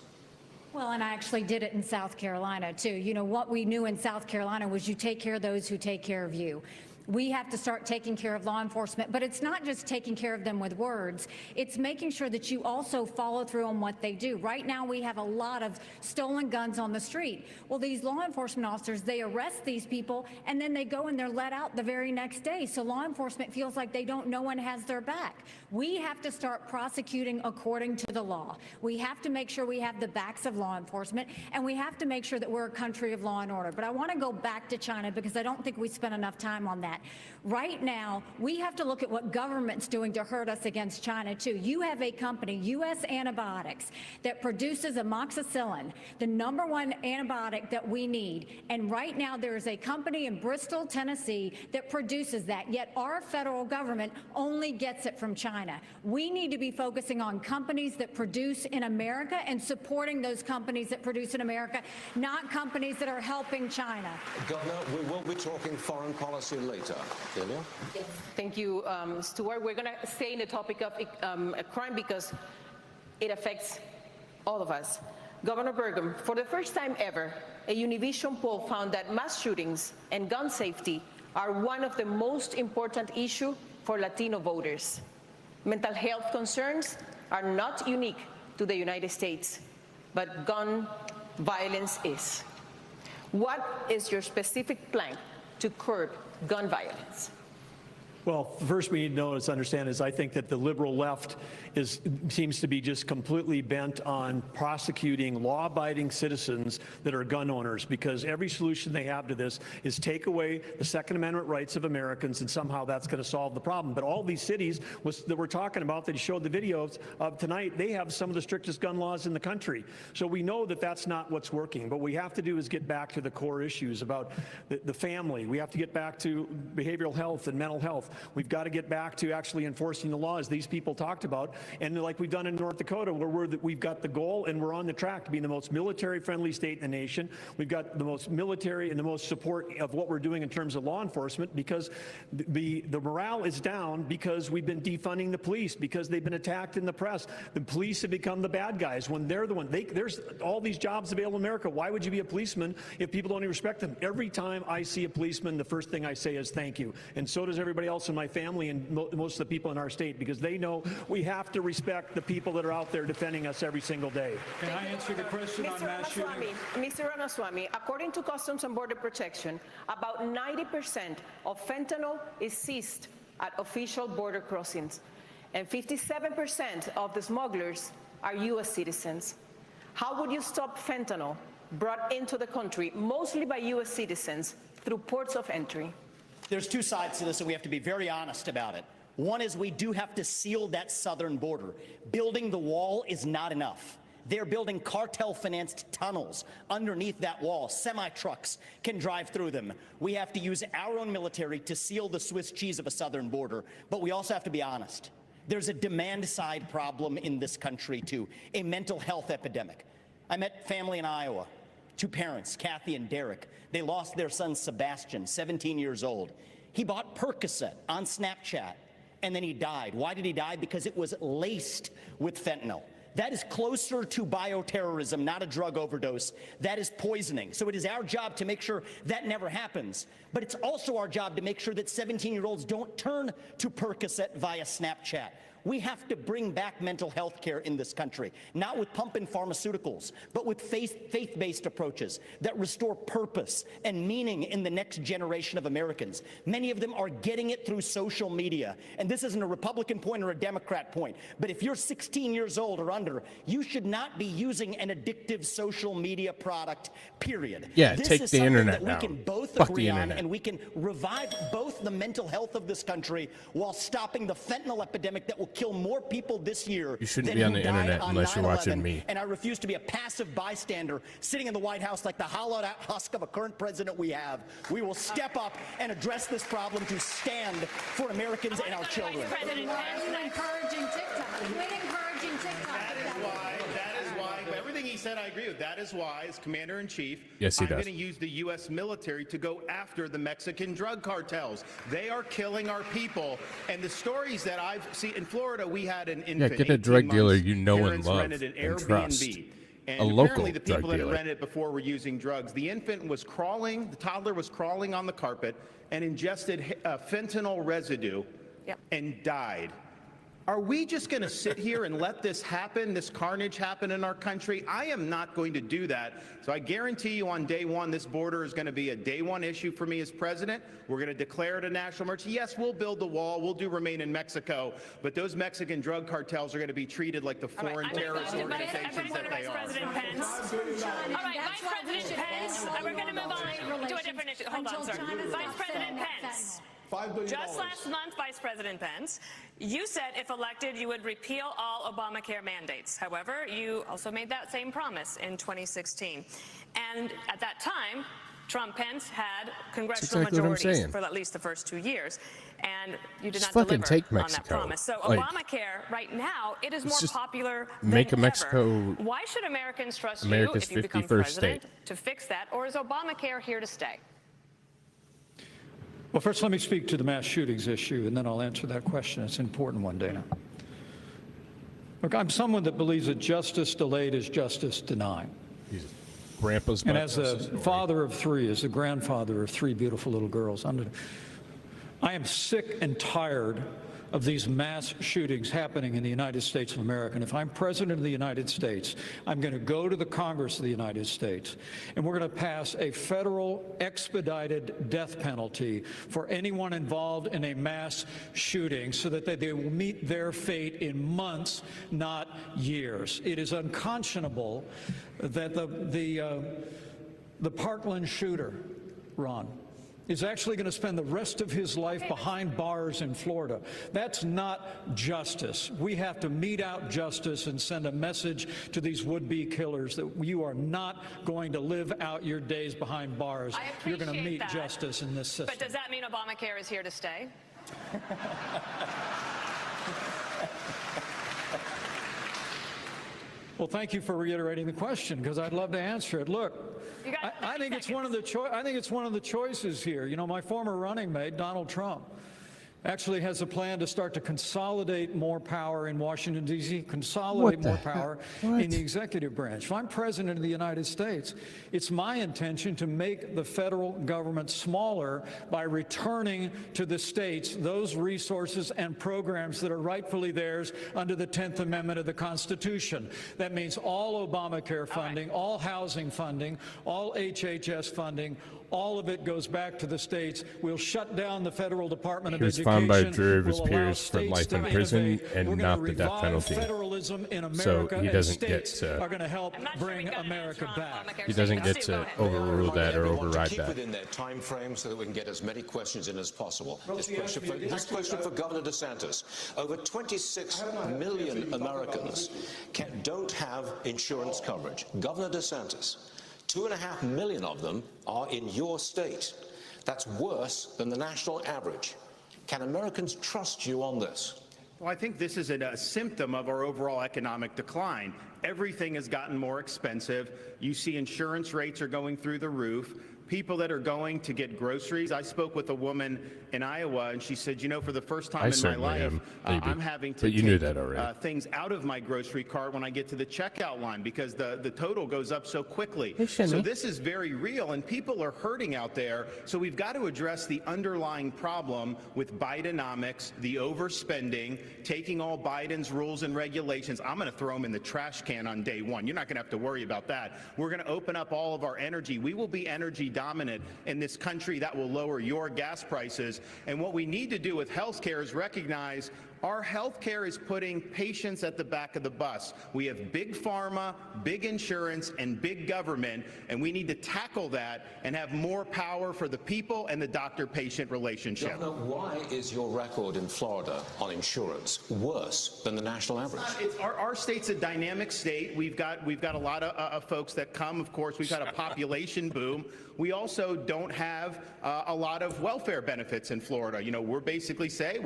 Well, and I actually did it in South Carolina, too. You know, what we knew in South Carolina was you take care of those who take care of you. We have to start taking care of law enforcement, but it's not just taking care of them with words. It's making sure that you also follow through on what they do. Right now, we have a lot of stolen guns on the street. Well, these law enforcement officers, they arrest these people, and then they go and they're let out the very next day. So law enforcement feels like no one has their back. We have to start prosecuting according to the law. We have to make sure we have the backs of law enforcement, and we have to make sure that we're a country of law and order. But I want to go back to China because I don't think we spent enough time on that. Right now, we have to look at what government's doing to hurt us against China, too. You have a company, U.S. Antibiotics, that produces amoxicillin, the #1 antibiotic that we need. And right now, there is a company in Bristol, Tennessee, that produces that. Yet our federal government only gets it from China. We need to be focusing on companies that produce in America and supporting those companies that produce in America, not companies that are helping China. Governor, we will be talking foreign policy later. Delia? Yes, thank you, Stuart. We're going to stay in the topic of crime because it affects all of us. Governor Burgum, for the first time ever, a Univision poll found that mass shootings and gun safety are one of the most important issues for Latino voters. Mental health concerns are not unique to the United States, but gun violence is. What is your specific plan to curb gun violence? Well, first we need to understand is I think that the liberal left seems to be just completely bent on prosecuting law-abiding citizens that are gun owners, because every solution they have to this is take away the Second Amendment rights of Americans, and somehow that's going to solve the problem. But all these cities that we're talking about that he showed the videos of tonight, they have some of the strictest gun laws in the country. So we know that that's not what's working. What we have to do is get back to the core issues about the family. We have to get back to behavioral health and mental health. We've got to get back to actually enforcing the laws these people talked about. And like we've done in North Dakota, where we've got the goal and we're on the track to being the most military-friendly state in the nation. We've got the most military and the most support of what we're doing in terms of law enforcement, because the morale is down because we've been defunding the police, because they've been attacked in the press. The police have become the bad guys when they're the one. There's all these jobs available in America. Why would you be a policeman if people don't even respect them? Every time I see a policeman, the first thing I say is thank you. And so does everybody else in my family and most of the people in our state, because they know we have to respect the people that are out there defending us every single day. Can I answer the question on mass shooting? Mr. Ramaswamy, according to Customs and Border Protection, about 90% of fentanyl is seized at official border crossings, and 57% of the smugglers are U.S. citizens. How would you stop fentanyl brought into the country, mostly by U.S. citizens, through ports of entry? There's two sides to this, and we have to be very honest about it. One is we do have to seal that southern border. Building the wall is not enough. They're building cartel-financed tunnels underneath that wall. Semi-trucks can drive through them. We have to use our own military to seal the Swiss cheese of a southern border. But we also have to be honest. There's a demand-side problem in this country, too, a mental health epidemic. I met family in Iowa, two parents, Kathy and Derek. They lost their son, Sebastian, 17 years old. He bought Percocet on Snapchat, and then he died. Why did he die? Because it was laced with fentanyl. That is closer to bioterrorism, not a drug overdose. That is poisoning. So it is our job to make sure that never happens. But it's also our job to make sure that 17-year-olds don't turn to Percocet via Snapchat. We have to bring back mental health care in this country, not with pump and pharmaceuticals, but with faith-based approaches that restore purpose and meaning in the next generation of Americans. Many of them are getting it through social media. And this isn't a Republican point or a Democrat point, but if you're 16 years old or under, you should not be using an addictive social media product, period. Yeah, this take is the internet that down. we can both Fuck agree the on, internet. and we can revive both the mental health of this country while stopping the fentanyl epidemic that will kill more people this year. You shouldn't than be on who the died internet on unless you're 9/11, watching me. And I refuse to be a passive bystander sitting in the White House like the hollowed out husk of a current president we have. We will step up and address this problem to stand for Americans and our children. Why are you encouraging TikTok? Quit encouraging TikTok. That is why, everything he said I agree with. That is why, as Commander-in-Chief, Yes, he I'm does. going to use the U.S. military to go after the Mexican drug cartels. They are killing our people. And the stories that I've seen in Florida, we had an infant. Yeah, get a drug 18 dealer months, you know and parents love rented an and Airbnb. trust. And A local apparently the people drug that dealer. had rented it before were using drugs. The infant was crawling, the toddler was crawling on the carpet and ingested fentanyl residue and died. Are we just going to sit here and let this happen, this carnage happen in our country? I am not going to do that. So I guarantee you on day one, this border is going to be a day one issue for me as president. We're going to declare it a national emergency. Yes, we'll build the wall. We'll do remain in Mexico. But those Mexican drug cartels are going to be treated like the foreign terrorist organizations that they are. President Pence. All right, Vice President Pence. We're going to move on to a different issue. Hold on, sir. Vice President Pence. $5 billion. Just last month, Vice President Pence, you said if elected, you would repeal all Obamacare mandates. However, you also made that same promise in 2016. And at that time, Trump-Pence had congressional majorities for at least the first 2 years. And you did not deliver on that promise. So Obamacare, right now, it is more popular than ever. Why should Americans trust you if you become president to fix that? Or is Obamacare here to stay? Well, first, let me speak to the mass shootings issue, and then I'll answer that question. It's an important one, Dana. Look, I'm someone that believes that justice delayed is justice denied. Grandpa's and as a father of three, as a grandfather of three beautiful little girls, I am sick and tired of these mass shootings happening in the United States of America. And if I'm president of the United States, I'm going to go to the Congress of the United States, and we're going to pass a federal expedited death penalty for anyone involved in a mass shooting so that they will meet their fate in months, not years. It is unconscionable that the Parkland shooter, Ron, is actually going to spend the rest of his life behind bars in Florida. That's not justice. We have to mete out justice and send a message to these would-be killers that you are not going to live out your days behind bars. You're going to meet justice in this system. But does that mean Obamacare is here to stay? Well, thank you for reiterating the question, because I'd love to answer it. Look, I think it's one of the choices here. You know, my former running mate, Donald Trump, actually has a plan to start to consolidate more power in Washington, D.C., consolidate more power in the executive branch. If I'm president of the United States, it's my intention to make the federal government smaller by returning to the states those resources and programs that are rightfully theirs under the 10th Amendment of the Constitution. That means all Obamacare funding, all housing funding, all HHS funding, all of it goes back to the states. We'll shut down the Federal Department of Education. Found by a jury of his peers for life in prison and not the death penalty. So he doesn't get to. Are going to help bring America back. He doesn't get to overrule that or override keep that. Within their time frame so that we can get as many questions in as possible. This question for Governor DeSantis. Over 26 million Americans don't have insurance coverage. Governor DeSantis, 2.5 million of them are in your state. That's worse than the national average. Can Americans trust you on this? Well, I think this is a symptom of our overall economic decline. Everything has gotten more expensive. You see insurance rates are going through the roof. People that are going to get groceries. I spoke with a woman in Iowa, and she said, you know, for the first time in my life, I'm having to take things out of my grocery cart when I get to the checkout line because the total goes up so quickly. So this is very real, and people are hurting out there. So we've got to address the underlying problem with Bidenomics, the overspending, taking all Biden's rules and regulations. I'm going to throw them in the trash can on day one. You're not going to have to worry about that. We're going to open up all of our energy. We will be energy dominant in this country. That will lower your gas prices. And what we need to do with health care is recognize our health care is putting patients at the back of the bus. We have big pharma, big insurance, and big government, and we need to tackle that and have more power for the people and the doctor-patient relationship. Governor, why is your record in Florida on insurance worse than the national average? Our state's a dynamic state. We've got a lot of folks that come. Of course, we've got a population boom. We also don't have a lot of welfare benefits in Florida. You know, we're basically saying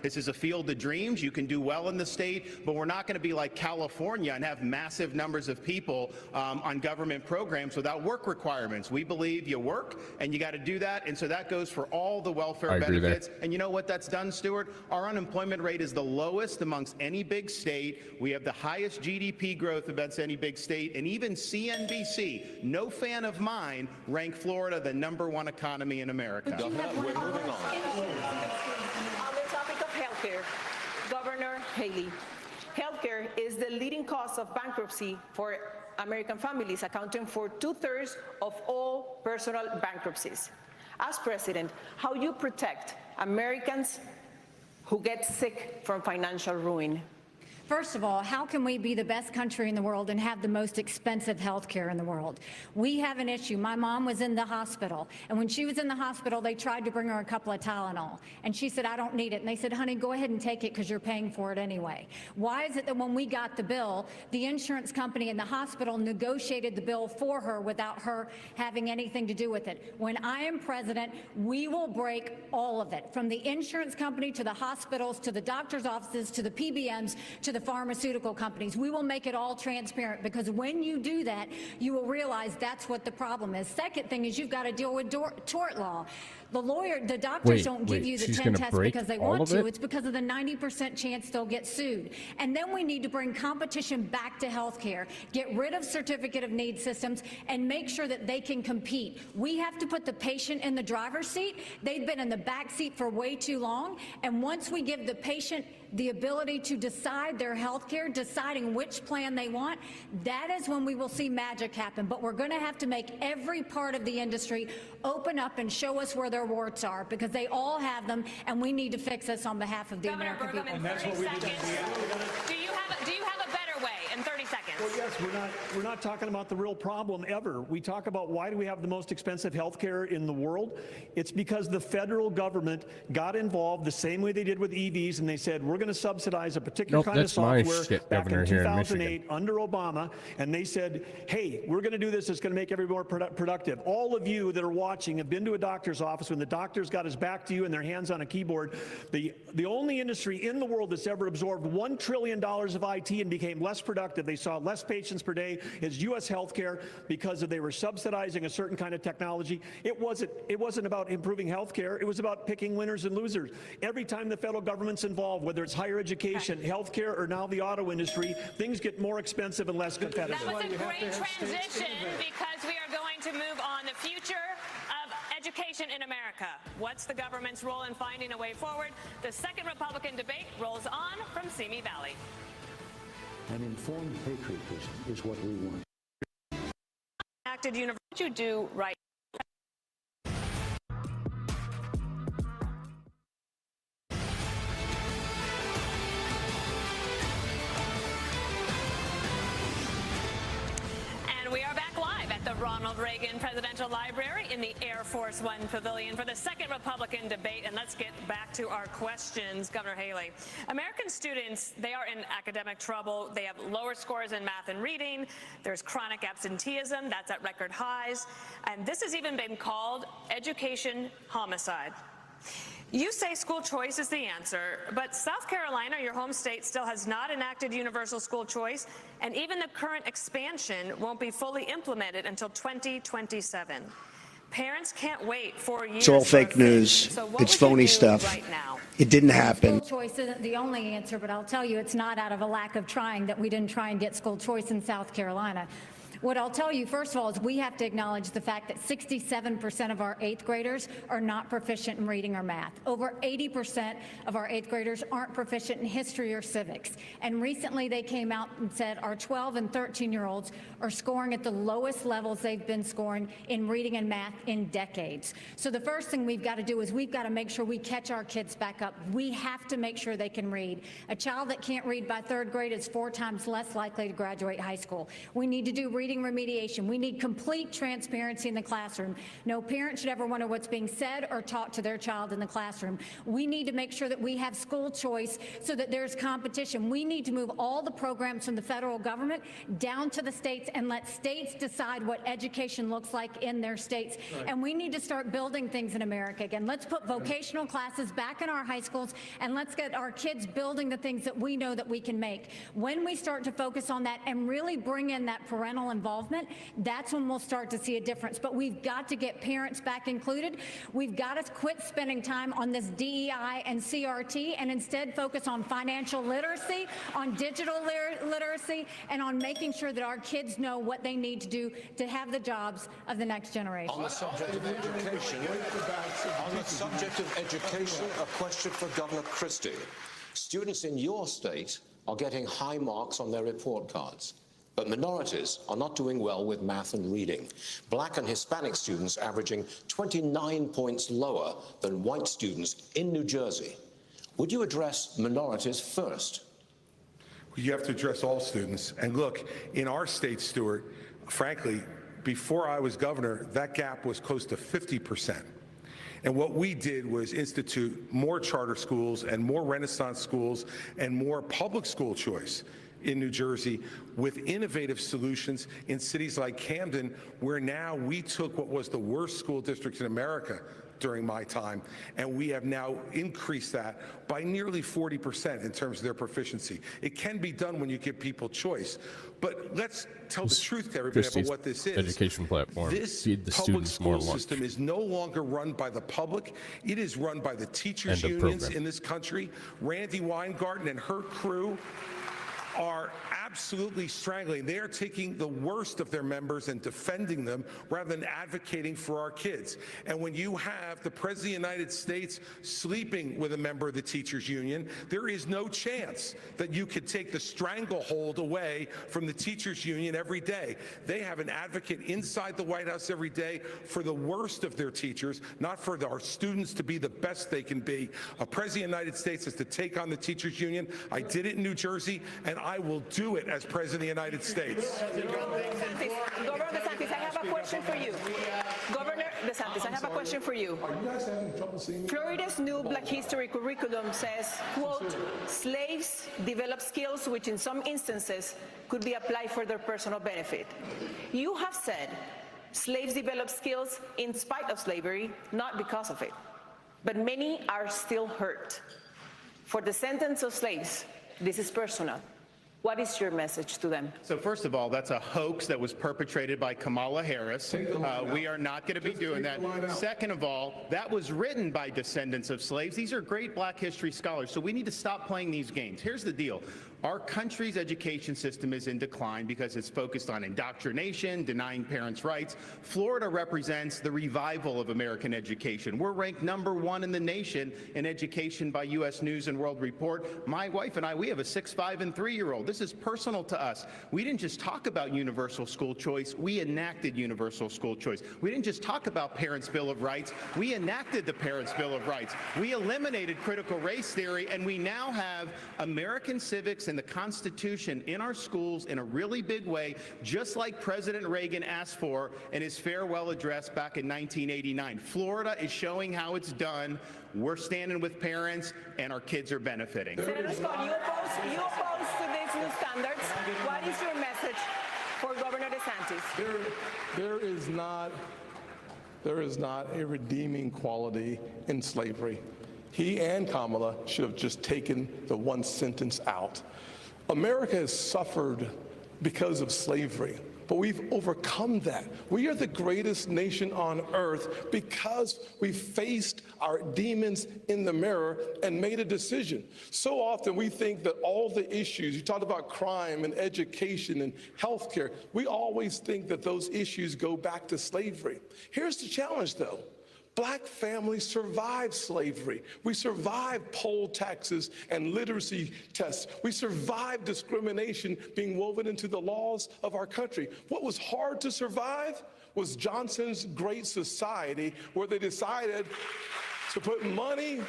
this is a field of dreams. You can do well in the state, but we're not going to be like California and have massive numbers of people on government programs without work requirements. We believe you work and you got to do that. And so that goes for all the welfare benefits. And you know what that's done, Stuart? Our unemployment rate is the lowest amongst any big state. We have the highest GDP growth amongst any big state. And even CNBC, no fan of mine, ranked Florida the #1 economy in America. We're moving on. On the topic of healthcare, Governor Haley, healthcare is the leading cause of bankruptcy for American families, accounting for 2/3 of all personal bankruptcies. As president, how you protect Americans who get sick from financial ruin? First of all, how can we be the best country in the world and have the most expensive health care in the world? We have an issue. My mom was in the hospital, and when she was in the hospital, they tried to bring her a couple of Tylenol, and she said, I don't need it. And they said, honey, go ahead and take it because you're paying for it anyway. Why is it that when we got the bill, the insurance company and the hospital negotiated the bill for her without her having anything to do with it? When I am president, we will break all of it, from the insurance company to the hospitals to the doctor's offices to the PBMs to the pharmaceutical companies. We will make it all transparent, because when you do that, you will realize that's what the problem is. Second thing is you've got to deal with tort law. The doctors don't give you the 10 tests because they want to. It? It's because of the 90% chance they'll get sued. And then we need to bring competition back to healthcare, get rid of certificate of need systems, and make sure that they can compete. We have to put the patient in the driver's seat. They've been in the back seat for way too long. And once we give the patient the ability to decide their health care, deciding which plan they want, that is when we will see magic happen. But we're going to have to make every part of the industry open up and show us where their warts are, because they all have them, and we need to fix this on behalf of the American people. And that's what we need to do. Do you have a better way in 30 seconds? Well, yes, we're not talking about the real problem ever. We talk about why do we have the most expensive health care in the world? It's because the federal government got involved the same way they did with EVs, and they said, we're going to subsidize a particular kind of software back in 2008 under Obama, and they said, hey, we're going to do this. It's going to make everyone more productive. All of you that are watching have been to a doctor's office when the doctor's got his back to you and their hands on a keyboard. The only industry in the world that's ever absorbed $1 trillion of IT and became less productive, they saw less patients per day, is U.S. healthcare, because they were subsidizing a certain kind of technology. It wasn't about improving healthcare. It was about picking winners and losers. Every time the federal government's involved, whether it's higher education, healthcare, or now the auto industry, things get more expensive and less competitive. That was a great transition, because we are going to move on the future of education in America. What's the government's role in finding a way forward? The second Republican debate rolls on from Simi Valley. And informed patriotism is what we want. Acted universe, what you do right. And we are back live at the Ronald Reagan Presidential Library in the Air Force One Pavilion for the second Republican debate. And let's get back to our questions. Governor Haley, American students, they are in academic trouble. They have lower scores in math and reading. There's chronic absenteeism. That's at record highs. And this has even been called education homicide. You say school choice is the answer, but South Carolina, your home state, still has not enacted universal school choice, and even the current expansion won't be fully implemented until 2027. Parents can't wait 4 years. It's all fake news. So it's phony stuff. Right now? It didn't happen. School choice isn't the only answer, but I'll tell you, it's not out of a lack of trying that we didn't try and get school choice in South Carolina. What I'll tell you, first of all, is we have to acknowledge the fact that 67% of our 8th graders are not proficient in reading or math. Over 80% of our 8th graders aren't proficient in history or civics. And recently they came out and said our 12 and 13-year-olds are scoring at the lowest levels they've been scoring in reading and math in decades. So the first thing we've got to do is we've got to make sure we catch our kids back up. We have to make sure they can read. A child that can't read by 3rd grade is 4 times less likely to graduate high school. We need to do reading remediation. We need complete transparency in the classroom. No parent should ever wonder what's being said or taught to their child in the classroom. We need to make sure that we have school choice so that there's competition. We need to move all the programs from the federal government down to the states and let states decide what education looks like in their states. Right. And we need to start building things in America again. Let's put vocational classes back in our high schools, and let's get our kids building the things that we know that we can make. When we start to focus on that and really bring in that parental involvement, that's when we'll start to see a difference. But we've got to get parents back included. We've got to quit spending time on this DEI and CRT and instead focus on financial literacy, on digital literacy, and on making sure that our kids know what they need to do to have the jobs of the next generation. On the subject of education, a question for Governor Christie. Students in your state are getting high marks on their report cards, but minorities are not doing well with math and reading. Black and Hispanic students averaging 29 points lower than white students in New Jersey. Would you address minorities first? You have to address all students. And look, in our state, Stuart, frankly, before I was governor, that gap was close to 50%. And what we did was institute more charter schools and more Renaissance schools and more public school choice in New Jersey with innovative solutions in cities like Camden, where now we took what was the worst school district in America, during my time, and we have now increased that by nearly 40% in terms of their proficiency. It can be done when you give people choice. But let's tell the truth to everybody about what this is. Education platform. This Feed the public students more school lunch. system is no longer run by the public. It is run by the teachers' End of unions program. in this country. Randy Weingarten and her crew are absolutely strangling. They are taking the worst of their members and defending them rather than advocating for our kids. And when you have the President of the United States sleeping with a member of the teachers union, there is no chance that you could take the stranglehold away from the teachers union every day. They have an advocate inside the White House every day for the worst of their teachers, not for our students to be the best they can be. A President of the United States has to take on the teachers union. I did it in New Jersey, and I will do it as President of the United States. Governor DeSantis, I have a question for you. Governor DeSantis, I have a question for you. Are you guys having trouble seeing me? Florida's new Black History curriculum says, quote, slaves develop skills which in some instances could be applied for their personal benefit. You have said slaves develop skills in spite of slavery, not because of it. But many are still hurt. For descendants of slaves, this is personal. What is your message to them? So first of all, that's a hoax that was perpetrated by Kamala Harris. We are not going to be doing that. Second of all, that was written by descendants of slaves. These are great Black history scholars, so we need to stop playing these games. Here's the deal. Our country's education system is in decline because it's focused on indoctrination, denying parents' rights. Florida represents the revival of American education. We're ranked #1 in the nation in education by U.S. News and World Report. My wife and I, we have a 6, 5, and 3-year-old. This is personal to us. We didn't just talk about universal school choice. We enacted universal school choice. We didn't just talk about Parents' Bill of Rights. We enacted the Parents' Bill of Rights. We eliminated critical race theory, and we now have American civics and the Constitution in our schools in a really big way, just like President Reagan asked for in his farewell address back in 1989. Florida is showing how it's done. We're standing with parents, and our kids are benefiting. Senator Scott, you oppose to these new standards. What is your message for Governor DeSantis? There is not a redeeming quality in slavery. He and Kamala should have just taken the one sentence out. America has suffered because of slavery, but we've overcome that. We are the greatest nation on earth because we faced our demons in the mirror and made a decision. So often we think that all the issues, you talked about crime and education and healthcare, we always think that those issues go back to slavery. Here's the challenge though. Black families survived slavery. We survived poll taxes and literacy tests. We survived discrimination being woven into the laws of our country. What was hard to survive was Johnson's Great Society, where they decided to put money,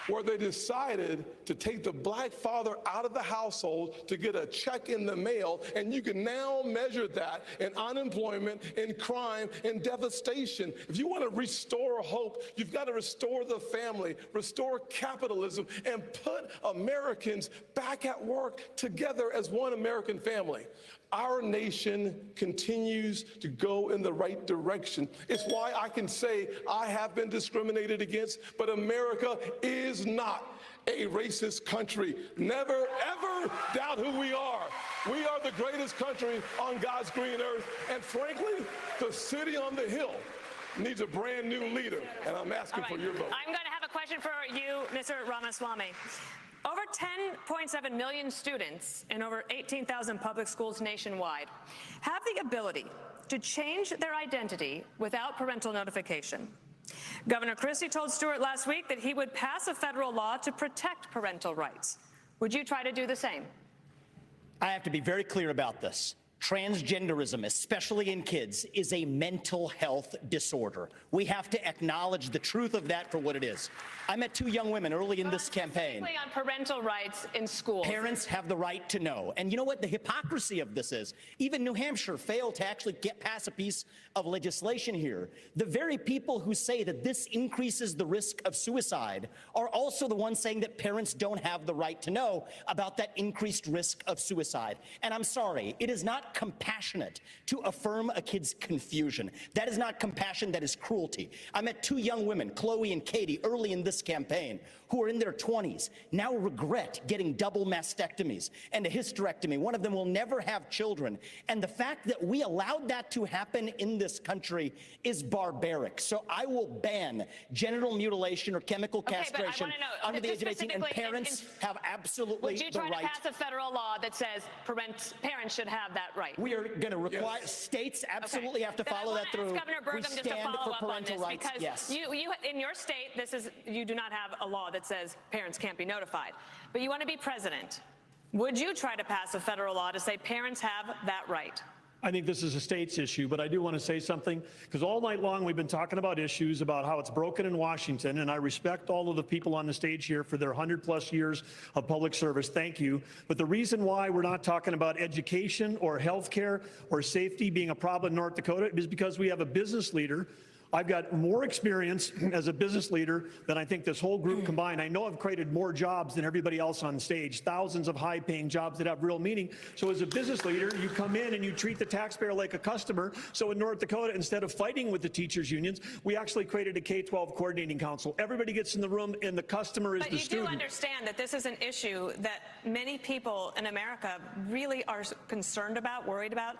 where they decided to take the black father out of the household to get a check in the mail, and you can now measure that in unemployment, in crime, in devastation. If you want to restore hope, you've got to restore the family, restore capitalism, and put Americans back at work together as one American family. Our nation continues to go in the right direction. It's why I can say I have been discriminated against, but America is not a racist country. Never, ever doubt who we are. We are the greatest country on God's green earth, and frankly, the city on the hill needs a brand new leader, and I'm asking for your vote. I'm going to have a question for you, Mr. Ramaswamy. Over 10.7 million students in over 18,000 public schools nationwide have the ability to change their identity without parental notification. Governor Christie told Stewart last week that he would pass a federal law to protect parental rights. Would you try to do the same? I have to be very clear about this. Transgenderism, especially in kids, is a mental health disorder. We have to acknowledge the truth of that for what it is. I met 2 young women early in this campaign. On parental rights in schools. Parents have the right to know. And you know what the hypocrisy of this is? Even New Hampshire failed to actually get past a piece of legislation here. The very people who say that this increases the risk of suicide are also the ones saying that parents don't have the right to know about that increased risk of suicide. And I'm sorry, it is not not compassionate to affirm a kid's confusion. That is not compassion, that is cruelty. I met two young women, Chloe and Katie, early in this campaign, who are in their 20s, now regret getting double mastectomies and a hysterectomy. One of them will never have children. And the fact that we allowed that to happen in this country is barbaric. So I will ban genital mutilation or chemical castration under the age of 18, and parents have absolutely the right. Would you try to pass a federal law that says parents should have that right? We are going to require states absolutely have to follow that through. Governor Burgum just to follow up on this, because you in your state, you do not have a law that says parents can't be notified, but you want to be president. Would you try to pass a federal law to say parents have that right? I think this is a state's issue, but I do want to say something, because all night long we've been talking about issues about how it's broken in Washington, and I respect all of the people on the stage here for their 100+ years of public service. Thank you. But the reason why we're not talking about education or health care or safety being a problem in North Dakota is because we have a business leader. I've got more experience as a business leader than I think this whole group combined. I know I've created more jobs than everybody else on stage, thousands of high-paying jobs that have real meaning. So as a business leader, you come in and you treat the taxpayer like a customer. So in North Dakota, instead of fighting with the teachers' unions, we actually created a K-12 coordinating council. Everybody gets in the room and the customer is the student. But you do understand that this is an issue that many people in America really are concerned about, worried about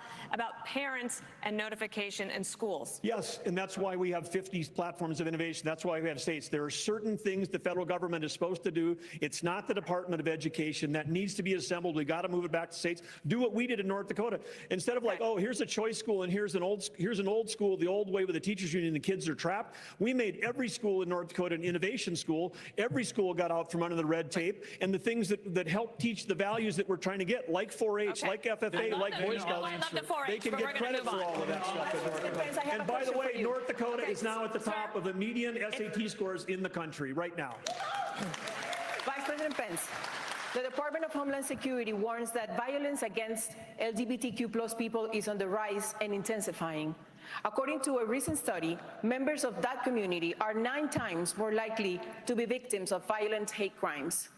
parents and notification in schools. Yes, and that's why we have 50 platforms of innovation. That's why we have states. There are certain things the federal government is supposed to do. It's not the Department of Education. That needs to be assembled. We got to move it back to states. Do what we did in North Dakota. Instead of like, oh, here's a choice school and here's an old school, the old way with the teachers union, the kids are trapped. We made every school in North Dakota an innovation school. Every school got out from under the red tape, and the things that help teach the values that we're trying to get, like 4-H, like FFA, like Boy Scouts, they can get credit for all of that stuff in North Dakota. And by the way, North Dakota is now at the top of the median SAT scores in the country right now. Vice President Pence, the Department of Homeland Security warns that violence against LGBTQ+ people is on the rise and intensifying. According to a recent study, members of that community are 9 times more likely to be victims of violent hate crimes.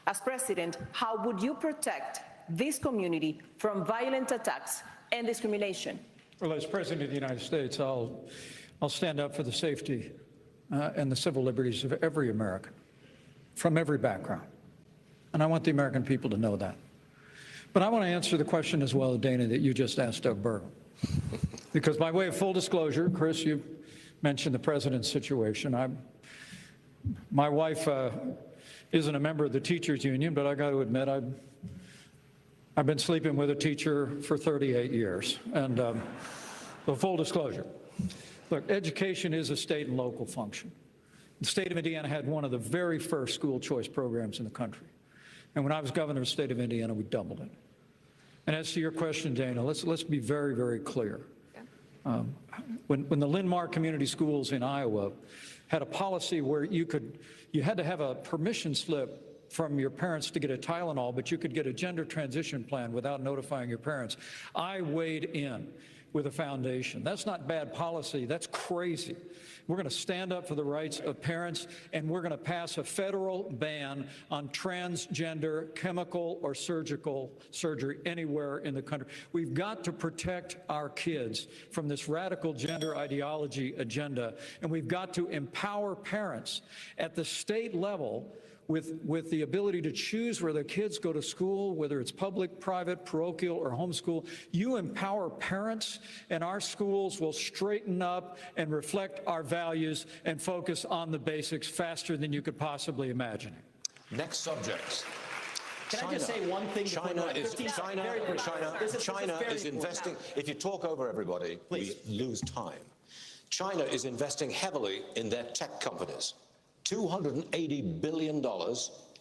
As president, how would you protect this community from violent attacks and discrimination? Well, as President of the United States, I'll stand up for the safety and the civil liberties of every American, from every background. And I want the American people to know that. But I want to answer the question as well, Dana, that you just asked Doug Burgum. Because by way of full disclosure, Chris, you mentioned the president's situation. My wife isn't a member of the teachers union, but I got to admit, I've been sleeping with a teacher for 38 years. And so full disclosure. Look, education is a state and local function. The state of Indiana had one of the very first school choice programs in the country. And when I was governor of the state of Indiana, we doubled it. And as to your question, Dana, let's be very, very clear. When the Linn-Mar Community Schools in Iowa had a policy where you had to have a permission slip from your parents to get a Tylenol, but you could get a gender transition plan without notifying your parents, I weighed in with a foundation. That's not bad policy, that's crazy. We're going to stand up for the rights of parents, and we're going to pass a federal ban on transgender chemical or surgical surgery anywhere in the country. We've got to protect our kids from this radical gender ideology agenda, and we've got to empower parents at the state level with the ability to choose where their kids go to school, whether it's public, private, parochial, or homeschool. You empower parents, and our schools will straighten up and reflect our values and focus on the basics faster than you could possibly imagine. Next subject. Can I just say one thing? China is investing. If you talk over everybody, we lose time. China is investing heavily in their tech companies. $280 billion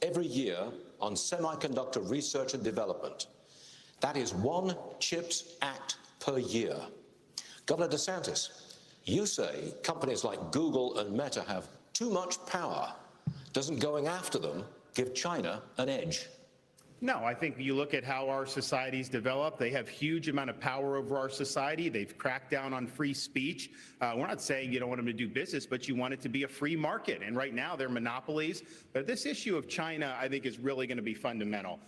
every year on semiconductor research and development. That is 1 CHIPS Act per year. Governor DeSantis, you say companies like Google and Meta have too much power. Doesn't going after them give China an edge? No, I think you look at how our society's developed. They have huge amount of power over our society. They've cracked down on free speech. We're not saying you don't want them to do business, but you want it to be a free market. And right now they're monopolies. But this issue of China, I think, is really going to be fundamental.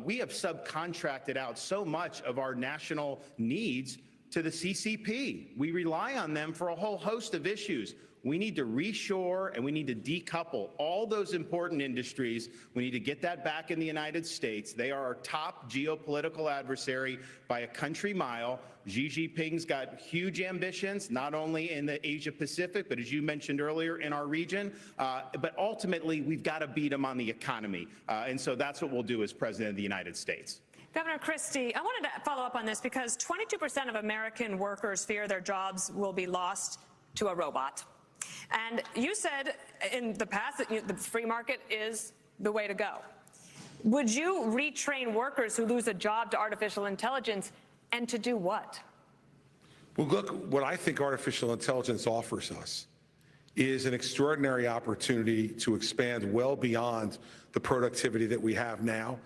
We have subcontracted out so much of our national needs to the CCP. We rely on them for a whole host of issues. We need to reshore and we need to decouple all those important industries. We need to get that back in the United States. They are our top geopolitical adversary by a country mile. Xi Jinping's got huge ambitions, not only in the Asia Pacific, but as you mentioned earlier, in our region. But ultimately, we've got to beat him on the economy. And so that's what we'll do as President of the United States. Governor Christie, I wanted to follow up on this because 22% of American workers fear their jobs will be lost to a robot. And you said in the past that the free market is the way to go. Would you retrain workers who lose a job to artificial intelligence, and to do what? Well, look, what I think artificial intelligence offers us is an extraordinary opportunity to expand well beyond the productivity that we have now,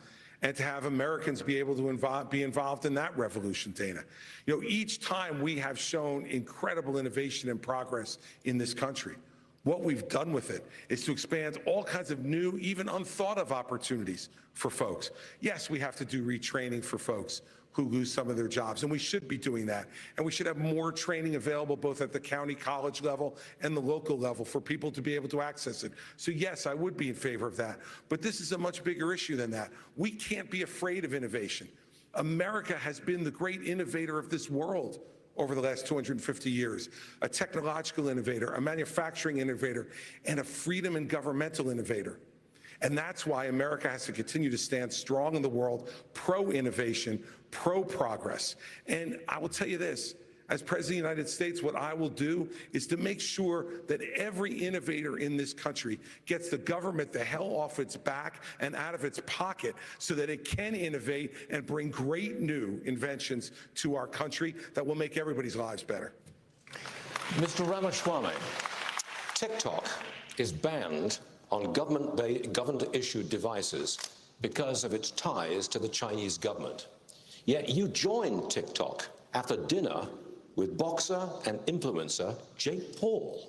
and to have Americans be able to be involved in that revolution, Dana. You know, each time we have shown incredible innovation and progress in this country. What we've done with it is to expand all kinds of new, even unthought of opportunities for folks. Yes, we have to do retraining for folks who lose some of their jobs, and we should be doing that. And we should have more training available both at the county college level and the local level for people to be able to access it. So yes, I would be in favor of that. But this is a much bigger issue than that. We can't be afraid of innovation. America has been the great innovator of this world over the last 250 years, a technological innovator, a manufacturing innovator, and a freedom and governmental innovator. And that's why America has to continue to stand strong in the world, pro-innovation, pro-progress. And I will tell you this, as President of the United States, what I will do is to make sure that every innovator in this country gets the government the hell off its back and out of its pocket so that it can innovate and bring great new inventions to our country that will make everybody's lives better. Mr. Ramaswamy, TikTok is banned on government-issued devices because of its ties to the Chinese government. Yet you joined TikTok after dinner with boxer and influencer Jake Paul.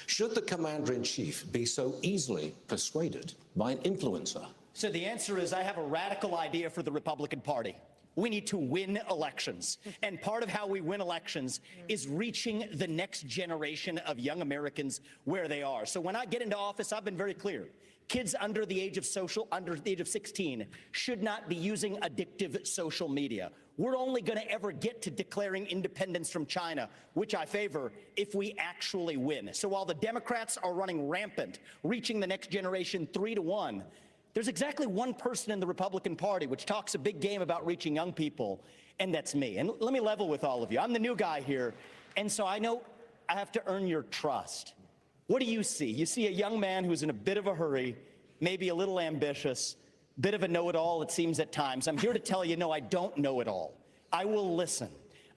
Should the commander-in-chief be so easily persuaded by an influencer? So the answer is I have a radical idea for the Republican Party. We need to win elections. And part of how we win elections is reaching the next generation of young Americans where they are. So when I get into office, I've been very clear. Kids under the age of 16 should not be using addictive social media. We're only going to ever get to declaring independence from China, which I favor, if we actually win. So while the Democrats are running rampant, reaching the next generation 3-1, there's exactly one person in the Republican Party which talks a big game about reaching young people, and that's me. And let me level with all of you. I'm the new guy here, and so I know I have to earn your trust. What do you see? You see a young man who's in a bit of a hurry, maybe a little ambitious, bit of a know-it-all, it seems at times. I'm here to tell you, no, I don't know it all. I will listen.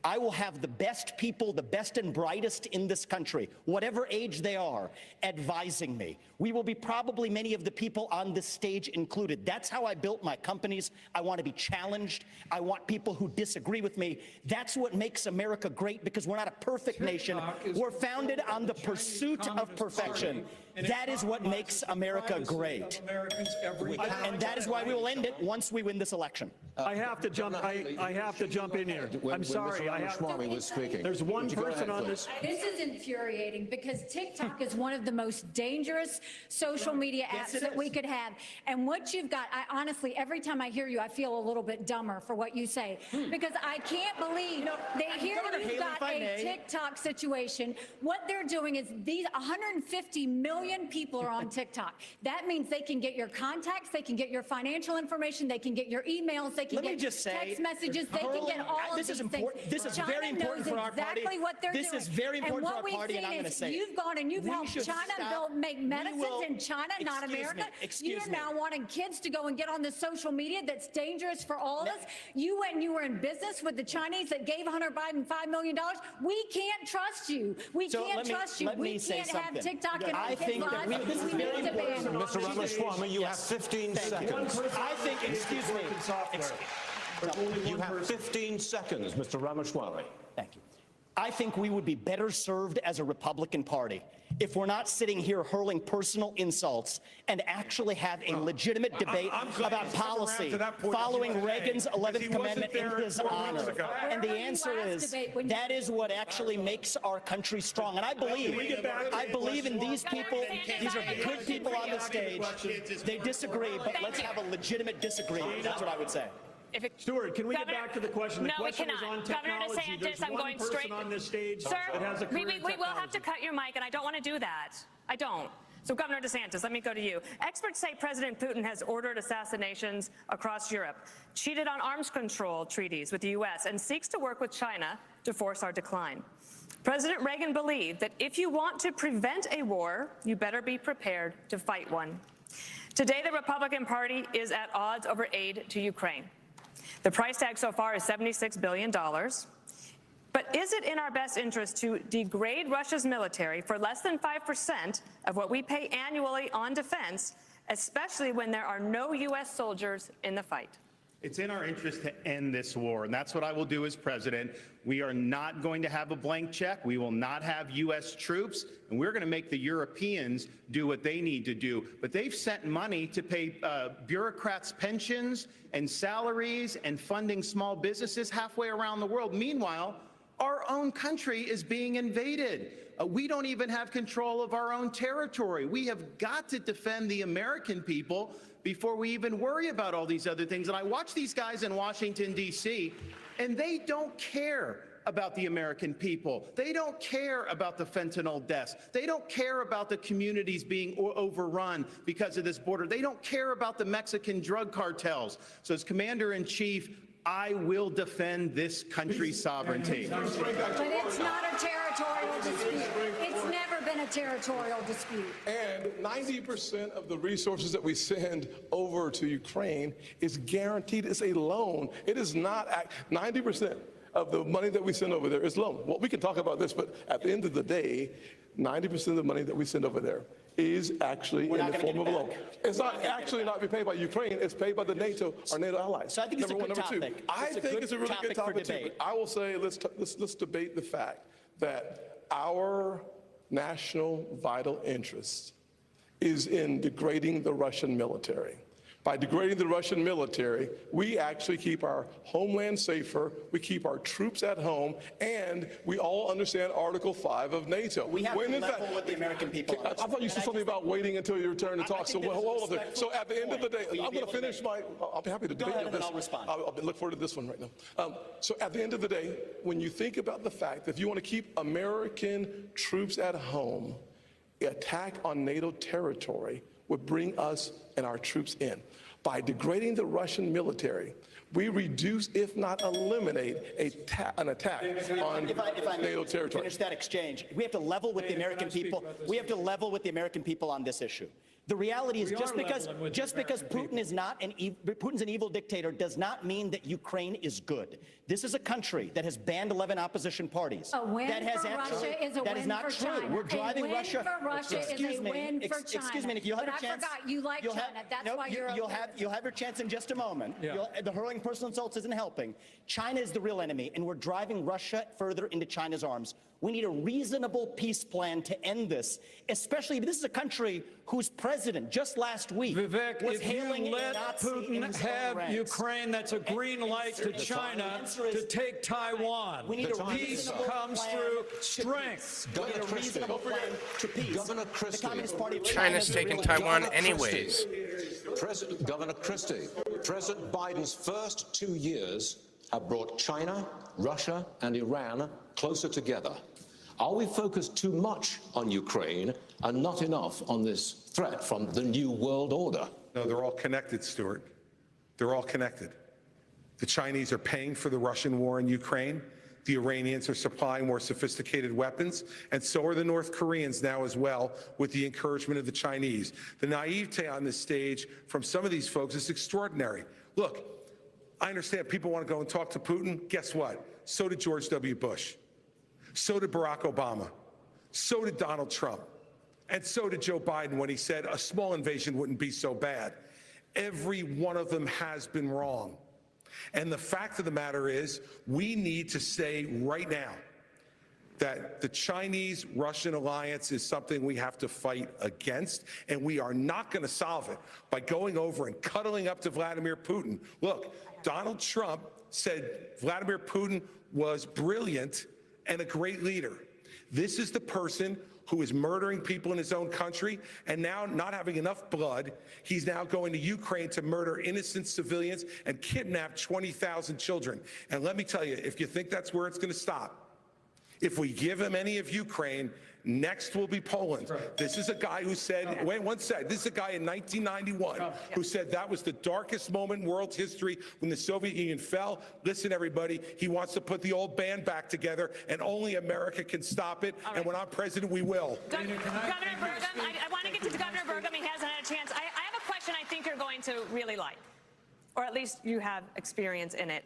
I will have the best people, the best and brightest in this country, whatever age they are, advising me. We will be probably many of the people on this stage included. That's how I built my companies. I want to be challenged. I want people who disagree with me. That's what makes America great, because we're not a perfect nation. We're founded on the pursuit of perfection. That is what makes America great. And that is why we will end it once we win this election. I have to jump. I have to jump in here. I'm sorry. Was speaking. There's one person on this. This is infuriating because TikTok is one of the most dangerous social media apps that we could have. And what you've got, I honestly, every time I hear you, I feel a little bit dumber for what you say, because I can't believe that here you've got a TikTok situation. What they're doing is these 150 million people are on TikTok. That means they can get your contacts, they can get your financial information, they can get your emails, they can get text messages, they can get all of these things. This is very important for our party. Exactly what they're this doing. is very important and for our party, and I'm going to say you've gone and you've helped China make medicines in China, not America. You're now wanting kids to go and get on the social media that's dangerous for all of us. You went and you were in business with the Chinese that gave Hunter Biden $5 million. We can't trust you. We can't trust you. We can't have TikTok in our kids' lives. This is very important. Mr. Ramaswamy, you have 15 seconds. I think, excuse me. You have 15 seconds, Mr. Ramaswamy. Thank you. I think we would be better served as a Republican Party if we're not sitting here hurling personal insults and actually have a legitimate debate about policy following Reagan's 11th Commandment in his honor. And the answer is that is what actually makes our country strong. And I believe in these people. These are good people on the stage. They disagree, but let's have a legitimate disagreement. That's what I would say. Stuart, can we get back to the question? The question is on technology. Governor DeSantis, There's I'm one going person straight. on this stage Sir, that has a we career in will have to technology. cut your mic, and I don't want to do that. I don't. So, Governor DeSantis, let me go to you. Experts say President Putin has ordered assassinations across Europe, cheated on arms control treaties with the U.S., and seeks to work with China to force our decline. President Reagan believed that if you want to prevent a war, you better be prepared to fight one. Today, the Republican Party is at odds over aid to Ukraine. The price tag so far is $76 billion. But is it in our best interest to degrade Russia's military for less than 5% of what we pay annually on defense, especially when there are no U.S. soldiers in the fight? It's in our interest to end this war, and that's what I will do as president. We are not going to have a blank check. We will not have U.S. troops, and we're going to make the Europeans do what they need to do. But they've sent money to pay bureaucrats' pensions and salaries and funding small businesses halfway around the world. Meanwhile, our own country is being invaded. We don't even have control of our own territory. We have got to defend the American people before we even worry about all these other things. And I watch these guys in Washington, D.C., and they don't care about the American people. They don't care about the fentanyl deaths. They don't care about the communities being overrun because of this border. They don't care about the Mexican drug cartels. So as Commander-in-Chief, I will defend this country's sovereignty. But it's not a territorial dispute. It's never been a territorial dispute. And 90% of the resources that we send over to Ukraine is guaranteed. It's a loan. It is not 90% of the money that we send over there is loan. Well, we can talk about this, but at the end of the day, 90% of the money that we send over there is actually in the form of a loan. It's not actually not be paid by Ukraine, it's paid by the NATO, our NATO allies. So I think it's a good topic. I think it's a really good topic too. But I will say, let's debate the fact that our national vital interest is in degrading the Russian military. By degrading the Russian military, we actually keep our homeland safer, we keep our troops at home, and we all understand Article 5 of NATO. We have to level with the American people. I thought you said something about waiting until your turn to talk. So hold on. So at the end of the day, I'm going to finish my, I'll be happy to debate this. I'll respond. I'll look forward to this one right now. So at the end of the day, when you think about the fact that if you want to keep American troops at home, attack on NATO territory would bring us and our troops in. By degrading the Russian military, we reduce, if not eliminate, an attack on NATO territory. Finish that exchange. We have to level with the American people. We have to level with the American people on this issue. The reality is just because Putin is Putin's an evil dictator does not mean that Ukraine is good. This is a country that has banned 11 opposition parties. A win that has for actually, Russia is a that win is not for true. China. We're driving a win Russia. For Russia is a win for China. Excuse me, Nikki. You'll have but a chance. I forgot you like China. That's why you'll have your chance in just a moment. Yeah. The hurling personal insults isn't helping. China is the real enemy, and we're driving Russia further into China's arms. We need a reasonable peace plan to end this, especially this is a country whose president just last week Vivek, was if you hailing let Putin have Ukraine, that's a green light to China to take Taiwan. Peace comes through strength. We need a reasonable plan to peace. Governor Christie. The Communist Party of China's taking Taiwan anyways. Governor Christie, President Biden's first 2 years have brought China, Russia, and Iran closer together. Are we focused too much on Ukraine and not enough on this threat from the New World Order? No, they're all connected, Stuart. They're all connected. The Chinese are paying for the Russian war in Ukraine. The Iranians are supplying more sophisticated weapons, and so are the North Koreans now as well, with the encouragement of the Chinese. The naivete on this stage from some of these folks is extraordinary. Look, I understand people want to go and talk to Putin. Guess what? So did George W. Bush. So did Barack Obama. So did Donald Trump. And so did Joe Biden when he said a small invasion wouldn't be so bad. Every one of them has been wrong. And the fact of the matter is, we need to say right now that the Chinese-Russian alliance is something we have to fight against, and we are not going to solve it by going over and cuddling up to Vladimir Putin. Look, Donald Trump said Vladimir Putin was brilliant and a great leader. This is the person who is murdering people in his own country, and now not having enough blood, he's now going to Ukraine to murder innocent civilians and kidnap 20,000 children. And let me tell you, if you think that's where it's going to stop, if we give him any of Ukraine, next will be Poland. This is a guy who said, wait one sec, this is a guy in 1991 who said that was the darkest moment in world history when the Soviet Union fell. Listen, everybody, he wants to put the old band back together, and only America can stop it. And when I'm president, we will. Governor Burgum, I want to get to Governor Burgum. He hasn't had a chance. I have a question I think you're going to really like, or at least you have experience in it.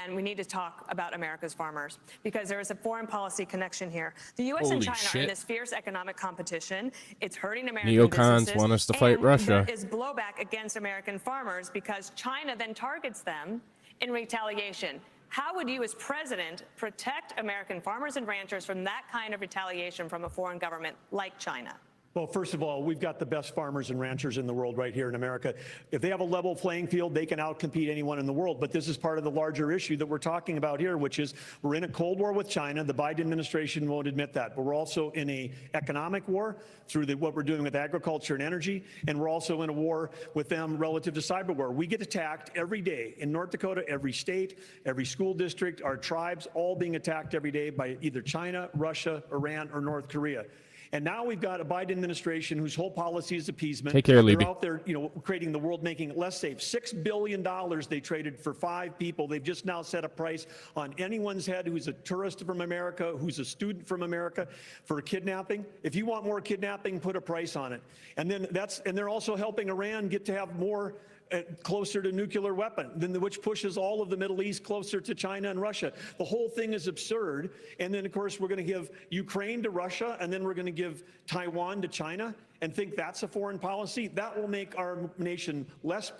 And we need to talk about America's farmers, because there is a foreign policy connection here. The U.S. and China are in this fierce economic competition. It's hurting American businesses. Neocons want us to fight Russia. There is blowback against American farmers because China then targets them in retaliation. How would you, as president, protect American farmers and ranchers from that kind of retaliation from a foreign government like China? Well, first of all, we've got the best farmers and ranchers in the world right here in America. If they have a level playing field, they can outcompete anyone in the world. But this is part of the larger issue that we're talking about here, which is we're in a Cold War with China. The Biden administration won't admit that. But we're also in an economic war through what we're doing with agriculture and energy. And we're also in a war with them relative to cyber war. We get attacked every day in North Dakota, every state, every school district, our tribes, all being attacked every day by either China, Russia, Iran, or North Korea. And now we've got a Biden administration whose whole policy is appeasement. Take care, Libby. They're out there, creating the world, making it less safe. $6 billion they traded for 5 people. They've just now set a price on anyone's head who's a tourist from America, who's a student from America, for kidnapping. If you want more kidnapping, put a price on it. And then they're also helping Iran get to have more closer to nuclear weapon, which pushes all of the Middle East closer to China and Russia. The whole thing is absurd. And then, of course, we're going to give Ukraine to Russia, and then we're going to give Taiwan to China, and think that's a foreign policy. That will make our nation less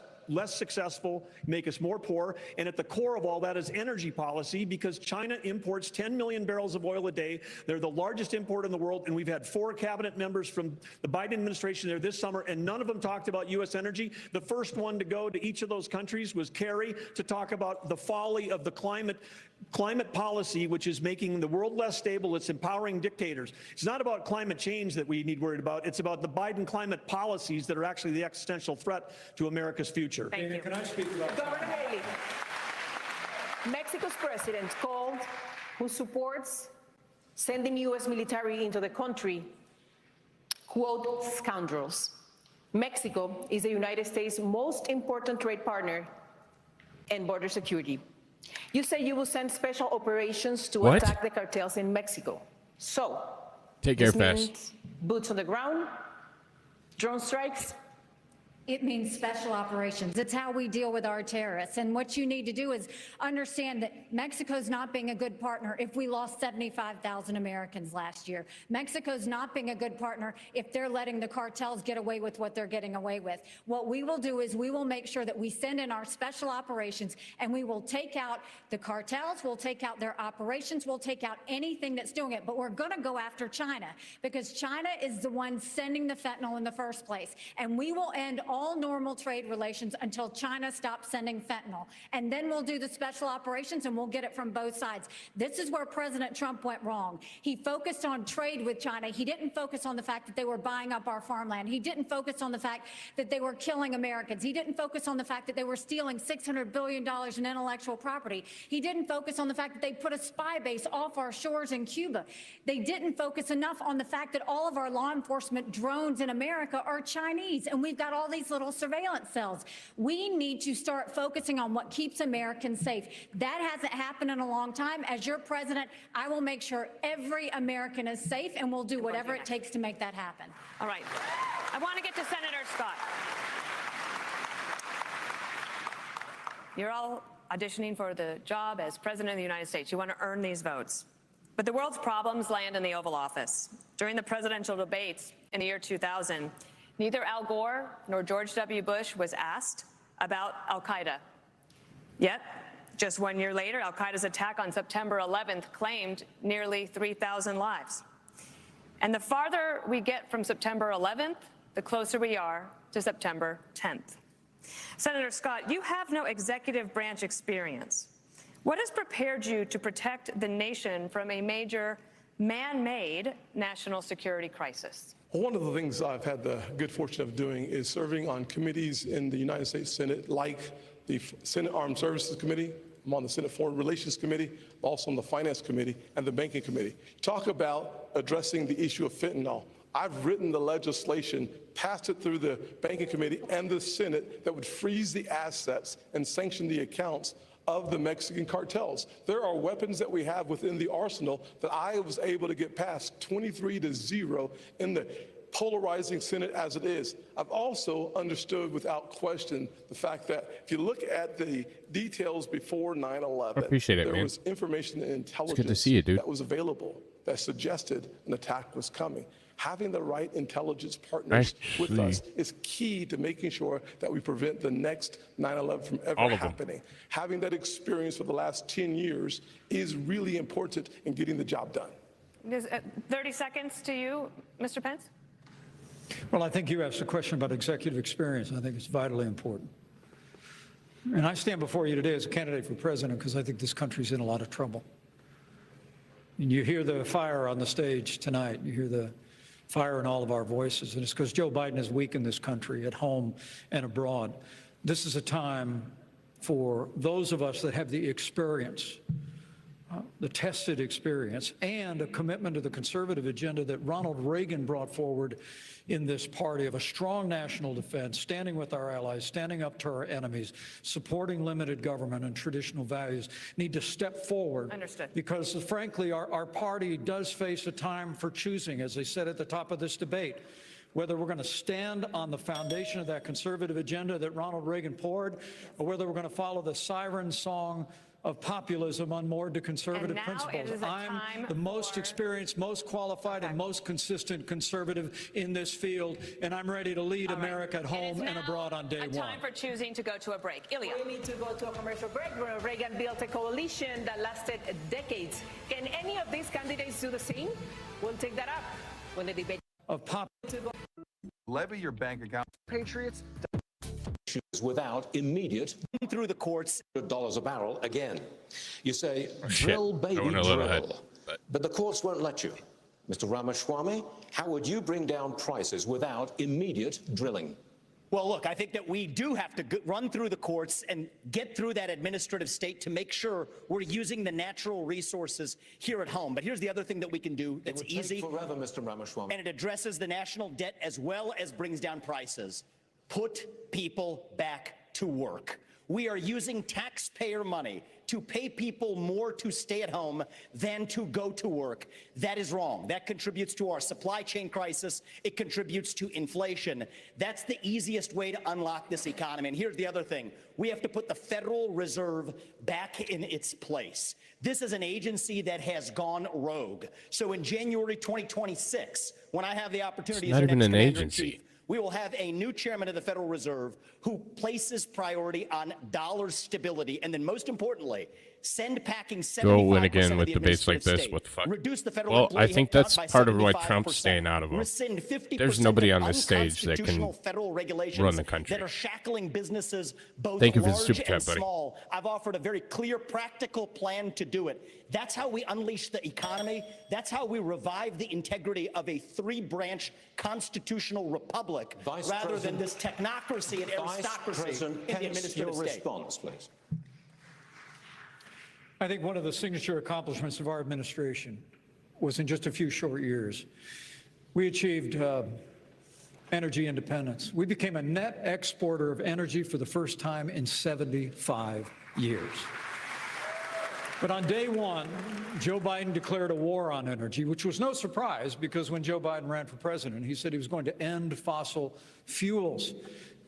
successful, make us more poor. And at the core of all that is energy policy, because China imports 10 million barrels of oil a day. They're the largest importer in the world, and we've had 4 cabinet members from the Biden administration there this summer, and none of them talked about U.S. energy. The first one to go to each of those countries was Kerry, to talk about the folly of the climate policy, which is making the world less stable. It's empowering dictators. It's not about climate change that we need worried about. It's about the Biden climate policies that are actually the existential threat to America's future. Thank you. Can I speak about Governor Haley, Mexico's president called who supports sending U.S. military into the country, quote, scoundrels. Mexico is the United States' most important trade partner and border security. You say you will send special operations to attack the cartels in Mexico. So, take care, means boots on the ground, drone strikes. It means special operations. It's how we deal with our terrorists. And what you need to do is understand that Mexico's not being a good partner if we lost 75,000 Americans last year. Mexico's not being a good partner if they're letting the cartels get away with what they're getting away with. What we will do is we will make sure that we send in our special operations, and we will take out the cartels, we'll take out their operations, we'll take out anything that's doing it. But we're going to go after China, because China is the one sending the fentanyl in the first place. And we will end all normal trade relations until China stops sending fentanyl. And then we'll do the special operations, and we'll get it from both sides. This is where President Trump went wrong. He focused on trade with China. He didn't focus on the fact that they were buying up our farmland. He didn't focus on the fact that they were killing Americans. He didn't focus on the fact that they were stealing $600 billion in intellectual property. He didn't focus on the fact that they put a spy base off our shores in Cuba. They didn't focus enough on the fact that all of our law enforcement drones in America are Chinese, and we've got all these these little surveillance cells. We need to start focusing on what keeps Americans safe. That hasn't happened in a long time. As your president, I will make sure every American is safe, and we'll do whatever it takes to make that happen. All right. I want to get to Senator Scott. You're all auditioning for the job as President of the United States. You want to earn these votes. But the world's problems land in the Oval Office. During the presidential debates in the year 2000, neither Al Gore nor George W. Bush was asked about al-Qaeda. Yet, just 1 year later, al-Qaeda's attack on September 11th claimed nearly 3,000 lives. And the farther we get from September 11th, the closer we are to September 10th. Senator Scott, you have no executive branch experience. What has prepared you to protect the nation from a major man-made national security crisis? Well, one of the things I've had the good fortune of doing is serving on committees in the United States Senate, like the Senate Armed Services Committee. I'm on the Senate Foreign Relations Committee, also on the Finance Committee and the Banking Committee. Talk about addressing the issue of fentanyl. I've written the legislation, passed it through the Banking Committee and the Senate that would freeze the assets and sanction the accounts of the Mexican cartels. There are weapons that we have within the arsenal that I was able to get past 23-0 in the polarizing Senate as it is. I've also understood without question the fact that if you look at the details before 9/11, there was information and intelligence that was available that suggested an attack was coming. Having the right intelligence partners with us is key to making sure that we prevent the next 9/11 from ever happening. Having that experience for the last 10 years is really important in getting the job done. 30 seconds to you, Mr. Pence. Well, I think you asked a question about executive experience. I think it's vitally important. And I stand before you today as a candidate for president because I think this country's in a lot of trouble. And you hear the fire on the stage tonight. You hear the fire in all of our voices. And it's because Joe Biden has weakened this country at home and abroad. This is a time for those of us that have the experience, the tested experience, and a commitment to the conservative agenda that Ronald Reagan brought forward in this party of a strong national defense, standing with our allies, standing up to our enemies, supporting limited government and traditional values, need to step forward. Understood. Because frankly, our party does face a time for choosing, as I said at the top of this debate, whether we're going to stand on the foundation of that conservative agenda that Ronald Reagan poured, or whether we're going to follow the siren song of populism unmoored to conservative principles. I'm the most experienced, most qualified, and most consistent conservative in this field, and I'm ready to lead America at home and abroad on day one. Time for choosing to go to a break. Ilya. We need to go to a commercial break. Reagan built a coalition that lasted decades. Can any of these candidates do the same? We'll take that up when the debate of levy your bank account. Patriots. Without immediate through the courts $100 a barrel again. You say, drill, baby, drill. But the courts won't let you. Mr. Ramaswamy, how would you bring down prices without immediate drilling? Well, look, I think that we do have to run through the courts and get through that administrative state to make sure we're using the natural resources here at home. But here's the other thing that we can do that's easy. It would take forever, Mr. Ramaswamy. And it addresses the national debt as well as brings down prices. Put people back to work. We are using taxpayer money to pay people more to stay at home than to go to work. That is wrong. That contributes to our supply chain crisis. It contributes to inflation. That's the easiest way to unlock this economy. And here's the other thing. We have to put the Federal Reserve back in its place. This is an agency that has gone rogue. So in January 2026, when I have the opportunity as not your even next an agency. we will have a new chairman of the Federal Reserve who places priority on dollar stability, and then most importantly, send packing 75% Go win again of with the debates like administrative this. state. What the fuck? Reduce the federal Well, I employee think headcount that's by part of why 75%. Trump's staying out of them. Rescind 50% There's nobody of on this stage that can unconstitutional federal regulations run the country. that are shackling businesses both Thank you for the large super and chat, buddy. small. I've offered a very clear, practical plan to do it. That's how we unleash the economy. That's how we revive the integrity of a three-branch constitutional republic rather than this technocracy and aristocracy in the administrative state. Response, please. I think one of the signature accomplishments of our administration was in just a few short years, we achieved energy independence. We became a net exporter of energy for the first time in 75 years. But on day one, Joe Biden declared a war on energy, which was no surprise because when Joe Biden ran for president, he said he was going to end fossil fuels.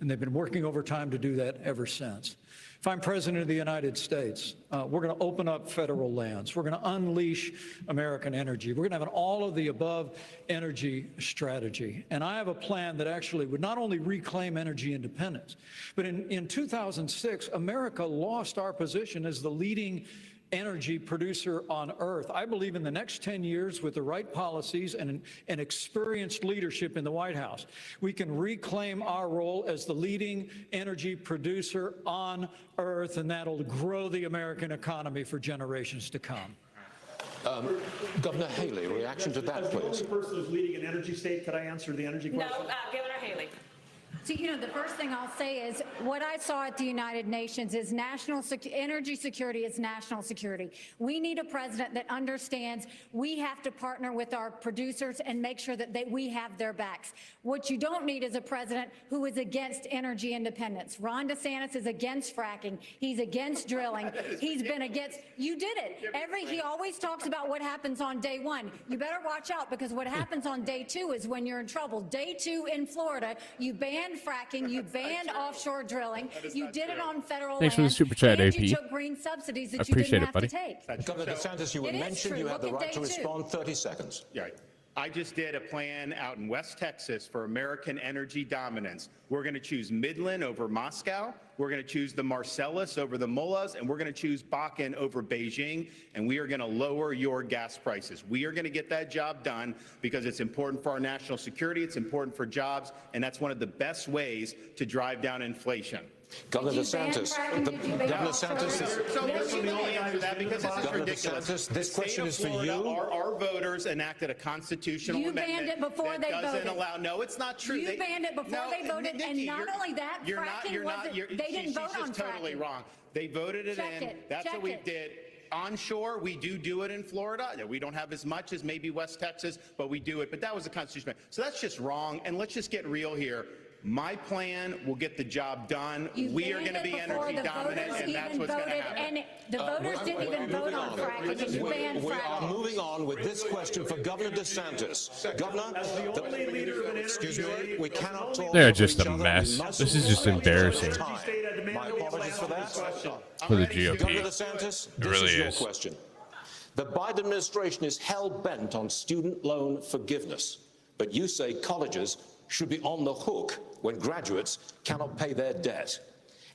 And they've been working overtime to do that ever since. If I'm president of the United States, we're going to open up federal lands. We're going to unleash American energy. We're going to have an all-of-the-above energy strategy. And I have a plan that actually would not only reclaim energy independence, but in 2006, America lost our position as the leading energy producer on Earth. I believe in the next 10 years, with the right policies and experienced leadership in the White House, we can reclaim our role as the leading energy producer on Earth, and that'll grow the American economy for generations to come. Governor Haley, reaction to that, please. As the only person who's leading an energy state, could I answer the energy question? No, Governor Haley. So, the first thing I'll say is what I saw at the United Nations is energy security is national security. We need a president that understands we have to partner with our producers and make sure that we have their backs. What you don't need is a president who is against energy independence. Ron DeSantis is against fracking. He's against drilling. He's been against, you did it. He always talks about what happens on day one. You better watch out, because what happens on day two is when you're in trouble. Day two in Florida, you banned fracking, you banned offshore drilling, you did it on federal Thanks land, for the super chat, and AP. you took green subsidies that you Appreciate didn't it, have buddy. to take. Governor DeSantis, you were mentioned. You have the right to respond. 30 seconds. Yeah. I just did a plan out in West Texas for American energy dominance. We're going to choose Midland over Moscow. We're going to choose the Marcellus over the Mullahs, and we're going to choose Bakken over Beijing, and we are going to lower your gas prices. We are going to get that job done because it's important for our national security, it's important for jobs, and that's one of the best ways to drive down inflation. Governor DeSantis. Governor DeSantis. Governor DeSantis, this question is for you. Our voters enacted a constitutional amendment. You banned it before they voted. No, it's not true. You banned it before they voted, and not only that, fracking wasn't. They didn't vote on fracking. She's totally wrong. They voted it in. That's what we did. Onshore, we do it in Florida. We don't have as much as maybe West Texas, but we do it. But that was a constitutional amendment. So that's just wrong. And let's just get real here. My plan will get the job done. We are going to be energy dominant, and that's what's going to happen. And the voters didn't even vote on fracking. You banned fracking. We are moving on with this question for Governor DeSantis. Governor, excuse me, we cannot talk. They're just a mess. This is just embarrassing My apologies for that. for the GOP. Governor DeSantis, It this really is your is. question. The Biden administration is hell-bent on student loan forgiveness, but you say colleges should be on the hook when graduates cannot pay their debt.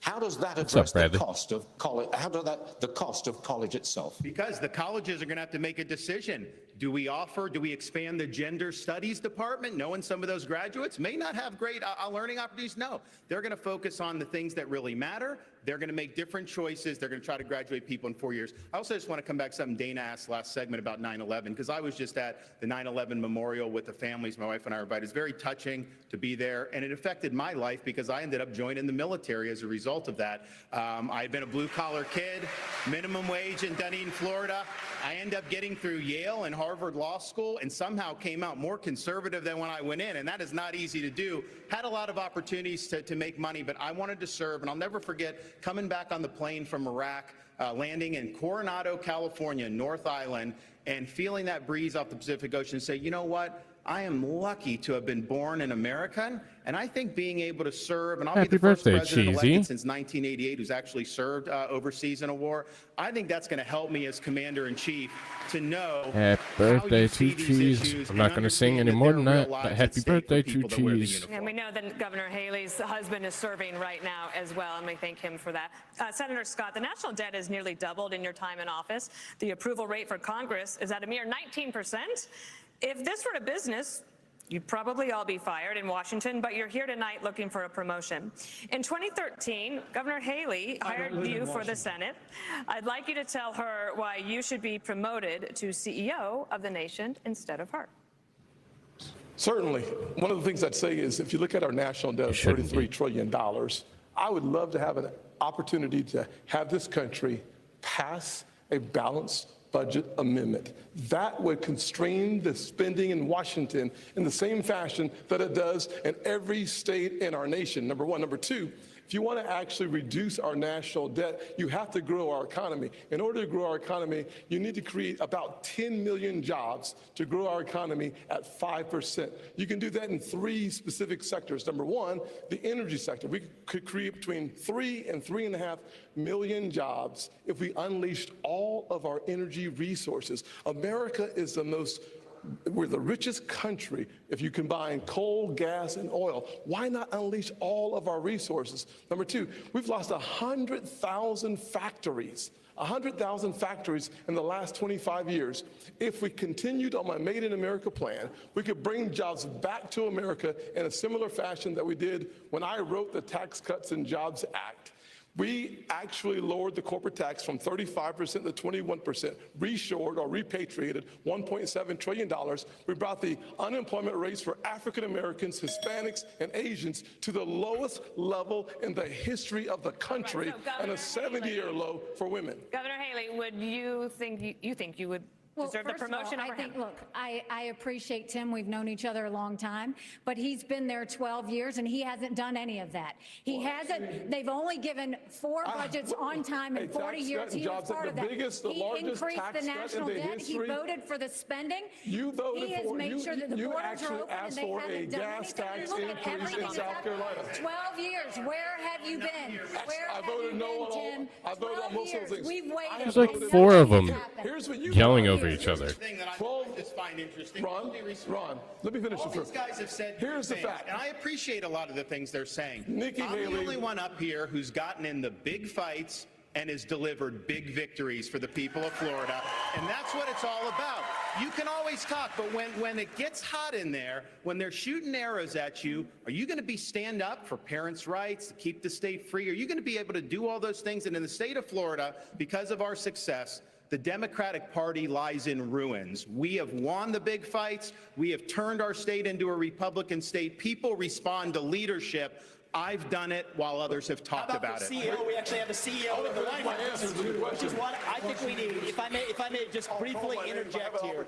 How does that address the cost of college? How does the cost of college itself? Because the colleges are going to have to make a decision. Do we expand the gender studies department, knowing some of those graduates may not have great learning opportunities? No, they're going to focus on the things that really matter. They're going to make different choices. They're going to try to graduate people in 4 years. I also just want to come back to something Dana asked last segment about 9/11, because I was just at the 9/11 memorial with the families. My wife and I were invited. It's very touching to be there, and it affected my life because I ended up joining the military as a result of that. I had been a blue-collar kid, minimum wage in Dunedin, Florida. I ended up getting through Yale and Harvard Law School and somehow came out more conservative than when I went in, and that is not easy to do. Had a lot of opportunities to make money, but I wanted to serve, and I'll never forget coming back on the plane from Iraq, landing in Coronado, California, North Island, and feeling that breeze off the Pacific Ocean and say, you know what? I am lucky to have been born an American, and I think being able to serve, and I'll be the first president elected since 1988 who's actually served overseas in a war. I think that's going to help me as commander-in-chief to know Happy birthday to Cheese. I'm not going to sing any more than that, but happy birthday to Cheese. And we know that Governor Haley's husband is serving right now as well, and we thank him for that. Senator Scott, the national debt has nearly doubled in your time in office. The approval rate for Congress is at a mere 19%. If this were a business, you'd probably all be fired in Washington, but you're here tonight looking for a promotion. In 2013, Governor Haley hired you for the Senate. I'd like you to tell her why you should be promoted to CEO of the nation instead of her. Certainly. One of the things I'd say is if you look at our national debt of $33 trillion, I would love to have an opportunity to have this country pass a balanced budget amendment. That would constrain the spending in Washington in the same fashion that it does in every state in our nation, number one. Number two, if you want to actually reduce our national debt, you have to grow our economy. In order to grow our economy, you need to create about 10 million jobs to grow our economy at 5%. You can do that in 3 specific sectors. Number one, the energy sector. We could create between 3 and 3.5 million jobs if we unleashed all of our energy resources. America is we're the richest country if you combine coal, gas, and oil. Why not unleash all of our resources? Number two, we've lost 100,000 factories. 100,000 factories in the last 25 years. If we continued on my Made in America plan, we could bring jobs back to America in a similar fashion that we did when I wrote the Tax Cuts and Jobs Act. We actually lowered the corporate tax from 35% to 21%, reshored or repatriated $1.7 trillion. We brought the unemployment rates for African Americans, Hispanics, and Asians to the lowest level in the history of the country, and a 70-year low for women. Governor Haley, would you think you would deserve the promotion over him? Look, I appreciate Tim. We've known each other a long time, but he's been there 12 years and he hasn't done any of that. He hasn't. They've only given 4 budgets on time in 40 years. He was part of that. He increased the national debt. He voted for the spending. You voted he has made sure that the borders are open and they haven't done anything. Look at everything in South Carolina. 12 years. Where have you been? Where have you been, Tim? I voted on most of those things. We've waited. There's like 4 of them yelling over each other. Thing that I just find interesting. Ron, let me finish. All these guys have said here's the things, fact, and I appreciate a lot of the things they're saying. Nikki I'm Haley, the only one up here who's gotten in the big fights and has delivered big victories for the people of Florida, and that's what it's all about. You can always talk, but when it gets hot in there, when they're shooting arrows at you, are you going to stand up for parents' rights, to keep the state free? Are you going to be able to do all those things? And in the state of Florida, because of our success, the Democratic Party lies in ruins. We have won the big fights. We have turned our state into a Republican state. People respond to leadership. I've done it while others have talked about it. CEO, we actually have a CEO in the White House, which is what I think we need. If I may just briefly interject here,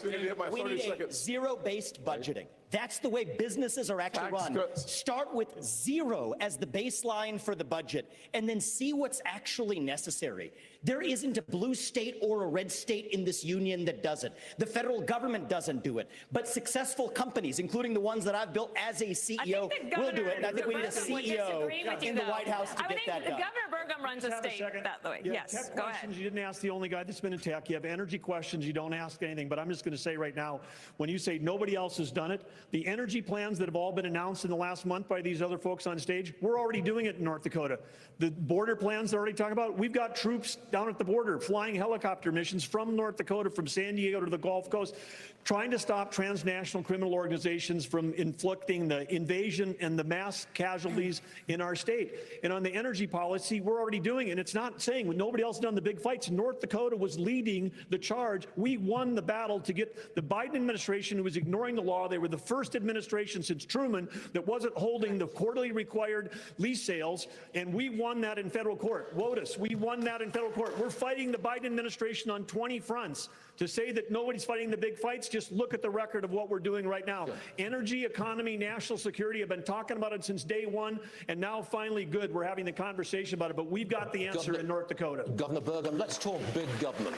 we need a zero-based budgeting. That's the way businesses are actually run. Start with 0 as the baseline for the budget, and then see what's actually necessary. There isn't a blue state or a red state in this union that does it. The federal government doesn't do it. But successful companies, including the ones that I've built as a CEO, will do it. And I think we need a CEO in the White House to get that done. Governor Burgum runs a state that way. Yes, go ahead. You didn't ask the only guy that's been in tech. You have energy questions. You don't ask anything. But I'm just going to say right now, when you say nobody else has done it, the energy plans that have all been announced in the last month by these other folks on stage, we're already doing it in North Dakota. The border plans they're already talking about, we've got troops down at the border flying helicopter missions from North Dakota, from San Diego to the Gulf Coast, trying to stop transnational criminal organizations from inflicting the invasion and the mass casualties in our state. And on the energy policy, we're already doing it. And it's not saying when nobody else done the big fights. North Dakota was leading the charge. We won the battle to get the Biden administration, who was ignoring the law. They were the first administration since Truman that wasn't holding the quarterly required lease sales, and we won that in federal court. WOTUS, we won that in federal court. We're fighting the Biden administration on 20 fronts. To say that nobody's fighting the big fights, just look at the record of what we're doing right now. Energy, economy, national security, I've been talking about it since day one, and now finally good, we're having the conversation about it, but we've got the answer in North Dakota. Governor Burgum, let's talk big government.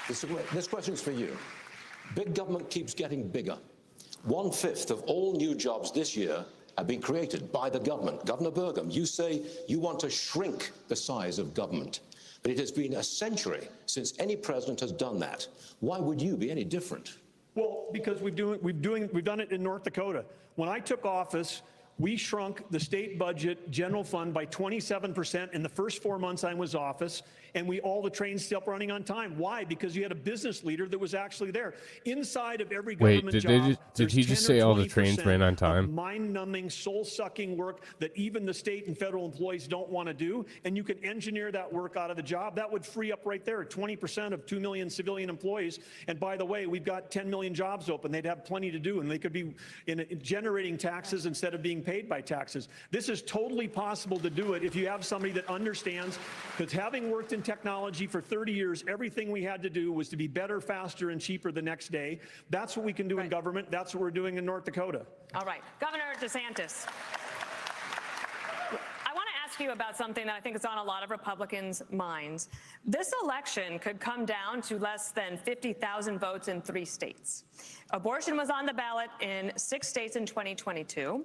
This question's for you. Big government keeps getting bigger. 1/5 of all new jobs this year have been created by the government. Governor Burgum, you say you want to shrink the size of government, but it has been a century since any president has done that. Why would you be any different? Well, because we've done it in North Dakota. When I took office, we shrunk the state budget general fund by 27% in the first 4 months I was office, and all the trains still running on time. Why? Because you had a business leader that was actually there. Inside of every government job, did he just say all the trains ran on time? Mind-numbing, soul-sucking work that even the state and federal employees don't want to do, and you can engineer that work out of the job. That would free up right there 20% of 2 million civilian employees. And by the way, we've got 10 million jobs open. They'd have plenty to do, and they could be generating taxes instead of being paid by taxes. This is totally possible to do it if you have somebody that understands, because having worked in technology for 30 years, everything we had to do was to be better, faster, and cheaper the next day. That's what we can do in government. That's what we're doing in North Dakota. All right. Governor DeSantis, I want to ask you about something that I think is on a lot of Republicans' minds. This election could come down to less than 50,000 votes in 3 states. Abortion was on the ballot in 6 states in 2022.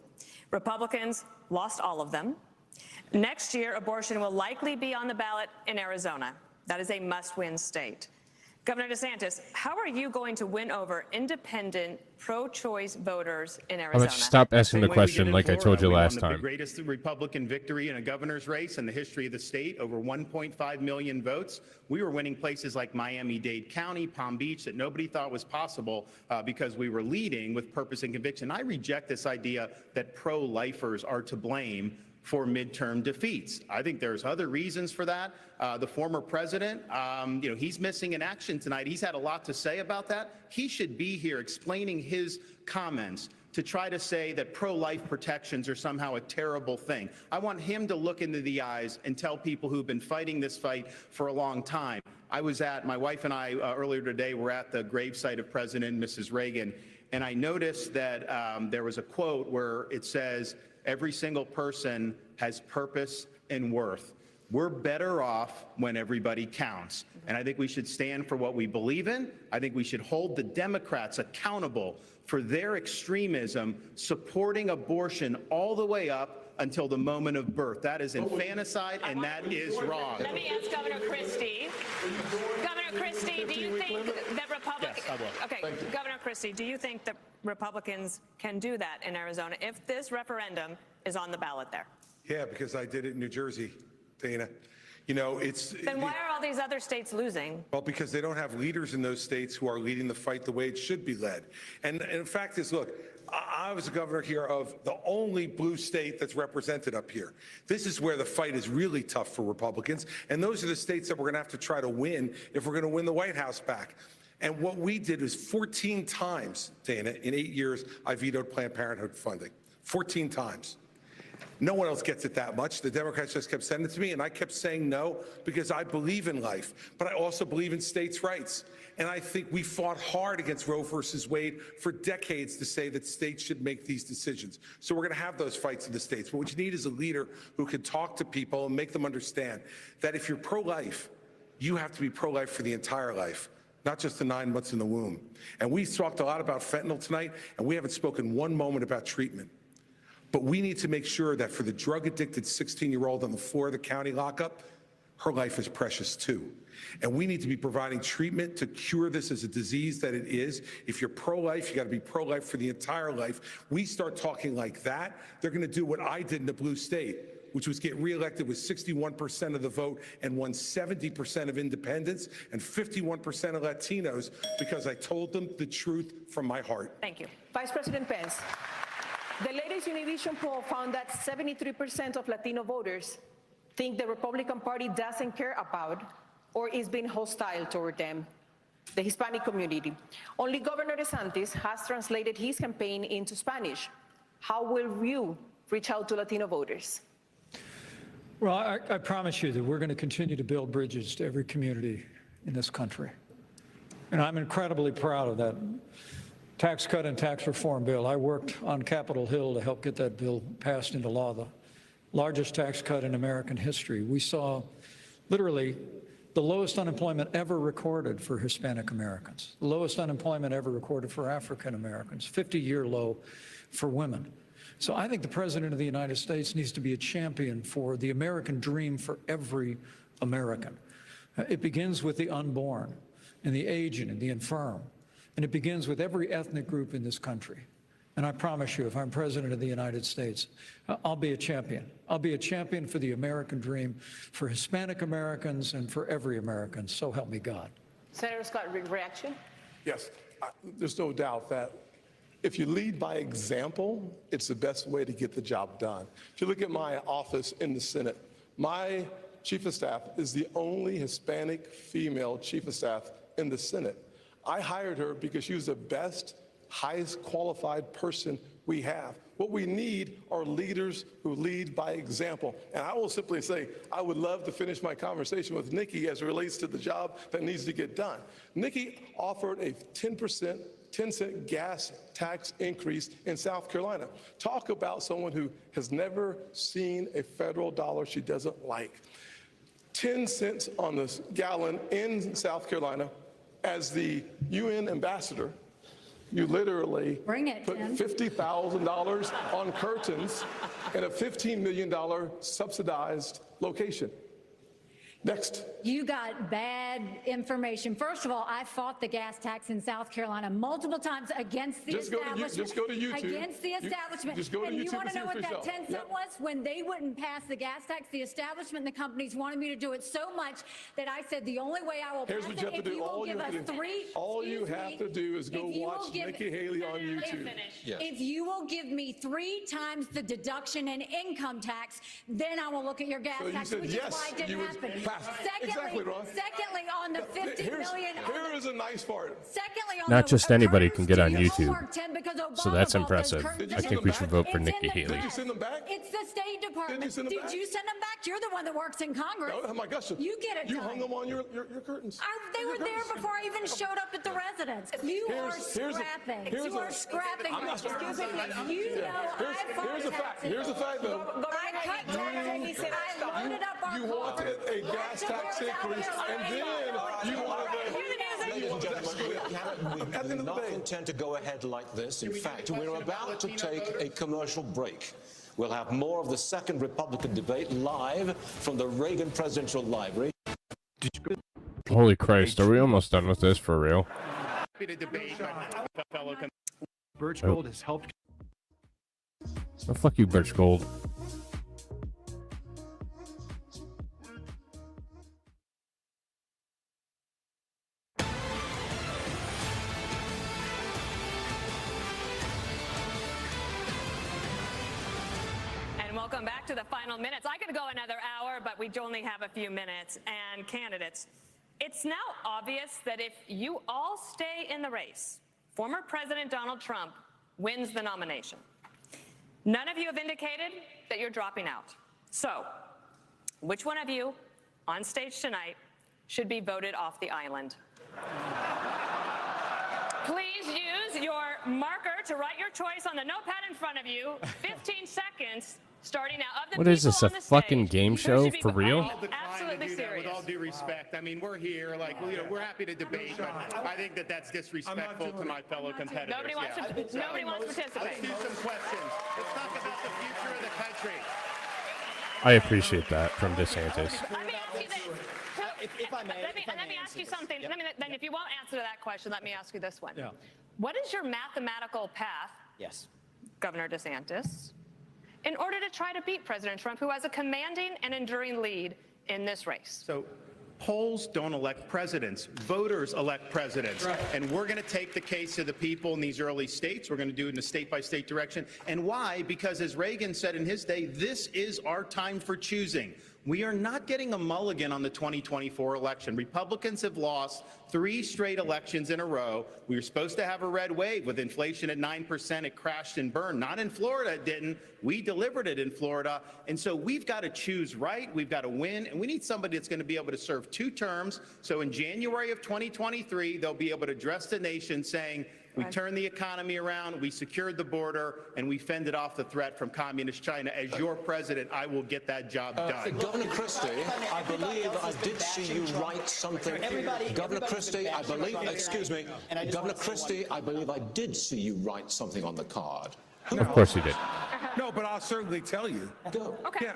Republicans lost all of them. Next year, abortion will likely be on the ballot in Arizona. That is a must-win state. Governor DeSantis, how are you going to win over independent, pro-choice voters in Arizona? I'm going to stop asking the question like I told you last time. The greatest Republican victory in a governor's race in the history of the state, over 1.5 million votes. We were winning places like Miami-Dade County, Palm Beach, that nobody thought was possible because we were leading with purpose and conviction. I reject this idea that pro-lifers are to blame for midterm defeats. I think there's other reasons for that. The former president, he's missing in action tonight. He's had a lot to say about that. He should be here explaining his comments to try to say that pro-life protections are somehow a terrible thing. I want him to look into the eyes and tell people who've been fighting this fight for a long time. My wife and I earlier today were at the gravesite of President and Mrs. Reagan, and I noticed that there was a quote where it says, "Every single person has purpose and worth." We're better off when everybody counts. And I think we should stand for what we believe in. I think we should hold the Democrats accountable for their extremism, supporting abortion all the way up until the moment of birth. That is infanticide, and that is wrong. Let me ask Governor Christie. Governor Christie, do you think that Republicans... Yes, I will. Okay, Governor Christie, do you think that Republicans can do that in Arizona if this referendum is on the ballot there? Yeah, because I did it in New Jersey, Dana. You know, it's... Then why are all these other states losing? Well, because they don't have leaders in those states who are leading the fight the way it should be led. And the fact is, look, I was a governor here of the only blue state that's represented up here. This is where the fight is really tough for Republicans. And those are the states that we're going to have to try to win if we're going to win the White House back. And what we did was 14 times, Dana, in 8 years, I vetoed Planned Parenthood funding. 14 times. No one else gets it that much. The Democrats just kept sending it to me, and I kept saying no because I believe in life, but I also believe in states' rights. And I think we fought hard against Roe versus Wade for decades to say that states should make these decisions. So we're going to have those fights in the states. But what you need is a leader who can talk to people and make them understand that if you're pro-life, you have to be pro-life for the entire life, not just the 9 months in the womb. And we talked a lot about fentanyl tonight, and we haven't spoken one moment about treatment. But we need to make sure that for the drug-addicted 16-year-old on the floor of the county lockup, her life is precious too. And we need to be providing treatment to cure this as a disease that it is. If you're pro-life, you got to be pro-life for the entire life. We start talking like that, they're going to do what I did in the blue state, which was get reelected with 61% of the vote and won 70% of independents and 51% of Latinos because I told them the truth from my heart. Thank you. Vice President Pence, the latest Univision poll found that 73% of Latino voters think the Republican Party doesn't care about or is being hostile toward them, the Hispanic community. Only Governor DeSantis has translated his campaign into Spanish. How will you reach out to Latino voters? Well, I promise you that we're going to continue to build bridges to every community in this country. And I'm incredibly proud of that tax cut and tax reform bill. I worked on Capitol Hill to help get that bill passed into law, the largest tax cut in American history. We saw literally the lowest unemployment ever recorded for Hispanic Americans, the lowest unemployment ever recorded for African Americans, 50-year low for women. So I think the President of the United States needs to be a champion for the American dream for every American. It begins with the unborn and the aged and the infirm. And it begins with every ethnic group in this country. And I promise you, if I'm President of the United States, I'll be a champion. I'll be a champion for the American dream, for Hispanic Americans and for every American. So help me God. Senator Scott, reaction? Yes, there's no doubt that if you lead by example, it's the best way to get the job done. If you look at my office in the Senate, my chief of staff is the only Hispanic female chief of staff in the Senate. I hired her because she was the best highest qualified person we have. What we need are leaders who lead by example. And I will simply say, I would love to finish my conversation with Nikki as it relates to the job that needs to get done. Nikki offered a 10-cent gas tax increase in South Carolina. Talk about someone who has never seen a federal dollar she doesn't like. 10 cents on the gallon in South Carolina. As the UN ambassador, you literally put $50,000 on curtains in a $15 million subsidized location. Next. You got bad information. First of all, I fought the gas tax in South Carolina multiple times against the establishment. Just go to YouTube. Against the establishment. Just go to and YouTube you want and to know see what for that 10 cent was? When they wouldn't pass the gas tax, the establishment and the companies wanted me to do it so much that I said the only way I will pass it if you will give us all you have to do is go watch Nikki Haley on YouTube. If you will give me 3 times the deduction in income tax, then I will look at your gas tax, which is why it didn't happen. Exactly, Ron. Secondly, on the 50 million. Here is a nice part. Secondly, on Not the just anybody can get on YouTube. homework 10 because So Obama that's bought impressive. those curtains. I think we should vote for It's Nikki in the Haley. Did you send them back? It's the State Department. Did you send them back? you send them back? You're the one that works in Congress. Oh my gosh. You get it You done. hung them on your curtains. They were there before I even showed up at the residence. You are scrapping. You are scrapping. Excuse me. You know I fought taxes. Here's the fact, though. I cut taxes. I loaded up our You wanted a gas tax increase, and then you wanted Ladies and gentlemen, we do not intend to go ahead like this. In fact, we're about to take a commercial break. We'll have more of the second Republican debate live from the Reagan Presidential Library. Holy Christ, are we almost done with this for real? Birch Gold has helped. Oh, fuck you, Birch Gold. Welcome back to the final minutes. I could go another hour, but we only have a few minutes. And candidates, it's now obvious that if you all stay in the race, former President Donald Trump wins the nomination. None of you have indicated that you're dropping out. So, which one of you on stage tonight should be voted off the island? Please use your marker to write your choice on the notepad in front of you. 15 seconds. Starting now, of the What is this, a fucking game show for real? Absolutely serious. With all due respect, I mean, we're here, like, we're happy to debate, but I think that's disrespectful to my fellow competitors. Nobody wants to participate. Let's do some questions. Let's talk about the future of the country. I appreciate that from DeSantis. Let me ask you this. Let me ask you something. Then if you won't answer that question, let me ask you this one. Yeah. What is your mathematical path, Governor DeSantis, in order to try to beat President Trump, who has a commanding and enduring lead in this race? So polls don't elect presidents. Voters elect presidents. Right. And we're going to take the case to the people in these early states. We're going to do it in a state-by-state direction. And why? Because as Reagan said in his day, this is our time for choosing. We are not getting a mulligan on the 2024 election. Republicans have lost 3 straight elections in a row. We were supposed to have a red wave with inflation at 9%. It crashed and burned. Not in Florida, it didn't. We delivered it in Florida. And so we've got to choose right. We've got to win. And we need somebody that's going to be able to serve 2 terms. So in January of 2023, they'll be able to address the nation saying, we turned the economy around, we secured the border, and we fended off the threat from communist China. As your president, I will get that job done. Governor Christie, I believe I did see you write something. Governor Christie, I believe, excuse me, Governor Christie, I believe I did see you write something on the card. Of course he did. No, but I'll certainly tell you. Go. Okay. Yeah.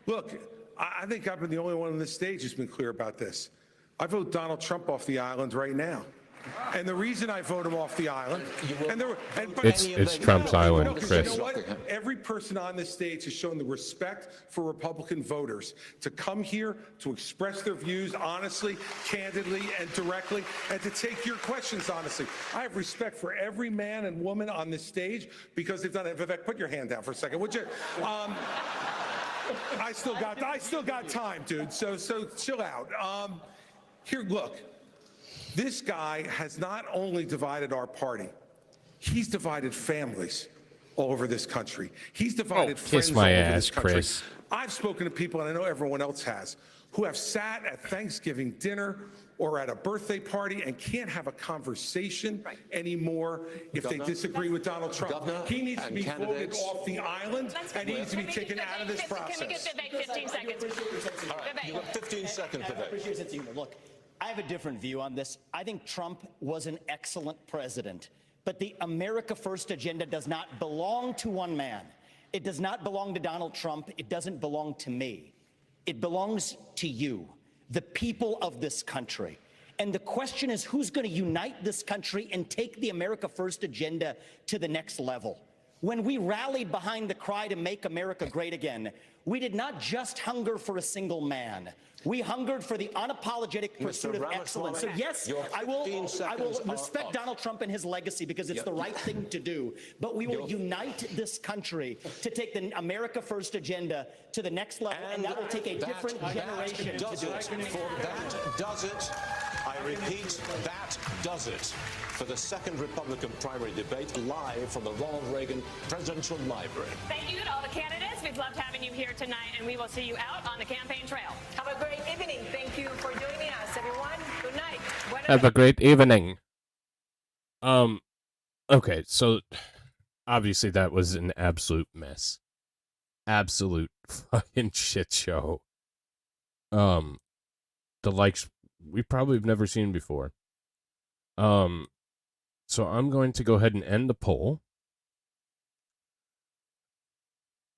Look, I think I've been the only one on this stage who's been clear about this. I vote Donald Trump off the island right now. And the reason I vote him off the island, it's Trump's island, Chris. You know what? Every person on this stage has shown the respect for Republican voters to come here, to express their views honestly, candidly, and directly, and to take your questions honestly. I have respect for every man and woman on this stage because they've done it. Vivek, put your hand down for a second, would you? I still got time, dude. So chill out. Here, look. This guy has not only divided our party, He's divided families all over this country. He's divided friends kiss all my over this ass, country. Chris. I've spoken to people, and I know everyone else has, who have sat at Thanksgiving dinner or at a birthday party and can't have a conversation anymore if they disagree with Donald Trump. Governor He needs to be voted candidates. off the island, and he needs to be taken out of this process. Can we get Vivek 15 seconds? All right, you've got 15 seconds, I Vivek. appreciate your sense of humor. Look, I have a different view on this. I think Trump was an excellent president, but the America First agenda does not belong to one man. It does not belong to Donald Trump. It doesn't belong to me. It belongs to you, the people of this country. And the question is, who's going to unite this country and take the America First agenda to the next level? When we rallied behind the cry to make America great again, we did not just hunger for a single man. We hungered for the unapologetic pursuit of excellence. So yes, I will respect Donald Trump and his legacy because it's the right thing to do. But we will unite this country to take the America First agenda to the next level, and that will take a different generation to do it. That does it. I repeat, that does it for the second Republican primary debate live from the Ronald Reagan Presidential Library. Thank you to all the candidates. We've loved having you here tonight, and we will see you out on the campaign trail. Have a great evening. Thank you for joining us, everyone. Good night. Have a great evening. Okay, so obviously that was an absolute mess. Absolute fucking shit show. The likes we probably have never seen before. So I'm going to go ahead and end the poll.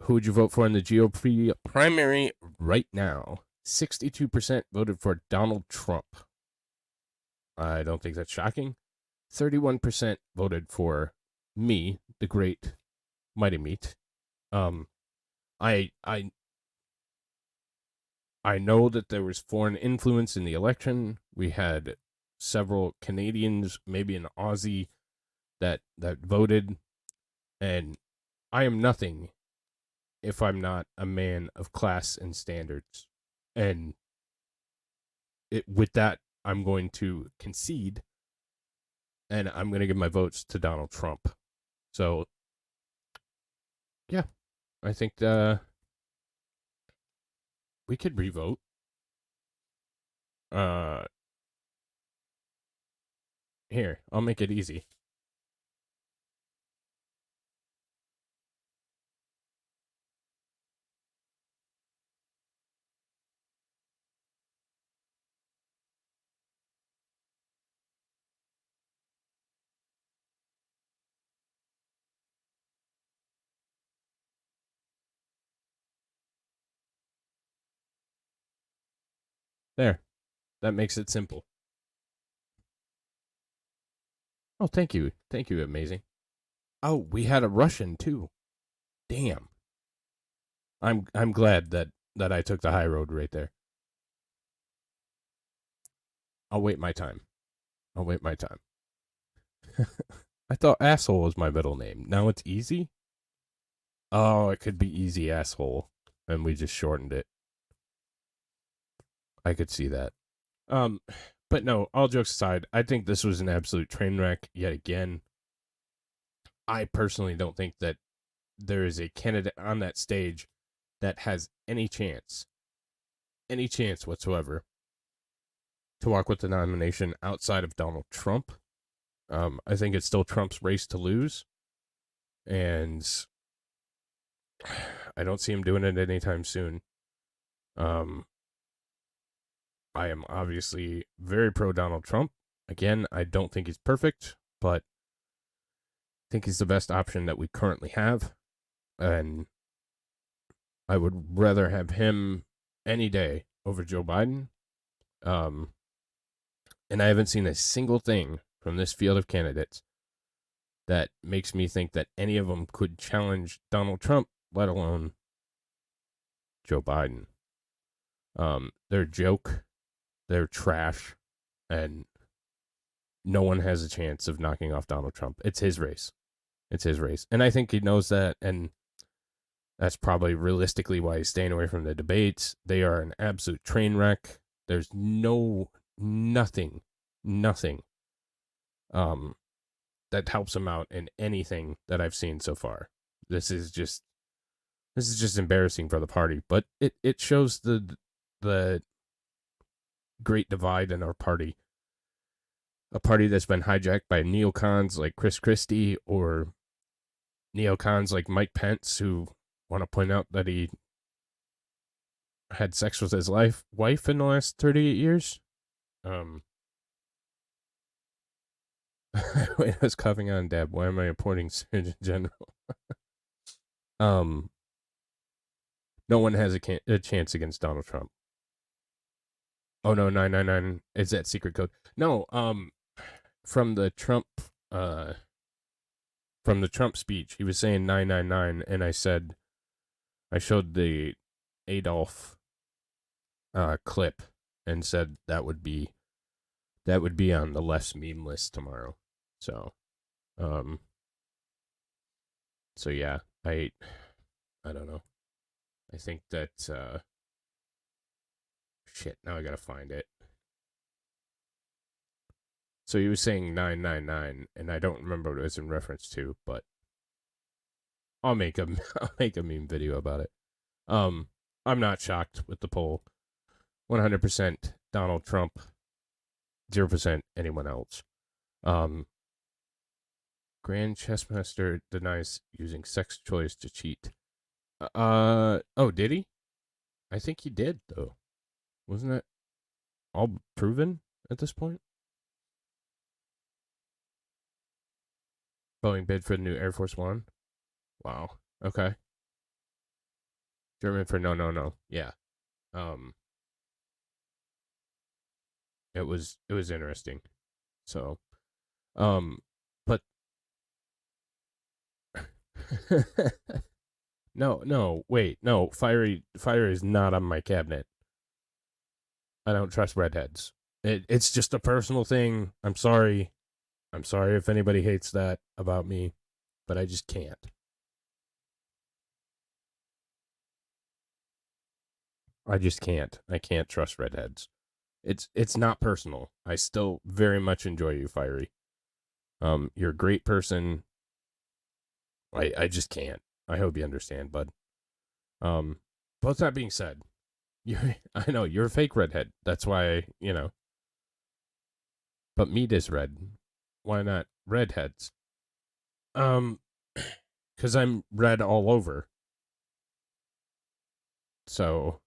Who would you vote for in the GOP primary right now? 62% voted for Donald Trump. I don't think that's shocking. 31% voted for me, the great Mighty Meat. I know that there was foreign influence in the election. We had several Canadians, maybe an Aussie, that voted, and I am nothing if I'm not a man of class and standards. And with that, I'm going to concede, and I'm going to give my votes to Donald Trump. So, yeah, I think we could revote. Here, I'll make it easy. There. That makes it simple. Oh, thank you. Thank you, amazing. Oh, we had a Russian too. Damn. I'm glad that I took the high road right there. I'll wait my time. I'll wait my time. I thought asshole was my middle name. Now it's easy? Oh, it could be easy asshole. And we just shortened it. I could see that. But no, all jokes aside, I think this was an absolute train wreck yet again. I personally don't think that there is a candidate on that stage that has any chance whatsoever to walk with the nomination outside of Donald Trump. I think it's still Trump's race to lose, and I don't see him doing it anytime soon. I am obviously very pro Donald Trump. Again, I don't think he's perfect, but I think he's the best option that we currently have. And I would rather have him any day over Joe Biden. And I haven't seen a single thing from this field of candidates that makes me think that any of them could challenge Donald Trump, let alone Joe Biden. They're a joke. They're trash, and no one has a chance of knocking off Donald Trump. It's his race. It's his race. And I think he knows that, and that's probably realistically why he's staying away from the debates. They are an absolute train wreck. There's nothing that helps him out in anything that I've seen so far. This is just embarrassing for the party, but it shows the great divide in our party. A party that's been hijacked by neocons like Christie or neocons like Mike Pence, who want to point out that he had sex with his wife in the last 38 years. Wait, I was coughing on Deb. Why am I appointing Surgeon General? No one has a chance against Donald Trump. Oh no, 999 is that secret code? No, from the Trump speech, he was saying 999, and I showed the Adolf clip and said that would be on the left's meme list tomorrow. So yeah, I don't know. I think that shit, now I gotta find it. So he was saying 999, and I don't remember what it was in reference to, but I'll make a meme video about it. I'm not shocked with the poll. 100% Donald Trump, 0% anyone else. Grand Chessmaster denies using sex toys to cheat. Oh, did he? I think he did, though. Wasn't it all proven at this point? Boeing bid for the new Air Force One. Wow. Okay. German for no. Yeah. It was interesting. So, but no, wait, no. Fire is not on my cabinet. I don't trust redheads. It's just a personal thing. I'm sorry if anybody hates that about me, but I just can't. I just can't. I can't trust redheads. It's not personal. I still very much enjoy you, Fiery. You're a great person. I just can't. I hope you understand, bud. Both that being said, I know you're a fake redhead. That's why, but meat is red. Why not redheads? Because I'm red all over. So,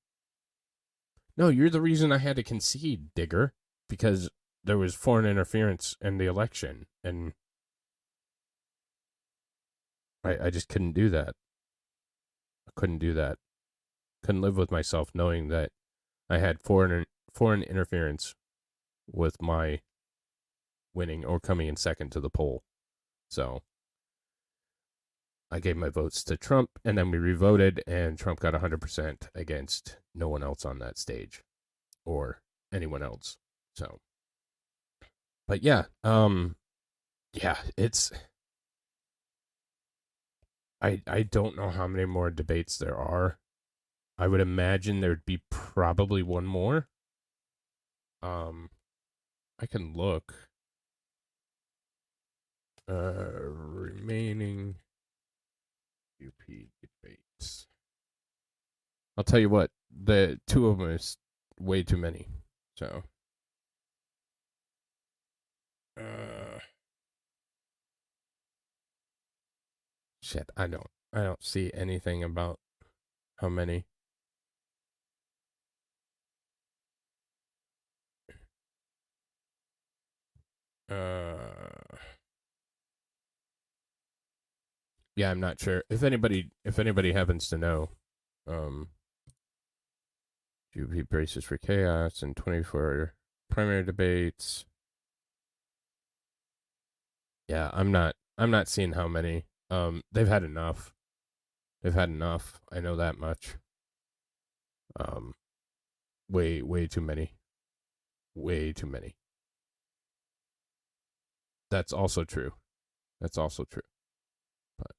no, you're the reason I had to concede, Digger, because there was foreign interference in the election, and I just couldn't do that. I couldn't do that. Couldn't live with myself knowing that I had foreign interference with my winning or coming in second to the poll. So I gave my votes to Trump, and then we revoted, and Trump got 100% against no one else on that stage or anyone else. So, but yeah, it's, I don't know how many more debates there are. I would imagine there'd be probably one more. I can look. Remaining UP debates. I'll tell you what, the two of them is way too many. So, shit, I don't see anything about how many. Yeah, I'm not sure. If anybody happens to know, GOP braces for chaos and 24 primary debates. Yeah, I'm not seeing how many. They've had enough. They've had enough. I know that much. Way too many. Way too many. That's also true. That's also true. But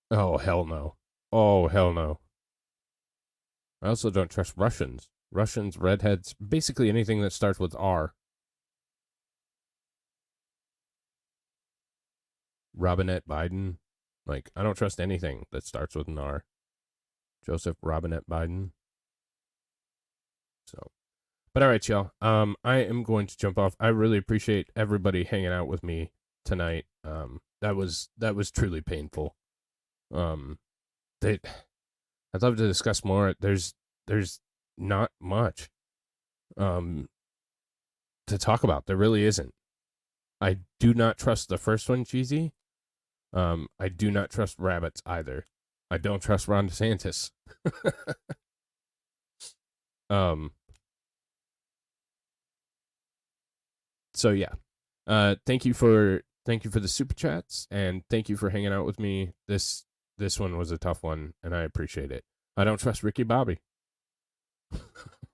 oh, hell no. Oh, hell no. I also don't trust Russians. Russians, redheads, basically anything that starts with R. Robinette Biden. Like, I don't trust anything that starts with an R. Joseph Robinette Biden. So, but all right, y'all. I am going to jump off. I really appreciate everybody hanging out with me tonight. That was truly painful. I'd love to discuss more. There's not much to talk about. There really isn't. I do not trust the first one, Cheesy. I do not trust rabbits either. I don't trust Ron DeSantis. So yeah. Thank you for the super chats, and thank you for hanging out with me. This one was a tough one, and I appreciate it. I don't trust Ricky Bobby.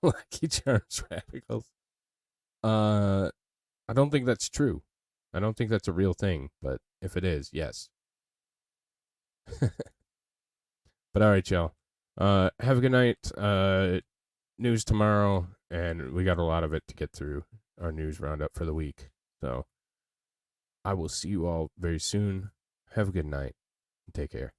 Lucky Charms radicals. I don't think that's true. I don't think that's a real thing, but if it is, yes. But all right, y'all. Have a good night. News tomorrow, and we got a lot of it to get through. Our news roundup for the week. So I will see you all very soon. Have a good night. Take care.